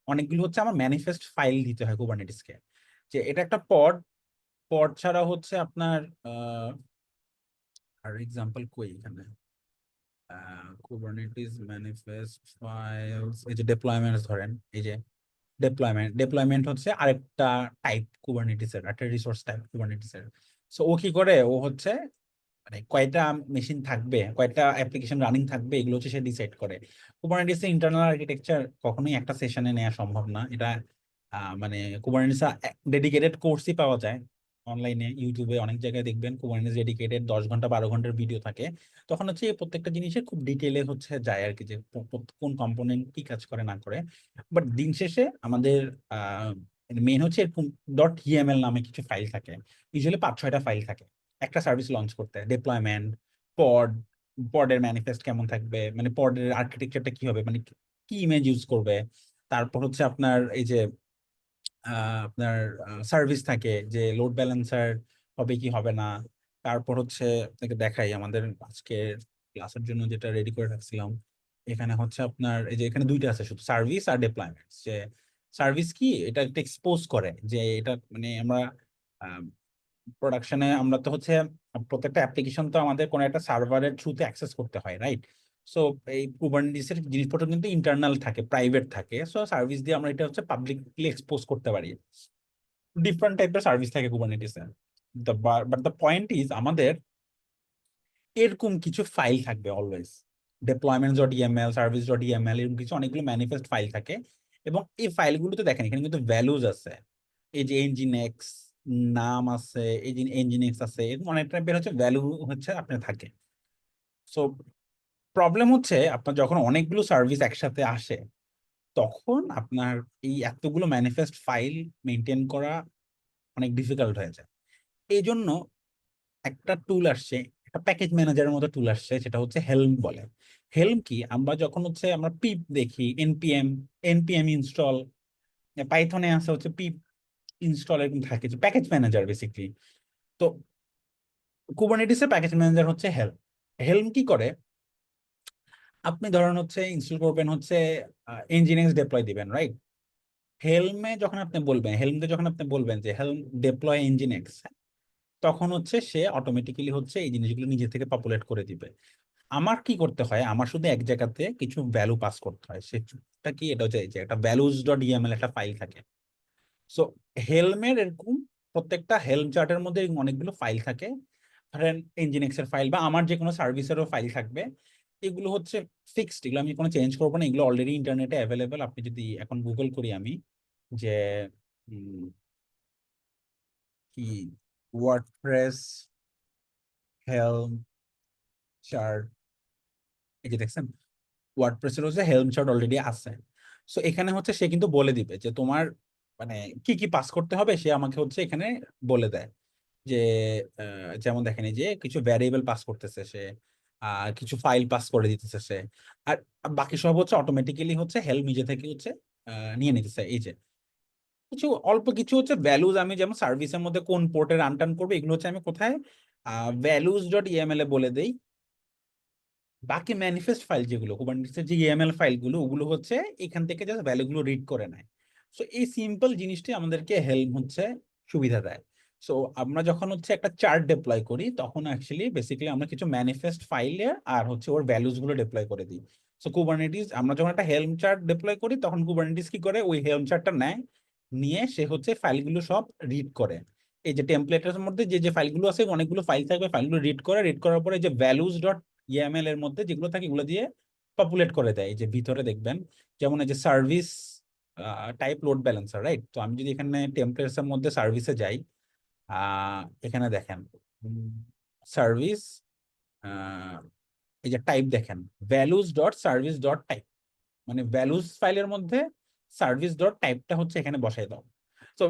অনেকগুলো হচ্ছে আমার ম্যানিফেস্ট ফাইল দিতে হয় কুবারনেটিসকে, যে এটা একটা পড। পড ছাড়া হচ্ছে আপনার আর এক্সাম্পল কই এখানে কুবারনেটিস ম্যানিফেস্ট ফাইলস, এই যে ডেপ্লয়মেন্টস ধরেন, এই যে ডেপ্লয়মেন্ট হচ্ছে আরেকটা টাইপ কুবারনেটিস এর, একটা রিসোর্স টাইপ কুবারনেটিস এর। সো ও কি করে, ও হচ্ছে মানে কয়টা মেশিন থাকবে, কয়টা অ্যাপ্লিকেশন রানিং থাকবে, এগুলো হচ্ছে সে ডিসাইড করে। কুবারনেটিস এর ইন্টারনাল আর্কিটেকচার কখনোই একটা সেশনে নেওয়া সম্ভব না। এটা মানে কুবারনেটিস ডেডিকেটেড কোর্সই পাওয়া যায় অনলাইনে, ইউটিউবে অনেক জায়গায় দেখবেন কুবারনেটিস ডেডিকেটেড 10 ঘন্টা 12 ঘন্টার ভিডিও থাকে। তখন হচ্ছে এই প্রত্যেকটা জিনিসের খুব ডিটেলে হচ্ছে যায় আর কি, যে কোন কম্পোনেন্ট কি কাজ করে না করে। বাট দিন শেষে আমাদের মেন হচ্ছে এরকম ডট ইএমএল নামে কিছু ফাইল থাকে, ইউজুয়ালি 5-6টা ফাইল থাকে একটা সার্ভিস লঞ্চ করতে। ডেপ্লয়মেন্ট, পড, পডের ম্যানিফেস্ট কেমন থাকবে, মানে পডের আর্কিটেকচারটা কি হবে, মানে কি ইমেজ ইউজ করবে। তারপর হচ্ছে আপনার এই যে আপনার সার্ভিস থাকে, যে লোড ব্যালেন্সার হবে কি হবে না। তারপর হচ্ছে আপনাকে দেখাই আমাদের আজকের ক্লাসের জন্য যেটা রেডি করে রাখছিলাম, এখানে হচ্ছে আপনার এই যে এখানে দুইটা আছে শুধু, সার্ভিস আর ডেপ্লয়মেন্ট। যে সার্ভিস কি, এটা একটা এক্সপোজ করে যে এটা মানে আমরা প্রোডাকশনে আমরা তো হচ্ছে প্রত্যেকটা অ্যাপ্লিকেশন তো আমাদের কোনো একটা সার্ভারের থ্রুতে অ্যাক্সেস করতে হয়, রাইট? সো এই কুবারনেটিসের জিনিসপত্র কিন্তু ইন্টারনাল থাকে, প্রাইভেট থাকে। সো সার্ভিস দিয়ে আমরা এটা হচ্ছে পাবলিকলি এক্সপোজ করতে পারি। ডিফারেন্ট টাইপের সার্ভিস থাকে কুবারনেটিসে। বাট দ্য পয়েন্ট ইজ আমাদের এরকম কিছু ফাইল থাকবে always, deployment dot ইএমএল, service dot ইএমএল, এরকম কিছু অনেকগুলো ম্যানিফেস্ট ফাইল থাকে। এবং এই ফাইলগুলোতে দেখেন এখানে কিন্তু ভ্যালুজ আছে, এই যে এনজিনেক্স নাম আছে, এই যে এনজিনেক্স আছে, এরকম অনেক টাইপের হচ্ছে ভ্যালু হচ্ছে আপনার থাকে। সো প্রবলেম হচ্ছে আপনার যখন অনেকগুলো সার্ভিস একসাথে আসে তখন আপনার এই এতগুলো ম্যানিফেস্ট ফাইল মেনটেন করা অনেক ডিফিকাল্ট হয়ে যায়। এই জন্য একটা টুল আসছে, একটা প্যাকেজ ম্যানেজারের মতো টুল আসছে, সেটা হচ্ছে হেলম বলে। হেলম কি, আমরা যখন হচ্ছে আমরা পিপ দেখি, এনপিএম ইনস্টল, পাইথনে আছে হচ্ছে পিপ ইনস্টল, এরকম থাকে যে প্যাকেজ ম্যানেজার বেসিকলি। তো কুবারনেটিস এর প্যাকেজ ম্যানেজার হচ্ছে হেলম। হেলম কি করে, আপনি ধরেন হচ্ছে ইনস্টল করবেন হচ্ছে এনজিনিক্স ডেপ্লয় দিবেন, রাইট? হেলমে যখন আপনি বলবেন যে হেলম ডেপ্লয় এনজিনিক্স, তখন হচ্ছে সে অটোমেটিক্যালি হচ্ছে এই জিনিসগুলো নিজে থেকে পপুলেট করে দিবে। আমার কি করতে হয়, আমার শুধু এক জায়গাতে কিছু ভ্যালু পাস করতে হয়। সেটা কি, এটা হচ্ছে এই যে একটা ভ্যালুজ ডট ইএমএল একটা ফাইল থাকে। সো হেলমের এরকম প্রত্যেকটা হেলম চার্টের মধ্যে এরকম অনেকগুলো ফাইল থাকে। ধরেন ইঞ্জিনিক্স এর ফাইল বা আমার যে কোনো সার্ভিসেরও ফাইল থাকবে, এগুলো হচ্ছে ফিক্সড, এগুলো আমি কোনো চেঞ্জ করবো না, এগুলো অলরেডি ইন্টারনেটে অ্যাভেলেবেল। আপনি যদি এখন গুগল করি আমি যে কি ওয়ার্ডপ্রেস হেলম চার্ট, এই যে দেখছেন ওয়ার্ডপ্রেসের হচ্ছে হেলম চার্ট অলরেডি আছে। সো এখানে হচ্ছে সে কিন্তু বলে দিবে যে তোমার মানে কি কি পাস করতে হবে, সে আমাকে হচ্ছে এখানে বলে দেয় যে যেমন দেখেন এই যে কিছু ভ্যারিয়েবল পাস করতেছে সে, কিছু ফাইল পাস করে দিতেছে সে, আর বাকি সব হচ্ছে অটোমেটিক্যালি হচ্ছে হেল্প নিজে থেকে হচ্ছে নিয়ে নিতেছে। এই যে কিছু অল্প কিছু হচ্ছে ভ্যালুজ, আমি যেমন সার্ভিসের মধ্যে কোন পোর্টে রান টান করবে এগুলো হচ্ছে আমি কোথায় ভ্যালুজ ডট ইএমএল এ বলে দেই। বাকি ম্যানিফেস্ট ফাইল যেগুলো কুবারনেটিসের যে ইএমএল ফাইলগুলো ওগুলো হচ্ছে এখান থেকে জাস্ট ভ্যালুগুলো রিড করে নেয়। সো এই সিম্পল জিনিসটি আমাদেরকে হেল্প হচ্ছে সুবিধা দেয়। সো আমরা যখন হচ্ছে একটা চার্ট ডিপ্লয় করি তখন অ্যাকচুয়ালি বেসিক্যালি আমরা কিছু ম্যানিফেস্ট ফাইলে আর হচ্ছে ওর ভ্যালুজ গুলো ডিপ্লয় করে দিই। সো কুবারনেটিস আমরা যখন একটা হেল্ম চার্ট ডিপ্লয় করি তখন কুবারনেটিস কি করে ওই হেল্ম চার্টটা নেয়, নিয়ে সে হচ্ছে ফাইলগুলো সব রিড করে। এই যে টেমপ্লেটের মধ্যে যে যে ফাইলগুলো আছে অনেকগুলো ফাইল থাকবে, ফাইলগুলো রিড করে, রিড করার পরে যে ভ্যালুজ ডট ইএমএল এর মধ্যে যেগুলো থাকে এগুলো দিয়ে পপুলেট করে দেয়। এই যে ভিতরে দেখবেন যেমন এই যে service type load balancer, right? তো আমি যদি এখানে টেমপ্লেটস এর মধ্যে সার্ভিসে যাই, এখানে দেখেন সার্ভিস, এই যে টাইপ দেখেন values dot service dot type, মানে ভ্যালুজ ফাইলের মধ্যে সার্ভিস ডট টাইপটা হচ্ছে এখানে বসাই দাও। তো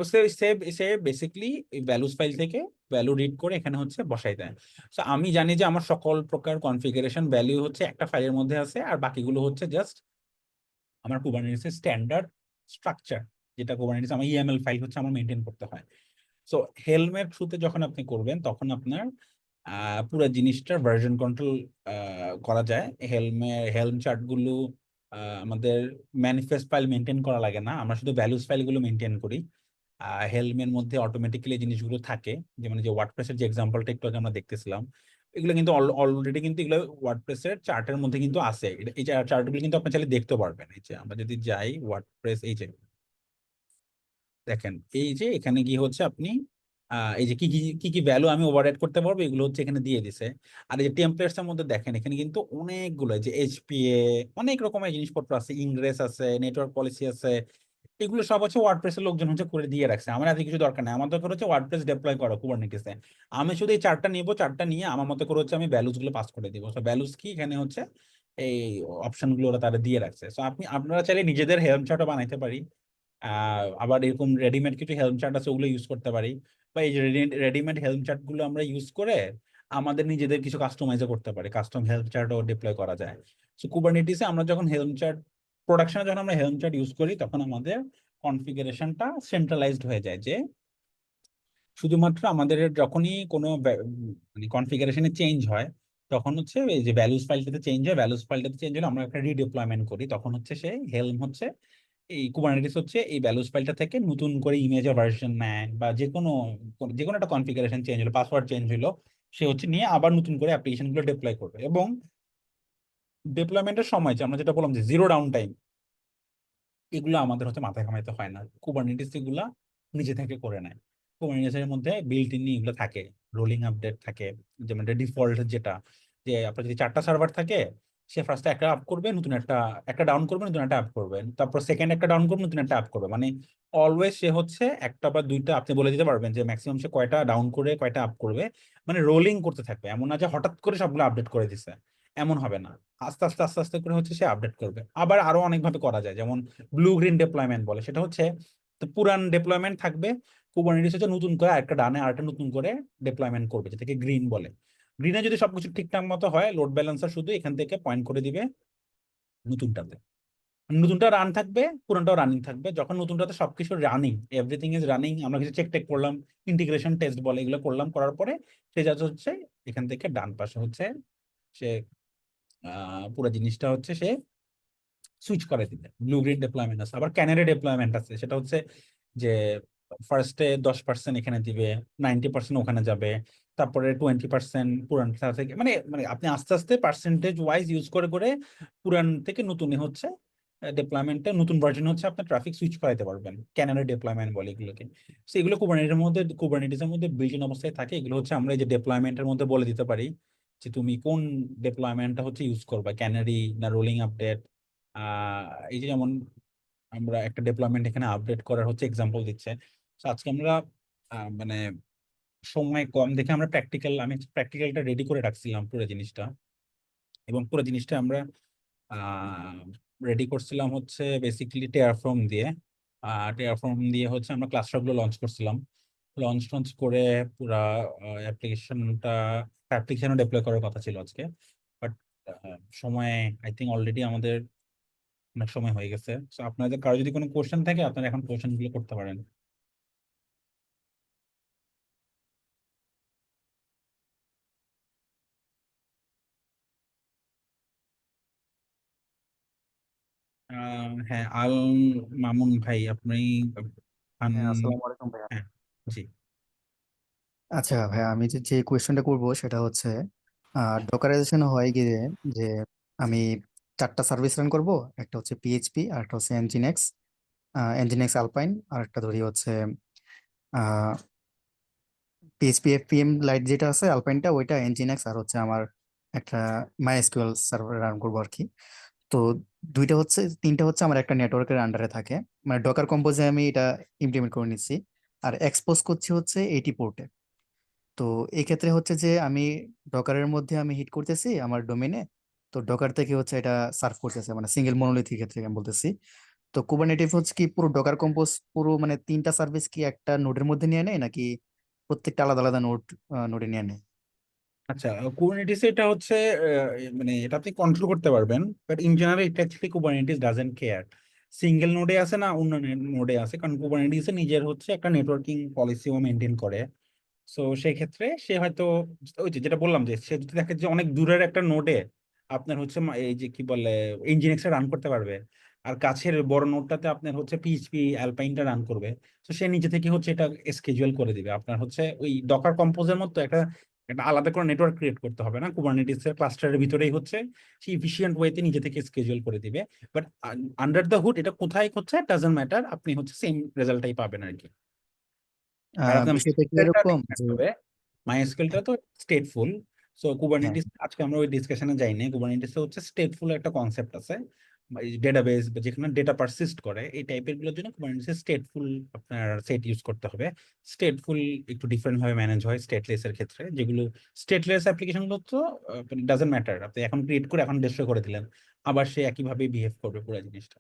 সে বেসিক্যালি এই ভ্যালুজ ফাইল থেকে ভ্যালু রিড করে এখানে হচ্ছে বসাই দেয়। তো আমি জানি যে আমার সকল প্রকার কনফিগারেশন ভ্যালু হচ্ছে একটা ফাইলের মধ্যে আছে, আর বাকিগুলো হচ্ছে জাস্ট আমার কুবারনেটিসের স্ট্যান্ডার্ড স্ট্রাকচার, যেটা কুবারনেটিস আমার ইএমএল ফাইল হচ্ছে আমার মেনটেন করতে হয়। সো হেলমের থ্রুতে যখন আপনি করবেন তখন আপনার পুরো জিনিসটার ভার্সন কন্ট্রোল করা যায়। হেলম চার্ট গুলো আমাদের ম্যানিফেস্ট ফাইল মেনটেন করা লাগে না, আমরা শুধু ভ্যালুস ফাইল গুলো মেনটেন করি। হেলমের মধ্যে অটোমেটিক্যালি জিনিসগুলো থাকে, যেমন যে ওয়ার্ডপ্রেসের যে এক্সাম্পলটা একটু আগে আমরা দেখতেছিলাম, এগুলো কিন্তু অলরেডি কিন্তু এগুলো ওয়ার্ডপ্রেসের চার্টের মধ্যে কিন্তু আছে। এই চার্টগুলো কিন্তু আপনি চাইলে দেখতে পারবেন। এই যে আমরা যদি যাই ওয়ার্ডপ্রেস, এই যে দেখেন এই যে এখানে গিয়ে হচ্ছে আপনি এই যে কি কি কি কি ভ্যালু আমি ওভাররাইড করতে পারবো এগুলো হচ্ছে এখানে দিয়ে দিছে। আর এই যে টেমপ্লেটস এর মধ্যে দেখেন এখানে কিন্তু অনেকগুলো যে এইচপিএ অনেক রকমের জিনিসপত্র আছে, ইনগ্রেস আছে, নেটওয়ার্ক পলিসি আছে, এগুলো সব হচ্ছে ওয়ার্ডপ্রেসের লোকজন হচ্ছে করে দিয়ে রাখছে। আমার এত কিছু দরকার নেই, আমার দরকার হচ্ছে ওয়ার্ডপ্রেস ডিপ্লয় করা কুবারনেটিসে। আমি শুধু এই চার্টটা নিব, চার্টটা নিয়ে আমার মতো করে হচ্ছে আমি ভ্যালুস গুলো পাস করে দিব। তো ভ্যালুস কি এখানে হচ্ছে এই অপশন গুলো ওরা তারা দিয়ে রাখছে। সো আপনারা চাইলে নিজেদের হেল্প চার্টও বানাইতে পারি। আবার এরকম রেডিমেড কিছু হেলম চার্ট আছে ওগুলো ইউজ করতে পারি, বা এই যে রেডিমেড হেলম চার্ট গুলো আমরা ইউজ করে আমাদের নিজেদের কিছু কাস্টমাইজও করতে পারি, কাস্টম হেলম চার্টও ডিপ্লয় করা যায়। সো কুবারনেটিসে আমরা যখন হেলম চার্ট প্রোডাকশনে যখন আমরা হেলম চার্ট ইউজ করি তখন আমাদের কনফিগারেশনটা সেন্ট্রালাইজড হয়ে যায়, যে শুধুমাত্র আমাদের যখনই কোনো মানে কনফিগারেশনে চেঞ্জ হয় তখন হচ্ছে এই যে ভ্যালুস ফাইলটাতে চেঞ্জ হয়, ভ্যালুস ফাইলটাতে চেঞ্জ হলে আমরা একটা রিডিপ্লয়মেন্ট করি, তখন হচ্ছে সে হেলম হচ্ছে এই কুবারনেটিস হচ্ছে এই ভ্যালুস ফাইলটা থেকে নতুন করে ইমেজের ভার্সন নেয়, বা যে কোনো একটা কনফিগারেশন চেঞ্জ হলো, পাসওয়ার্ড চেঞ্জ হলো, সে হচ্ছে নিয়ে আবার নতুন করে অ্যাপ্লিকেশন গুলো ডিপ্লয় করবে। এবং ডিপ্লয়মেন্টের সময় যে আমরা যেটা বললাম যে জিরো ডাউন টাইম, এগুলো আমাদের হচ্ছে মাথায় ঘামাইতে হয় না, কুবারনেটিস এগুলা নিজে থেকে করে নেয়। কুবারনেটিসের মধ্যে বিল্ট ইন এগুলো থাকে, রোলিং আপডেট থাকে, যেমন ডিফল্ট যেটা, যে আপনার যদি 4টা সার্ভার থাকে সে ফার্স্টে একটা আপ করবে, নতুন একটা একটা ডাউন করবে, নতুন একটা আপ করবে, তারপর সেকেন্ড একটা ডাউন করবে, নতুন একটা আপ করবে, মানে অলওয়েজ সে হচ্ছে একটা বা দুইটা আপনি বলে দিতে পারবেন যে ম্যাক্সিমাম সে কয়টা ডাউন করে কয়টা আপ করবে, মানে রোলিং করতে থাকবে। এমন না যে হঠাৎ করে সবগুলো আপডেট করে দিছে, এমন হবে না। আস্তে আস্তে আস্তে আস্তে করে হচ্ছে সে আপডেট করবে। আবার আরো অনেক ভাবে করা যায়, যেমন ব্লু গ্রিন ডেপ্লয়মেন্ট বলে, সেটা হচ্ছে তো পুরান ডেপ্লয়মেন্ট থাকবে, কুবারনেটিস হচ্ছে নতুন করে আরেকটা ডানে আরেকটা নতুন করে ডেপ্লয়মেন্ট করবে, যেটাকে গ্রিন বলে। গ্রিনে যদি সবকিছু ঠিকঠাক মতো হয় লোড ব্যালেন্সার শুধু এখান থেকে পয়েন্ট করে দিবে নতুনটাতে, নতুনটা রান থাকবে, পুরানটাও রানিং থাকবে। যখন নতুনটাতে সবকিছু রানিং, এভরিথিং ইজ রানিং, আমরা কিছু চেক টেক করলাম, ইন্টিগ্রেশন টেস্ট বলে এগুলো করলাম, করার পরে সে যা হচ্ছে এখান থেকে ডান পাশে হচ্ছে সে পুরো জিনিসটা হচ্ছে সে সুইচ করে দিবে। ব্লু গ্রিন ডেপ্লয়মেন্ট আছে, আবার ক্যানারি ডেপ্লয়মেন্ট আছে, সেটা হচ্ছে যে ফার্স্টে 10% এখানে দিবে, 90% ওখানে যাবে, তারপরে 20% পুরান থেকে, মানে মানে আপনি আস্তে আস্তে পার্সেন্টেজ ওয়াইজ ইউজ করে করে পুরান থেকে নতুন হচ্ছে ডেপ্লয়মেন্টে নতুন ভার্জন হচ্ছে আপনার ট্রাফিক সুইচ করাইতে পারবেন। ক্যানারি ডেপ্লয়মেন্ট বলে এগুলোকে। সো এগুলো কুবারনেটিসের মধ্যে বিল্ট ইন অবস্থায় থাকে। এগুলো হচ্ছে আমরা এই যে ডেপ্লয়মেন্টের মধ্যে বলে দিতে পারি যে তুমি কোন ডেপ্লয়মেন্টটা হচ্ছে ইউজ করবা, ক্যানারি না রোলিং আপডেট। এই যে যেমন আমরা একটা ডেপ্লয়মেন্ট এখানে আপডেট করার হচ্ছে এক্সাম্পল দিচ্ছে। তো আজকে আমরা মানে সময় কম দেখে আমি প্র্যাকটিক্যালটা রেডি করে রাখছিলাম পুরো জিনিসটা, এবং পুরো জিনিসটা আমরা রেডি করছিলাম হচ্ছে বেসিক্যালি টেরাফর্ম দিয়ে। টেরাফর্ম দিয়ে হচ্ছে আমরা ক্লাস্টার গুলো লঞ্চ করছিলাম। তো লঞ্চ টঞ্চ করে পুরা অ্যাপ্লিকেশনও ডিপ্লয় করার কথা ছিল আজকে, বাট সময় আই থিঙ্ক অলরেডি আমাদের অনেক সময় হয়ে গেছে। সো আপনাদের কারো যদি কোনো কোশ্চেন থাকে আপনারা এখন কোশ্চেন গুলো করতে পারেন। হ্যাঁ, মামুন ভাই, আপনি হ্যাঁ, আসসালামু আলাইকুম ভাইয়া। হ্যাঁ, জি। আচ্ছা ভাইয়া, আমি যে কোয়েশ্চেনটা করব সেটা হচ্ছে ডকারাইজেশন হয় গিয়ে যে আমি 4টা সার্ভিস রান করব। একটা হচ্ছে পিএইচপি, আর একটা হচ্ছে এনজিনেক্স, এনজিনেক্স আলপাইন, আর একটা ধরি হচ্ছে পিএইচপি এফপিএম লাইট যেটা আছে আলপাইনটা, ওইটা এনজিনেক্স, আর হচ্ছে আমার একটা মাইএসকিউএল সার্ভার রান করবো আর কি। তো তিনটা হচ্ছে আমার একটা নেটওয়ার্কের আন্ডারে থাকে, মানে ডকার কম্পোজে আমি এটা ইমপ্লিমেন্ট করে নিচ্ছি। আর এক্সপোজ করছি হচ্ছে 80 পোর্টে। তো এই ক্ষেত্রে হচ্ছে যে আমি ডকারের মধ্যে আমি হিট করতেছি আমার ডোমেনে। তো ডকার থেকে হচ্ছে এটা সার্ভ করতেছে, মানে সিঙ্গেল মনোলিথিক ক্ষেত্রে আমি বলতেছি। তো কুবারনেটিভ হচ্ছে কি পুরো ডকার কম্পোজ পুরো মানে 3টা সার্ভিস কি একটা নোডের মধ্যে নিয়ে নেয়, নাকি প্রত্যেকটা আলাদা আলাদা নোডে নিয়ে নেয়? আচ্ছা, কুবারনেটিস এটা হচ্ছে মানে এটা আপনি কন্ট্রোল করতে পারবেন, বাট ইন জেনারেল এটা actually Kubernetes doesn't care single নোডে আছে না অন্য নোডে আছে, কারণ কুবারনেটিস নিজের হচ্ছে একটা নেটওয়ার্কিং পলিসিও মেনটেন করে। সো সেই ক্ষেত্রে সে হয়তো ওই যে যেটা বললাম, যে সে যদি দেখে যে অনেক দূরের একটা নোডে আপনার হচ্ছে এই যে কি বলে ইনজিনিক্স রান করতে পারবে, আর কাছের বড় নোডটাতে আপনার হচ্ছে পিএইচপি অ্যালপাইনটা রান করবে, তো সে নিজে থেকে হচ্ছে এটা স্কেজুয়াল করে দিবে। আপনার হচ্ছে ওই ডকার কম্পোজের মতো একটা একটা আলাদা করে নেটওয়ার্ক ক্রিয়েট করতে হবে না, কুবারনেটিস এর ক্লাস্টারের ভিতরেই হচ্ছে সে ইফিশিয়েন্ট ওয়েতে নিজে থেকে স্কেজুয়াল করে দিবে। বাট আন্ডার দ্য হুড এটা কোথায় হচ্ছে ডাজন্ট ম্যাটার, আপনি হচ্ছে সেম রেজাল্টটাই পাবেন আর কি। আর আপনার বিষয়টা কি MySQL টা এরকম different যে হবে। মাইএসকিউএল টা তো স্টেটফুল। সো হ্যাঁ, কুবারনেটিস আজকে আমরা ওই ডিসকাশনে যাই নাই। কুবারনেটিস হচ্ছে স্টেটফুল একটা কনসেপ্ট আছে, ডেটাবেস বা যেখানে ডেটা পারসিস্ট করে এই টাইপের গুলোর জন্য কুবারনেটিস স্টেটফুল আপনার সেট ইউজ করতে হবে। স্টেটফুল একটু ডিফারেন্ট ভাবে ম্যানেজ হয় স্টেটলেস এর ক্ষেত্রে, যেগুলো স্টেটলেস অ্যাপ্লিকেশন গুলো তো ডাজন্ট ম্যাটার, আপনি এখন ক্রিয়েট করে এখন ডেস্ট্রয় করে দিলেন, আবার সে একইভাবে বিহেভ করবে পুরো জিনিসটা।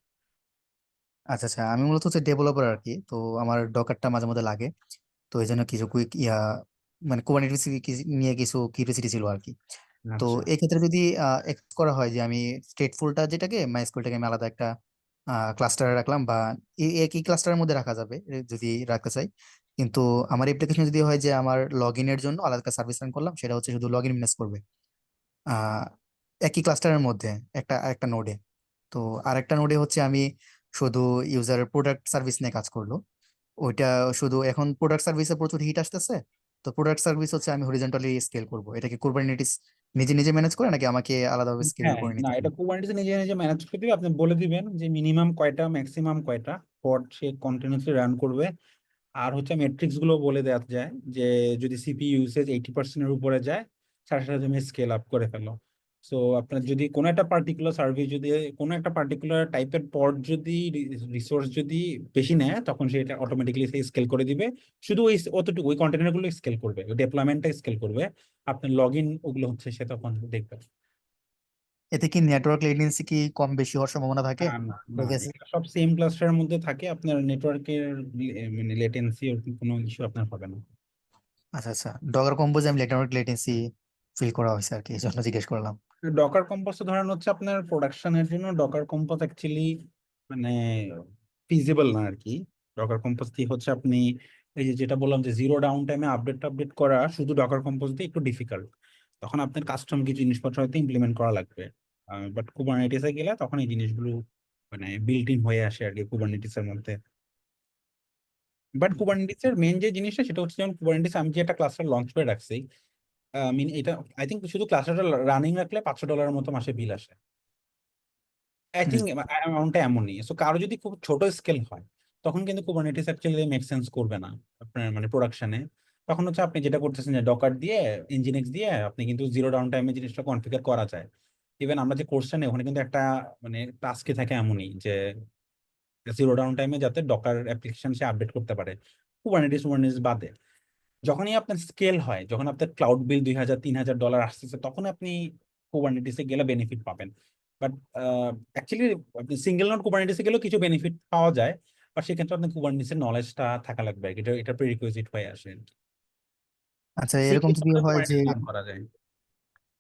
আচ্ছা আচ্ছা, আমি মূলত হচ্ছে ডেভেলপার আর কি। তো আমার ডকারটা মাঝে মধ্যে লাগে। তো এই জন্য কিছু কুইক মানে কুবারনেটিস নিয়ে কিছু কিউরিওসিটি ছিল আর কি। তো আচ্ছা, এই ক্ষেত্রে যদি করা হয় যে আমি স্টেটফুলটা যেটাকে মাইস্কুলটাকে আমি আলাদা একটা ক্লাস্টারে রাখলাম, বা একই ক্লাস্টারের মধ্যে রাখা যাবে যদি রাখতে চাই। কিন্তু আমার অ্যাপ্লিকেশন যদি হয় যে আমার লগ ইনের জন্য আলাদা সার্ভিস রান করলাম, সেটা হচ্ছে শুধু লগ ইন ম্যানেজ করবে আহ একই ক্লাস্টারের মধ্যে একটা একটা নোডে। তো আরেকটা নোডে হচ্ছে আমি শুধু ইউজারের প্রোডাক্ট সার্ভিস নিয়ে কাজ করলো। ওইটা শুধু এখন প্রোডাক্ট সার্ভিসে প্রচুর হিট আসতেছে। তো প্রোডাক্ট সার্ভিস হচ্ছে আমি হরিজন্টালি স্কেল করব, এটাকে কুবারনেটিস নিজে নিজে ম্যানেজ করে নাকি আমাকে আলাদাভাবে স্কেল হ্যাঁ, করে না নিতে এটা হবে? কুবারনেটিস নিজে নিজে ম্যানেজ করে দিবে। আপনি বলে দিবেন যে মিনিমাম কয়টা ম্যাক্সিমাম কয়টা পড সে কন্টিনিউসলি রান করবে। আর হচ্ছে মেট্রিক্স গুলো বলে দেওয়া যায় যে যদি সিপি ইউসেজ 80% উপরে যায়, সাথে সাথে তুমি স্কেল আপ করে ফেলো। সো আপনার যদি কোনো একটা পার্টিকুলার সার্ভিস, যদি কোনো একটা পার্টিকুলার টাইপের পড যদি রিসোর্স যদি বেশি নেয়, তখন সে এটা অটোমেটিক্যালি স্কেল করে দিবে। শুধু ওই অতটুকু ওই কন্টেনার গুলো স্কেল করবে, ওই ডেপ্লয়মেন্টটা স্কেল করবে। আপনার লগ ইন ওগুলো হচ্ছে সে তখন দেখবে। এতে কি নেটওয়ার্ক লেটেন্সি কি কম বেশি হওয়ার সম্ভাবনা থাকে? না না না, হয়ে গেছে। এগুলো সব সেম ক্লাস্টারের মধ্যে থাকে, আপনার নেটওয়ার্কের মানে লেটেন্সি কোনো ইস্যু আপনার হবে না। আচ্ছা আচ্ছা, ডগার কম্পোজে আমি নেটওয়ার্ক লেটেন্সি ফিল করা হয়েছে আর কি, এই জন্য জিজ্ঞেস করলাম। ডকার কম্পোজ তো ধরেন হচ্ছে আপনার প্রোডাকশনের জন্য ডকার কম্পোজ অ্যাকচুয়ালি মানে ফিজিবল না আর কি। ডকার কম্পোজ দিয়ে হচ্ছে আপনি এই যে যেটা বললাম যে জিরো ডাউন টাইমে আপডেট করা শুধু ডকার কম্পোজ দিয়ে একটু ডিফিকাল্ট, তখন আপনার কাস্টম কিছু জিনিসপত্র হয়তো ইমপ্লিমেন্ট করা লাগবে। বাট কুবারনেটিসে গেলে তখন এই জিনিসগুলো মানে বিল্ট ইন হয়ে আসে আর কি কুবারনেটিসের মধ্যে। বাট কুবারনেটিস এর মেন যে জিনিসটা সেটা হচ্ছে, যেমন কুবারনেটিস আমি যে একটা ক্লাস্টার লঞ্চ করে রাখছি, মিন এটা আই থিঙ্ক শুধু ক্লাস্টারটা রানিং রাখলে $500 মতো মাসে বিল আসে। আই হুম, থিঙ্ক অ্যামাউন্টটা এমনই। সো কারো যদি খুব ছোট স্কেল হয়, তখন কিন্তু কুবারনেটিস অ্যাকচুয়ালি মেক সেন্স করবে না আপনার মানে প্রোডাকশনে। তখন হচ্ছে আপনি যেটা করতেছেন যে ডকার দিয়ে ইনজিনিক্স দিয়ে আপনি কিন্তু জিরো ডাউন টাইমে জিনিসটা কনফিগার করা যায়। ইভেন আমরা যে কোর্সটা নেই ওখানে কিন্তু একটা মানে টাস্কে থাকে এমনই যে জিরো ডাউন টাইমে যাতে ডকার অ্যাপ্লিকেশন সে আপডেট করতে পারে কুবারনেটিস বাদে। যখনই আপনার স্কেল হয়, যখন আপনার ক্লাউড বিল $2,000-3,000 আসতেছে, তখন আপনি কুবারনেটিসে গেলে বেনিফিট পাবেন। বাট অ্যাকচুয়ালি আপনি সিঙ্গেল নোড কুবারনেটিসে গেলেও কিছু বেনিফিট পাওয়া যায়, বা সেক্ষেত্রে আপনার কুবারনেটিসের নলেজটা থাকা লাগবে আর কি। এটা প্রিরিকুইজিট হয়ে আসে আর কি। আচ্ছা, এরকম সেক্ষেত্রে যদি আপনার হয় যে কুবারনেটিস রান করা যায়।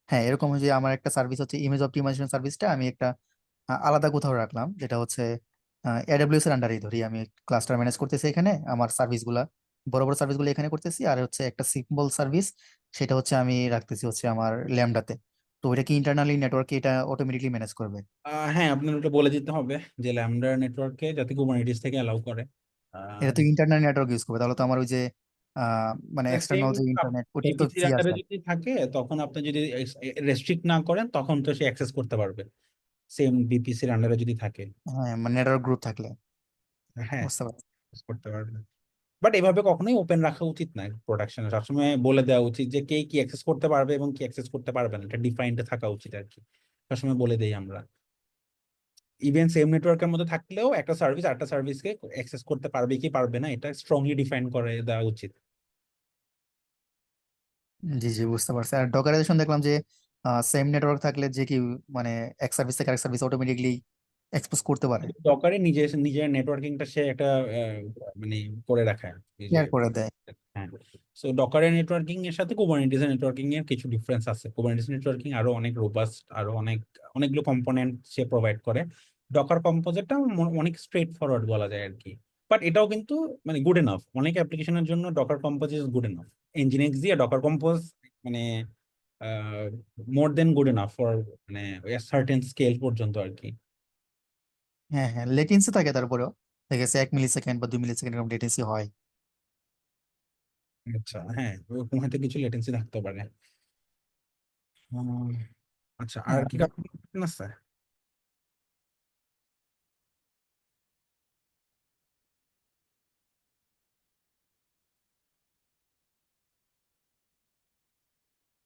হ্যাঁ, এরকম হয় যে আমার একটা সার্ভিস হচ্ছে ইমেজ অপটিমাইজেশন সার্ভিসটা আমি একটা আলাদা কোথাও রাখলাম, যেটা হচ্ছে এডব্লিউএস এর আন্ডারেই ধরি, আমি ক্লাস্টার ম্যানেজ করতেছি এখানে, আমার সার্ভিসগুলা বড় বড় সার্ভিসগুলো এখানে করতেছি, আর হচ্ছে একটা সিম্পল সার্ভিস সেটা হচ্ছে আমি রাখতেছি হচ্ছে আমার ল্যামডাতে। তো ওইটা কি ইন্টারনালি নেটওয়ার্কে এটা অটোমেটিকলি ম্যানেজ করবে? হ্যাঁ, আপনার ওটা বলে দিতে হবে যে ল্যামডা নেটওয়ার্কে যাতে কুবারনেটিস থেকে অ্যালাউ করে। এটা তো ইন্টারনাল নেটওয়ার্ক ইউজ করবে, তাহলে তো আমার ওই যে মানে সেম এক্সটার্নাল যে ইন্টারনেট ওইটা তো এপিসির ফ্রি আন্ডারে আছে। যদি থাকে তখন আপনি যদি রেস্ট্রিক্ট না করেন তখন তো সে অ্যাক্সেস করতে পারবে, সেম বিপিসির আন্ডারে যদি থাকে। হ্যাঁ, মানে নেটওয়ার্ক গ্রুপ থাকলে হ্যাঁ, বুঝতে পারছি। access করতে পারবে। বাট এভাবে কখনোই ওপেন রাখা উচিত না প্রোডাকশনে। সবসময় বলে দেওয়া উচিত যে কে কি অ্যাক্সেস করতে পারবে এবং কি অ্যাক্সেস করতে পারবে না, এটা ডিফাইন্ড থাকা উচিত আর কি। সবসময় বলে দেই আমরা। ইভেন সেম নেটওয়ার্কের মধ্যে থাকলেও একটা সার্ভিস আরেকটা সার্ভিসকে অ্যাক্সেস করতে পারবে কি পারবে না এটা স্ট্রংলি ডিফাইন করে দেওয়া উচিত। জি জি, বুঝতে পারছি। আর ডকারাইজেশন দেখলাম যে সেম নেটওয়ার্ক থাকলে যে কি মানে এক সার্ভিস থেকে আরেক সার্ভিস অটোমেটিকলি এক্সপোজ করতে পারে, ডকারে নিজের নিজের নেটওয়ার্কিংটা সে একটা মানে করে রাখে এই যে। শেয়ার করে দেয়। হ্যাঁ, সো ডকারের নেটওয়ার্কিং এর সাথে কুবারনেটিস নেটওয়ার্কিং এর কিছু ডিফারেন্স আছে। কুবারনেটিস নেটওয়ার্কিং আরো অনেক রোবাস্ট, আরো অনেকগুলো কম্পোনেন্ট সে প্রোভাইড করে। ডকার কম্পোজিটটা অনেক স্ট্রেট ফরওয়ার্ড বলা যায় আর কি। বাট এটাও কিন্তু মানে গুড এনাফ, অনেক অ্যাপ্লিকেশনের জন্য docker compose is good enough. Nginx দিয়ে ডকার কম্পোজ মানে more than good enough for মানে সার্টেন স্কেল পর্যন্ত আর কি। হ্যাঁ হ্যাঁ, লেটেন্সি থাকে তারপরেও, দেখা গেছে 1 মিলি সেকেন্ড বা 2 মিলি সেকেন্ড এরকম লেটেন্সি হয়। আচ্ছা, হ্যাঁ, ওরকম হয়তো কিছু লেটেন্সি থাকতে পারে। উম, আচ্ছা, আর হ্যাঁ, কি কারণ আছে?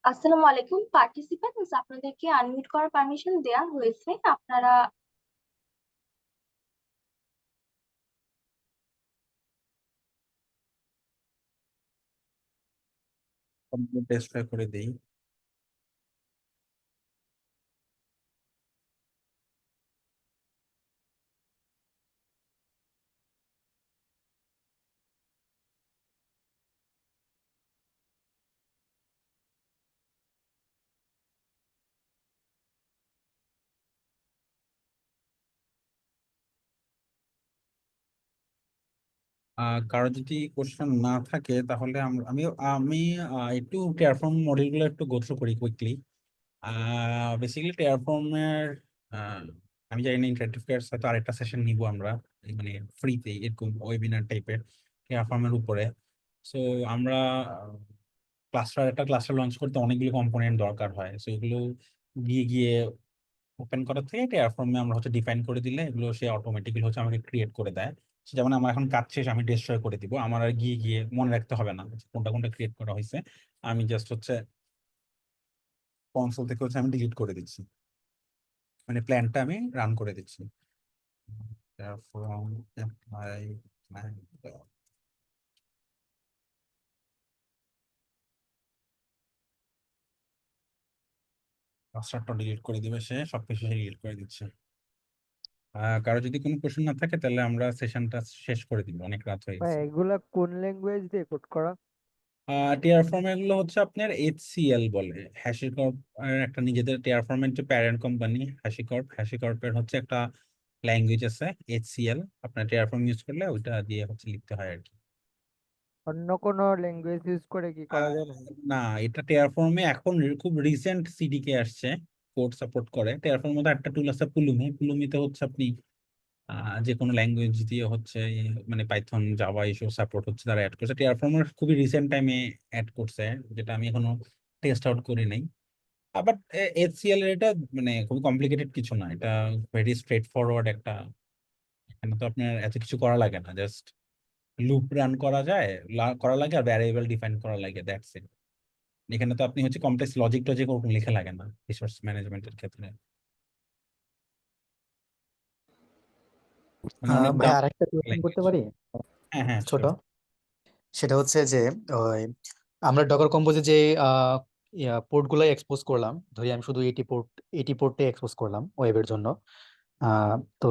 আসসালামু আলাইকুম পার্টিসিপেন্টস, আপনাদেরকে আনমিউট করার পারমিশন দেওয়া হয়েছে। আপনারা টেস্ট করে দেই। কারো যদি কোশ্চেন না থাকে তাহলে আমি আমি একটু টেরাফর্ম মডেলগুলো একটু গো থ্রু করি কুইকলি। বেসিক্যালি টেরাফর্মের আমি জানি না ইন্টারেক্টিভ ক্লাস হয়তো আরেকটা সেশন নিব আমরা, এই মানে ফ্রিতে এরকম ওয়েবিনার টাইপের টেরাফর্মের উপরে। সো আমরা একটা ক্লাস্টার লঞ্চ করতে অনেকগুলো কম্পোনেন্ট দরকার হয়। সো এগুলো গিয়ে গিয়ে ওপেন করার থেকে টেরাফর্মে আমরা হচ্ছে ডিফাইন করে দিলে এগুলো সে অটোমেটিক্যালি হচ্ছে আমাকে ক্রিয়েট করে দেয়। যেমন আমার এখন কাজ শেষ, আমি ডেস্ট্রয় করে দিব, আমার আর গিয়ে গিয়ে মনে রাখতে হবে না যে কোনটা কোনটা ক্রিয়েট করা হয়েছে। আমি জাস্ট হচ্ছে কনসোল থেকে হচ্ছে আমি ডিলিট করে দিচ্ছি, মানে প্ল্যানটা আমি রান করে দিচ্ছি। Terraform apply plan পাসওয়ার্ডটা ডিলিট করে দিবে, সে সবকিছু ডিলিট করে দিচ্ছে। কারো যদি কোনো কোশ্চেন না থাকে তাহলে আমরা সেশনটা শেষ করে দিব, অনেক রাত হয়ে ভাই গেছে। এগুলা কোন ল্যাঙ্গুয়েজ দিয়ে কোড করা? টিয়ারফর্ম এগুলো হচ্ছে আপনার এইচসিএল বলে, হ্যাশিকর্প একটা নিজেদের টিয়ারফর্মের যে প্যারেন্ট কোম্পানি হ্যাশিকর্পের হচ্ছে একটা ল্যাঙ্গুয়েজ আছে এইচসিএল। আপনার টিয়ারফর্ম ইউজ করলে ওইটা দিয়ে হচ্ছে লিখতে হয় আর কি। অন্য কোনো ল্যাঙ্গুয়েজ ইউজ করে কি করা আহ, যায় না? না, এটা টেরাফর্মে এখন খুব রিসেন্ট সিডিকে আসছে, কোড সাপোর্ট করে। টেরাফর্মের মধ্যে একটা টুল আছে পুলুমি। পুলুমিতে হচ্ছে আপনি যে কোনো ল্যাঙ্গুয়েজ দিয়ে হচ্ছে মানে পাইথন জাভা এইসব সাপোর্ট হচ্ছে তারা অ্যাড করছে। টেরাফর্মের খুবই রিসেন্ট টাইমে অ্যাড করছে, যেটা আমি এখনো টেস্ট আউট করি নাই। আবার এইচসিএল এর এটা মানে খুব কমপ্লিকেটেড কিছু না, এটা ভেরি স্ট্রেট ফরওয়ার্ড একটা। এখানে তো আপনার এত কিছু করা লাগে না, জাস্ট লুপ রান করা যায়, করা লাগে আর ভ্যারিয়েবল ডিফাইন করা লাগে, দ্যাটস ইট। এখানে তো আপনি হচ্ছে কমপ্লেক্স লজিক টজিক ওরকম লেখা লাগে না রিসোর্স ম্যানেজমেন্টের ক্ষেত্রে, মানে অনেক ভাই, দাম আরেকটা কোয়েশ্চেন করতে ল্যাঙ্গুয়েজ। পারি হ্যাঁ, হ্যাঁ, ছোট? sure. সেটা হচ্ছে যে ওই আমরা ডকার কম্পোজে যে পোর্ট গুলো এক্সপোজ করলাম, ধরি আমি শুধু এটি পোর্টে এক্সপোজ করলাম ওয়েবের জন্য। তো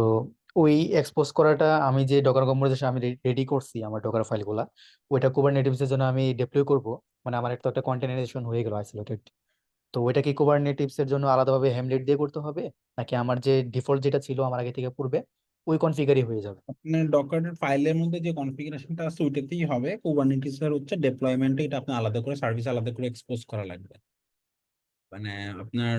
ওই এক্সপোজ করাটা আমি যে ডকার কম্পোজিশন আমি রেডি করছি আমার ডকার ফাইলগুলা, ওইটা কুবারনেটিভস এর জন্য আমি ডিপ্লয় করব। মানে আমার একটা একটা কন্টেনারাইজেশন হয়ে গেল আইসোলেটেড। তো ওইটা কি কুবারনেটিভস এর জন্য আলাদাভাবে হেমলেট দিয়ে করতে হবে, নাকি আমার যে ডিফল্ট যেটা ছিল আমার আগে থেকে পূর্বে ওই কনফিগারই হয়ে যাবে? আপনার ডকার ফাইলের মধ্যে যে কনফিগারেশনটা আছে ওইটাতেই হবে। কুবারনেটিস এর হচ্ছে ডেপ্লয়মেন্টে এটা আপনি আলাদা করে সার্ভিস আলাদা করে এক্সপোজ করা লাগবে। মানে আপনার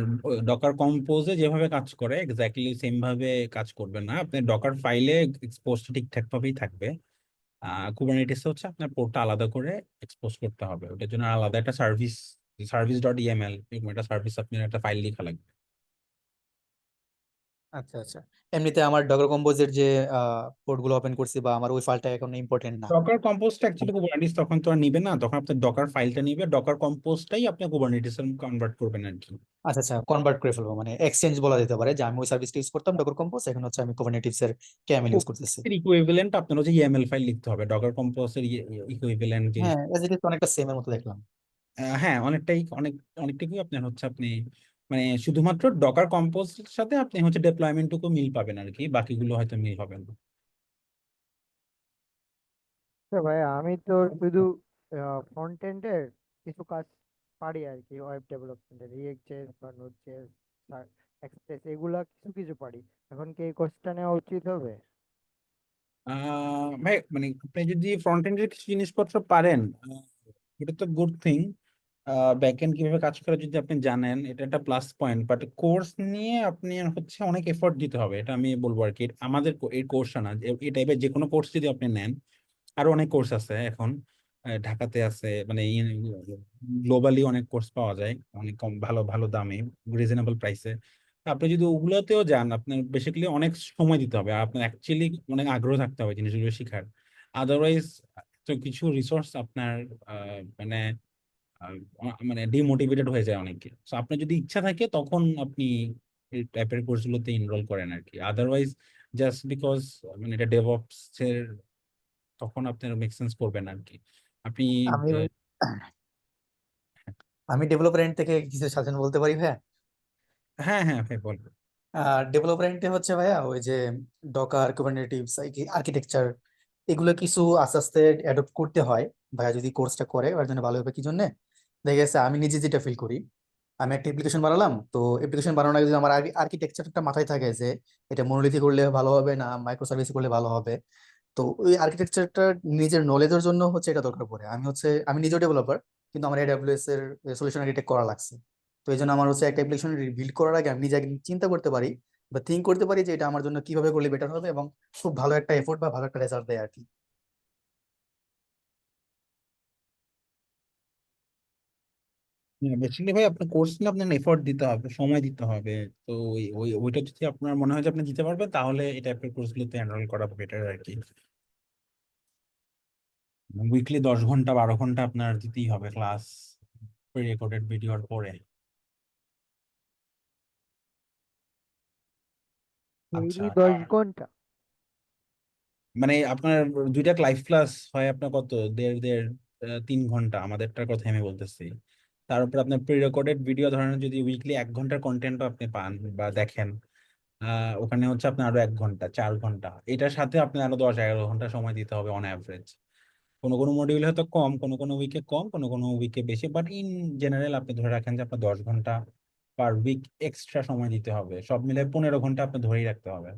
ডকার কম্পোজে যেভাবে কাজ করে এক্স্যাক্টলি সেম ভাবে কাজ করবে না। আপনার ডকার ফাইলে এক্সপোজটা ঠিকঠাক ভাবেই থাকবে। কুবারনেটিস হচ্ছে আপনার পোর্টটা আলাদা করে এক্সপোজ করতে হবে, ওটার জন্য আলাদা একটা সার্ভিস, সার্ভিস ডট ইএমএল এরকম একটা সার্ভিস আপনার একটা ফাইল লেখা লাগবে। আচ্ছা আচ্ছা। এমনিতে আমার ডকার কম্পোজের যে পোর্ট গুলো ওপেন করছি বা আমার ওই ফাইলটা এখন ইম্পর্টেন্ট না। ডকার কম্পোজটা অ্যাকচুয়ালি কুবারনেটিস তখন তো আর নিবে না, তখন আপনার ডকার ফাইলটা নিবে, ডকার কম্পোজটাই আপনি কুবারনেটিস এ কনভার্ট করবেন আর কি। আচ্ছা আচ্ছা, কনভার্ট করে ফেলবো, মানে এক্সচেঞ্জ বলা যেতে পারে যে আমি ওই সার্ভিসটা ইউজ করতাম ডকার কম্পোজ, এখন হচ্ছে আমি কুবারনেটিভস এর কেএমএল ইউজ করতেছি। এর ইকুইভ্যালেন্ট আপনার হচ্ছে ইএমএল ফাইল লিখতে হবে, ডকার কম্পোজের ইকুইভ্যালেন্ট জিনিস। হ্যাঁ, এজ ইট ইজ অনেকটা সেম এর মতো দেখলাম। হ্যাঁ অনেকটাই, অনেকটুকুই আপনার হচ্ছে আপনি মানে শুধুমাত্র ডকার কম্পোজের সাথে আপনি হচ্ছে ডেপ্লয়মেন্টটুকু মিল পাবেন আর কি, বাকিগুলো হয়তো মিল হবে না। তো ভাই আমি তো শুধু ফ্রন্ট এন্ডের কিছু কাজ পারি আর কি, ওয়েব ডেভেলপমেন্টের রিয়েক্ট.জেএস বা নোড.জেএস, এক্সপ্রেস, এগুলা কিছু কিছু পারি। এখন কি এই কোর্সটা নেওয়া উচিত হবে? ভাই মানে আপনি যদি ফ্রন্ট এন্ডের কিছু জিনিসপত্র পারেন, এটা তো গুড থিং। ব্যাক এন্ড কিভাবে কাজ করে যদি আপনি জানেন এটা একটা প্লাস পয়েন্ট, বাট কোর্স নিয়ে আপনি হচ্ছে অনেক এফোর্ট দিতে হবে, এটা আমি বলবো আর কি। আমাদের এই কোর্সটা না, এই টাইপের যে কোনো কোর্স যদি আপনি নেন, আরো অনেক কোর্স আছে এখন। ঢাকাতে আছে, মানে গ্লোবালি অনেক কোর্স পাওয়া যায় অনেক কম, ভালো ভালো দামে, রিজনেবল প্রাইসে। আপনি যদি ওগুলোতেও যান আপনার বেসিক্যালি অনেক সময় দিতে হবে, আর আপনার অ্যাকচুয়ালি অনেক আগ্রহ থাকতে হবে জিনিসগুলো শেখার। আদারওয়াইজ তো কিছু রিসোর্স আপনার মানে মানে ডিমোটিভেটেড হয়ে যায় অনেকে। তো আপনার যদি ইচ্ছা থাকে তখন আপনি এই টাইপের কোর্সগুলোতে এনরোল করেন আর কি। আদারওয়াইজ জাস্ট বিকজ মানে এটা ডেভঅপস এর, তখন আপনার মেক সেন্স করবে না আর কি। আপনি আমি আমি ডেভেলপার এন্ড থেকে কিছু সাজেশন বলতে পারি ভাইয়া। হ্যাঁ হ্যাঁ ভাই বলবেন। ডেভেলপার এন্ডে হচ্ছে ভাইয়া ওই যে ডকার কুবারনেটিভস আর্কিটেকচার এগুলো কিছু আস্তে আস্তে অ্যাডপ্ট করতে হয় ভাইয়া, যদি কোর্সটা করে ওর জন্য ভালো হবে। কি জন্য দেখা গেছে আমি নিজে যেটা ফিল করি, আমি একটা অ্যাপ্লিকেশন বানালাম, তো অ্যাপ্লিকেশন বানানোর আগে যদি আমার আগে আর্কিটেকচারটা মাথায় থাকে যে এটা মনোলিথিক করলে ভালো হবে না মাইক্রো সার্ভিস করলে ভালো হবে, তো ওই আর্কিটেকচারটা নিজের নলেজের জন্য হচ্ছে এটা দরকার পড়ে। আমি নিজেও ডেভেলপার, কিন্তু আমার এডব্লিউএস এর সলিউশন আর্কিটেক্ট করা লাগছে। তো এই জন্য আমার হচ্ছে একটা অ্যাপ্লিকেশন বিল্ড করার আগে আমি নিজে আগে চিন্তা করতে পারি বা থিঙ্ক করতে পারি যে এটা আমার জন্য কিভাবে করলে বেটার হবে এবং খুব ভালো একটা এফোর্ট বা ভালো একটা রেজাল্ট দেয় আর কি। বেসিক্যালি ভাই আপনার কোর্স নিয়ে আপনার এফোর্ট দিতে হবে, সময় দিতে হবে। তো ওইটা যদি আপনার মনে হয় যে আপনি দিতে পারবেন তাহলে এই টাইপের কোর্সগুলোতে এনরোল করা বেটার আর কি। উইকলি 10 ঘন্টা 12 ঘন্টা আপনার দিতেই হবে ক্লাস, প্রি রেকর্ডেড ভিডিওর পরে। আচ্ছা, ডেইলি 10 ঘন্টা? মানে আপনার দুইটা লাইভ ক্লাস হয় আপনার কত, দেড় দেড় 3 ঘন্টা, আমাদেরটার কথা আমি বলতেছি। তার উপর আপনার প্রি রেকর্ডেড ভিডিও ধরেন যদি উইকলি 1 ঘন্টার কন্টেন্ট আপনি পান বা দেখেন, ওখানে হচ্ছে আপনার আরো 1 ঘন্টা 4 ঘন্টা, এটার সাথে আপনি আরো 10-11 ঘন্টা সময় দিতে হবে অন অ্যাভারেজ। কোনো কোনো মডিউলে হয়তো কম, কোনো কোনো উইকে কম, কোনো কোনো উইকে বেশি, বাট ইন জেনারেল আপনি ধরে রাখেন যে আপনার 10 ঘন্টা পার উইক এক্সট্রা সময় দিতে হবে, সব মিলে 15 ঘন্টা আপনি ধরেই রাখতে হবে।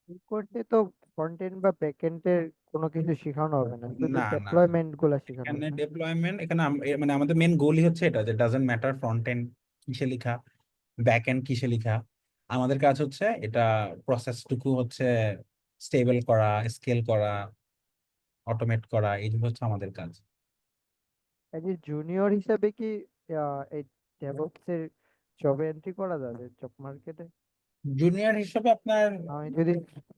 এই কোর্সে তো ফ্রন্ট এন্ড বা ব্যাক এন্ডের কোনো কিছু শেখানো হবে না, শুধু না না, ডেপ্লয়মেন্ট গুলা শেখানো এখানে হবে না? ডেপ্লয়মেন্ট, এখানে মানে আমাদের মেন গোলই হচ্ছে এটা যে ডাজন্ট ম্যাটার ফ্রন্ট এন্ড কিসে লিখা, ব্যাক এন্ড কিসে লিখা, আমাদের কাজ হচ্ছে এটা প্রসেসটুকু হচ্ছে স্টেবল করা, স্কেল করা, অটোমেট করা, এইগুলো হচ্ছে আমাদের কাজ। এজ এ জুনিয়র হিসাবে কি এই ডেভঅপস এর জবে এন্ট্রি করা যাবে জব মার্কেটে? জুনিয়র হিসেবে আপনার আমি যদি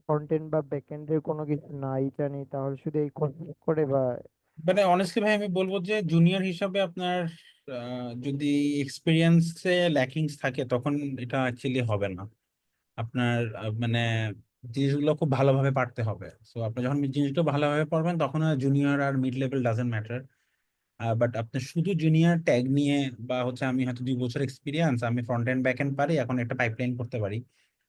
ফ্রন্ট এন্ড বা ব্যাক এন্ড এর কোনো কিছু নাই জানি তাহলে শুধু এই কোর্স করে বা মানে অনেস্টলি ভাই আমি বলবো যে জুনিয়র হিসাবে আপনার যদি এক্সপিরিয়েন্সে ল্যাকিংস থাকে তখন এটা অ্যাকচুয়ালি হবে না। আপনার মানে জিনিসগুলো খুব ভালোভাবে পারতে হবে। সো আপনি যখন জিনিসগুলো ভালোভাবে পারবেন তখন জুনিয়র আর mid level doesn't matter. But আপনি শুধু জুনিয়র ট্যাগ নিয়ে বা হচ্ছে আমি হয়তো 2 বছর এক্সপিরিয়েন্স, আমি ফ্রন্ট এন্ড ব্যাক এন্ড পারি, এখন একটা পাইপলাইন করতে পারি,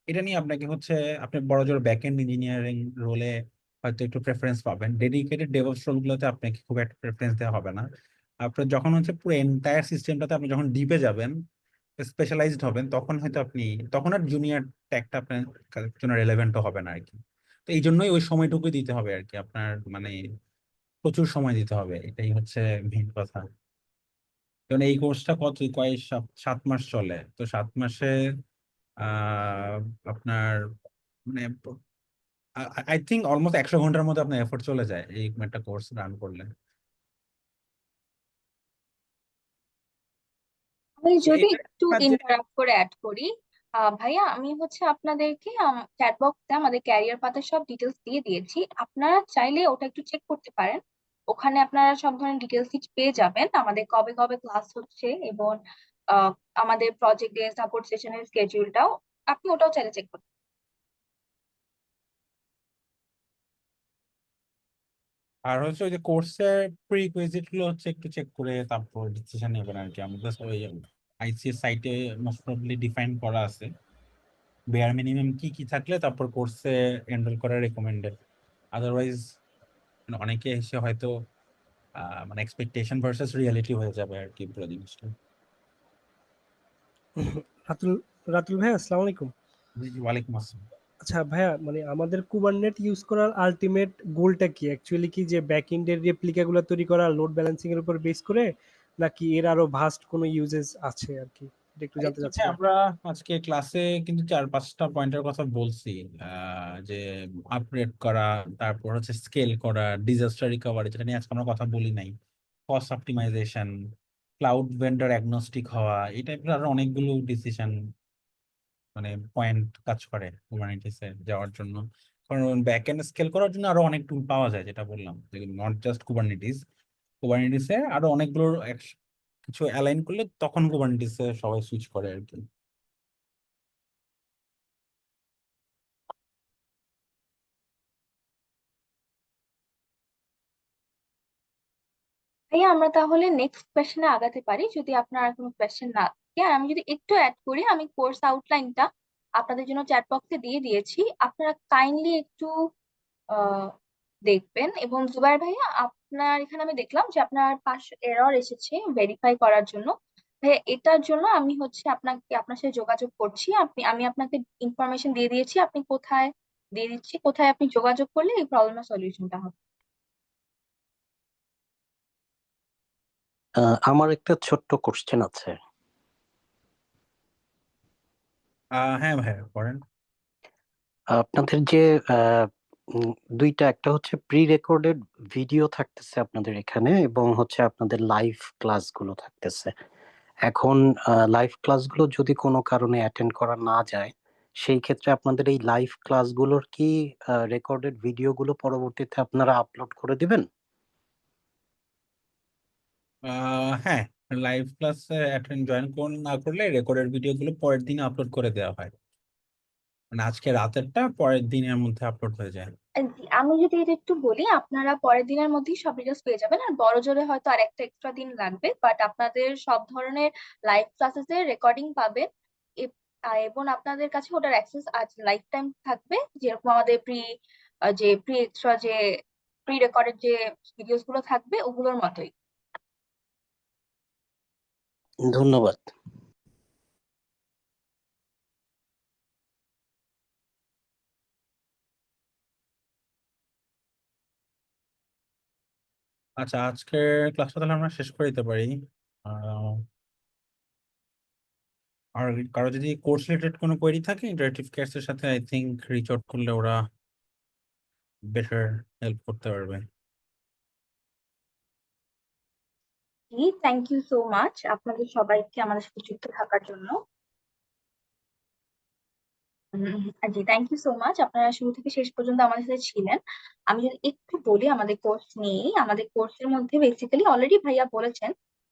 এটা নিয়ে আপনাকে হচ্ছে আপনি বড় জোর ব্যাক এন্ড ইঞ্জিনিয়ারিং রোলে হয়তো একটু প্রেফারেন্স পাবেন, ডেডিকেটেড ডেভঅপস রোল গুলোতে আপনাকে খুব একটা প্রেফারেন্স দেওয়া হবে না। আপনার যখন হচ্ছে পুরো এন্টায়ার সিস্টেমটাতে আপনি যখন ডিপে যাবেন, স্পেশালাইজড হবেন, তখন হয়তো তখন আর জুনিয়র ট্যাগটা আপনার জন্য রেলেভেন্টও হবে না আর কি। তো এই জন্যই ওই সময়টুকুই দিতে হবে আর কি, আপনার মানে প্রচুর সময় দিতে হবে, এটাই হচ্ছে মেইন কথা। কারণ এই কোর্সটা কয়েক 7 মাস চলে, তো 7 মাসে আহ আপনার মানে আই থিঙ্ক অলমোস্ট 100 ঘন্টার মধ্যে আপনার এফোর্ট চলে যায় এই একটা কোর্স রান করলে। আমি তো যদি এটা একটু যে ইন্টারাপ্ট করে অ্যাড করি, ভাইয়া আমি হচ্ছে আপনাদেরকে চ্যাট বক্সে আমাদের ক্যারিয়ার পাতার সব ডিটেলস দিয়ে দিয়েছি, আপনারা চাইলে ওটা একটু চেক করতে পারেন। ওখানে আপনারা সব ধরনের ডিটেলস পেয়ে যাবেন, আমাদের কবে কবে ক্লাস হচ্ছে এবং আহ, আমাদের প্রজেক্ট ডে সাপোর্ট সেশনের স্কেডিউলটাও আপনি ওটাও চাইলে চেক করতে আর হচ্ছে ওই যে কোর্সের প্রিরিকুইজিট গুলো হচ্ছে একটু চেক করে তারপর ডিসিশন নেবেন আর কি। আমাদের ওই আইসিএস সাইটে মোস্ট প্রবাবলি ডিফাইন করা আছে বেয়ার মিনিমাম কি কি থাকলে তারপর কোর্সে এনরোল করা রেকমেন্ডেড। আদারওয়াইজ অনেকে এসে হয়তো মানে এক্সপেকটেশন ভার্সেস রিয়েলিটি হয়ে যাবে আর কি পুরো জিনিসটা। রাতুল রাতুল ভাইয়া, আসসালামু আলাইকুম। জি, জি, ওয়ালাইকুম আসসালাম। আচ্ছা ভাইয়া, মানে আমাদের কুবারনেট ইউজ করার আলটিমেট গোলটা কি? অ্যাকচুয়ালি কি যে ব্যাক এন্ডের রেপ্লিকাগুলো তৈরি করা লোড ব্যালেন্সিং এর উপর বেস করে, নাকি এর আরো ভাস্ট কোনো ইউজেস আছে আর কি? এটা একটু জানতে এখানে চাচ্ছিলাম। আমরা আজকে ক্লাসে কিন্তু 4-5টা পয়েন্টের কথা বলছি, যে আপগ্রেড করা, তারপর হচ্ছে স্কেল করা, ডিজাস্টার রিকভারি, যেটা নিয়ে আজকে আমরা কথা বলি নাই, cost optimization, cloud vendor agnostic হওয়া, এই টাইপের আরো অনেকগুলো ডিসিশন মানে পয়েন্ট কাজ করে কুবারনেটিসে যাওয়ার জন্য। কারণ ব্যাক এন্ড স্কেল করার জন্য আরো অনেক টুল পাওয়া যায়, যেটা বললাম নট জাস্ট কুবারনেটিস। কুবারনেটিসে আরো অনেকগুলো কিছু অ্যালাইন করলে তখন কুবারনেটিসে সবাই সুইচ করে আর কি। ভাইয়া আমরা তাহলে নেক্সট কোয়েশ্চেনে আগাতে পারি যদি আপনার আর কোনো কোয়েশ্চেন না থাকে। আর আমি যদি একটু অ্যাড করি, আমি কোর্স আউটলাইনটা আপনাদের জন্য চ্যাট বক্সে দিয়ে দিয়েছি, আপনারা কাইন্ডলি একটু আহ দেখবেন। এবং জুবাইর ভাইয়া, আপনার এখানে আমি দেখলাম যে আপনার পাশ এরর এসেছে ভেরিফাই করার জন্য। ভাইয়া এটার জন্য আমি হচ্ছে আপনার সাথে যোগাযোগ করছি, আমি আপনাকে ইনফরমেশন দিয়ে দিয়েছি, আপনি কোথায় দিয়ে দিচ্ছি, কোথায় আপনি যোগাযোগ করলে এই প্রবলেমের সলিউশনটা হবে। আমার একটা ছোট্ট কোশ্চেন আছে। হ্যাঁ ভাই করেন। আপনাদের যে আহ, দুইটা, একটা হচ্ছে প্রি রেকর্ডেড ভিডিও থাকতেছে আপনাদের এখানে, এবং হচ্ছে আপনাদের লাইভ ক্লাসগুলো থাকতেছে। এখন লাইভ ক্লাসগুলো যদি কোনো কারণে অ্যাটেন্ড করা না যায়, সেই ক্ষেত্রে আপনাদের এই লাইভ ক্লাসগুলোর কি রেকর্ডেড ভিডিওগুলো পরবর্তীতে আপনারা আপলোড করে দিবেন? হ্যাঁ, লাইভ ক্লাসে অ্যাটেন্ড জয়েন না করলে রেকর্ডেড ভিডিও গুলো পরের দিন আপলোড করে দেওয়া হয়, মানে আজকে রাতেরটা পরের দিনের মধ্যে আপলোড হয়ে যায়। জি, আমি যদি এটা একটু বলি, আপনারা পরের দিনের মধ্যেই সব ডিটেলস পেয়ে যাবেন। আর বড় জোরে হয়তো আর একটা এক্সট্রা দিন লাগবে, বাট আপনাদের সব ধরনের লাইভ ক্লাসেস এর রেকর্ডিং পাবেন। এবং আপনাদের কাছে ওটার অ্যাক্সেস আজ লাইফ টাইম থাকবে, যেরকম আমাদের প্রি এক্সট্রা যে প্রি রেকর্ডেড যে ভিডিওস গুলো থাকবে ওগুলোর মতোই। ধন্যবাদ। আচ্ছা, আজকের ক্লাসটা তাহলে আমরা শেষ করে দিতে পারি। আহ, আর কারো যদি কোর্স রিলেটেড কোনো কোয়েরি থাকে ইন্টারেক্টিভ ক্লাসের সাথে আই থিংক রিচ আউট করলে ওরা বেটার হেল্প করতে পারবে। জি, থ্যাংক ইউ সো মাচ আপনাদের সবাইকে আমাদের সাথে যুক্ত থাকার জন্য। জি, থ্যাংক ইউ সো মাচ, আপনারা শুরু থেকে শেষ পর্যন্ত আমাদের সাথে ছিলেন। আমি যদি একটু বলি আমাদের কোর্স নিয়ে, আমাদের কোর্সের মধ্যে বেসিক্যালি অলরেডি ভাইয়া বলেছেন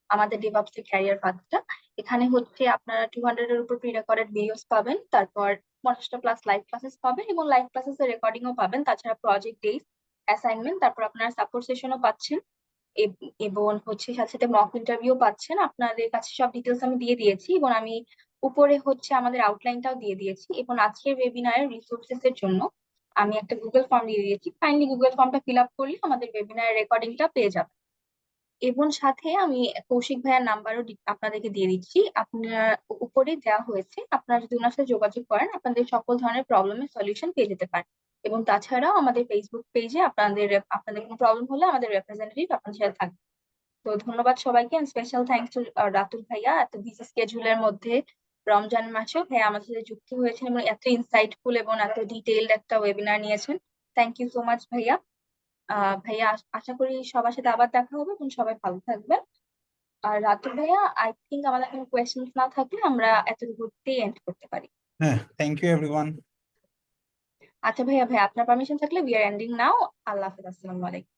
আমাদের ডেভঅপস এর ক্যারিয়ার পাথটা। এখানে হচ্ছে আপনারা 200 এর উপর প্রি রেকর্ডেড ভিডিওস পাবেন, তারপর 50টা প্লাস লাইভ ক্লাসেস পাবেন এবং লাইভ ক্লাসেস এর রেকর্ডিংও পাবেন, তাছাড়া প্রজেক্ট ডেজ, অ্যাসাইনমেন্ট, তারপর আপনারা সাপোর্ট সেশনও পাচ্ছেন। এবং হচ্ছে সাথে সাথে মক ইন্টারভিউ পাচ্ছেন। আপনাদের কাছে সব ডিটেলস আমি দিয়ে দিয়েছি এবং আমি উপরে হচ্ছে আমাদের আউটলাইনটাও দিয়ে দিয়েছি, এবং আজকের ওয়েবিনারের রিসোর্সেস এর জন্য আমি একটা গুগল ফর্ম দিয়ে দিয়েছি। কাইন্ডলি গুগল ফর্মটা ফিল আপ করলে আমাদের ওয়েবিনারের রেকর্ডিংটা পেয়ে যাবে। এবং সাথে আমি কৌশিক ভাইয়ার নাম্বারও আপনাদেরকে দিয়ে দিচ্ছি, আপনার উপরে দেওয়া হয়েছে। আপনারা যদি ওনার সাথে যোগাযোগ করেন, আপনাদের সকল ধরনের প্রবলেমের সলিউশন পেয়ে যেতে পারেন। এবং তাছাড়াও আমাদের ফেসবুক পেজে আপনাদের কোনো প্রবলেম হলে আমাদের রিপ্রেজেন্টেটিভ আপনাদের সাথে থাকবে। তো ধন্যবাদ সবাইকে, স্পেশাল থ্যাঙ্কস টু রাতুল ভাইয়া, এত বিজি স্কেজুলের মধ্যে রমজান মাসেও ভাইয়া আমাদের সাথে যুক্ত হয়েছেন এবং এত ইনসাইটফুল এবং এত ডিটেইলড একটা ওয়েবিনার নিয়েছেন। থ্যাংক ইউ সো মাচ ভাইয়া। ভাইয়া আশা করি সবার সাথে আবার দেখা হবে এবং সবাই ভালো থাকবেন। আর রাতুল ভাইয়া, আই থিঙ্ক আমাদের কোনো কোয়েশ্চেন্স না থাকলে আমরা এতটুকুতেই এন্ড করতে পারি। হ্যাঁ, থ্যাংক ইউ এভরিওয়ান। আচ্ছা ভাইয়া, আপনার পারমিশন থাকলে উই আর এন্ডিং নাও। আল্লাহ হাফেজ, আসসালামু আলাইকুম।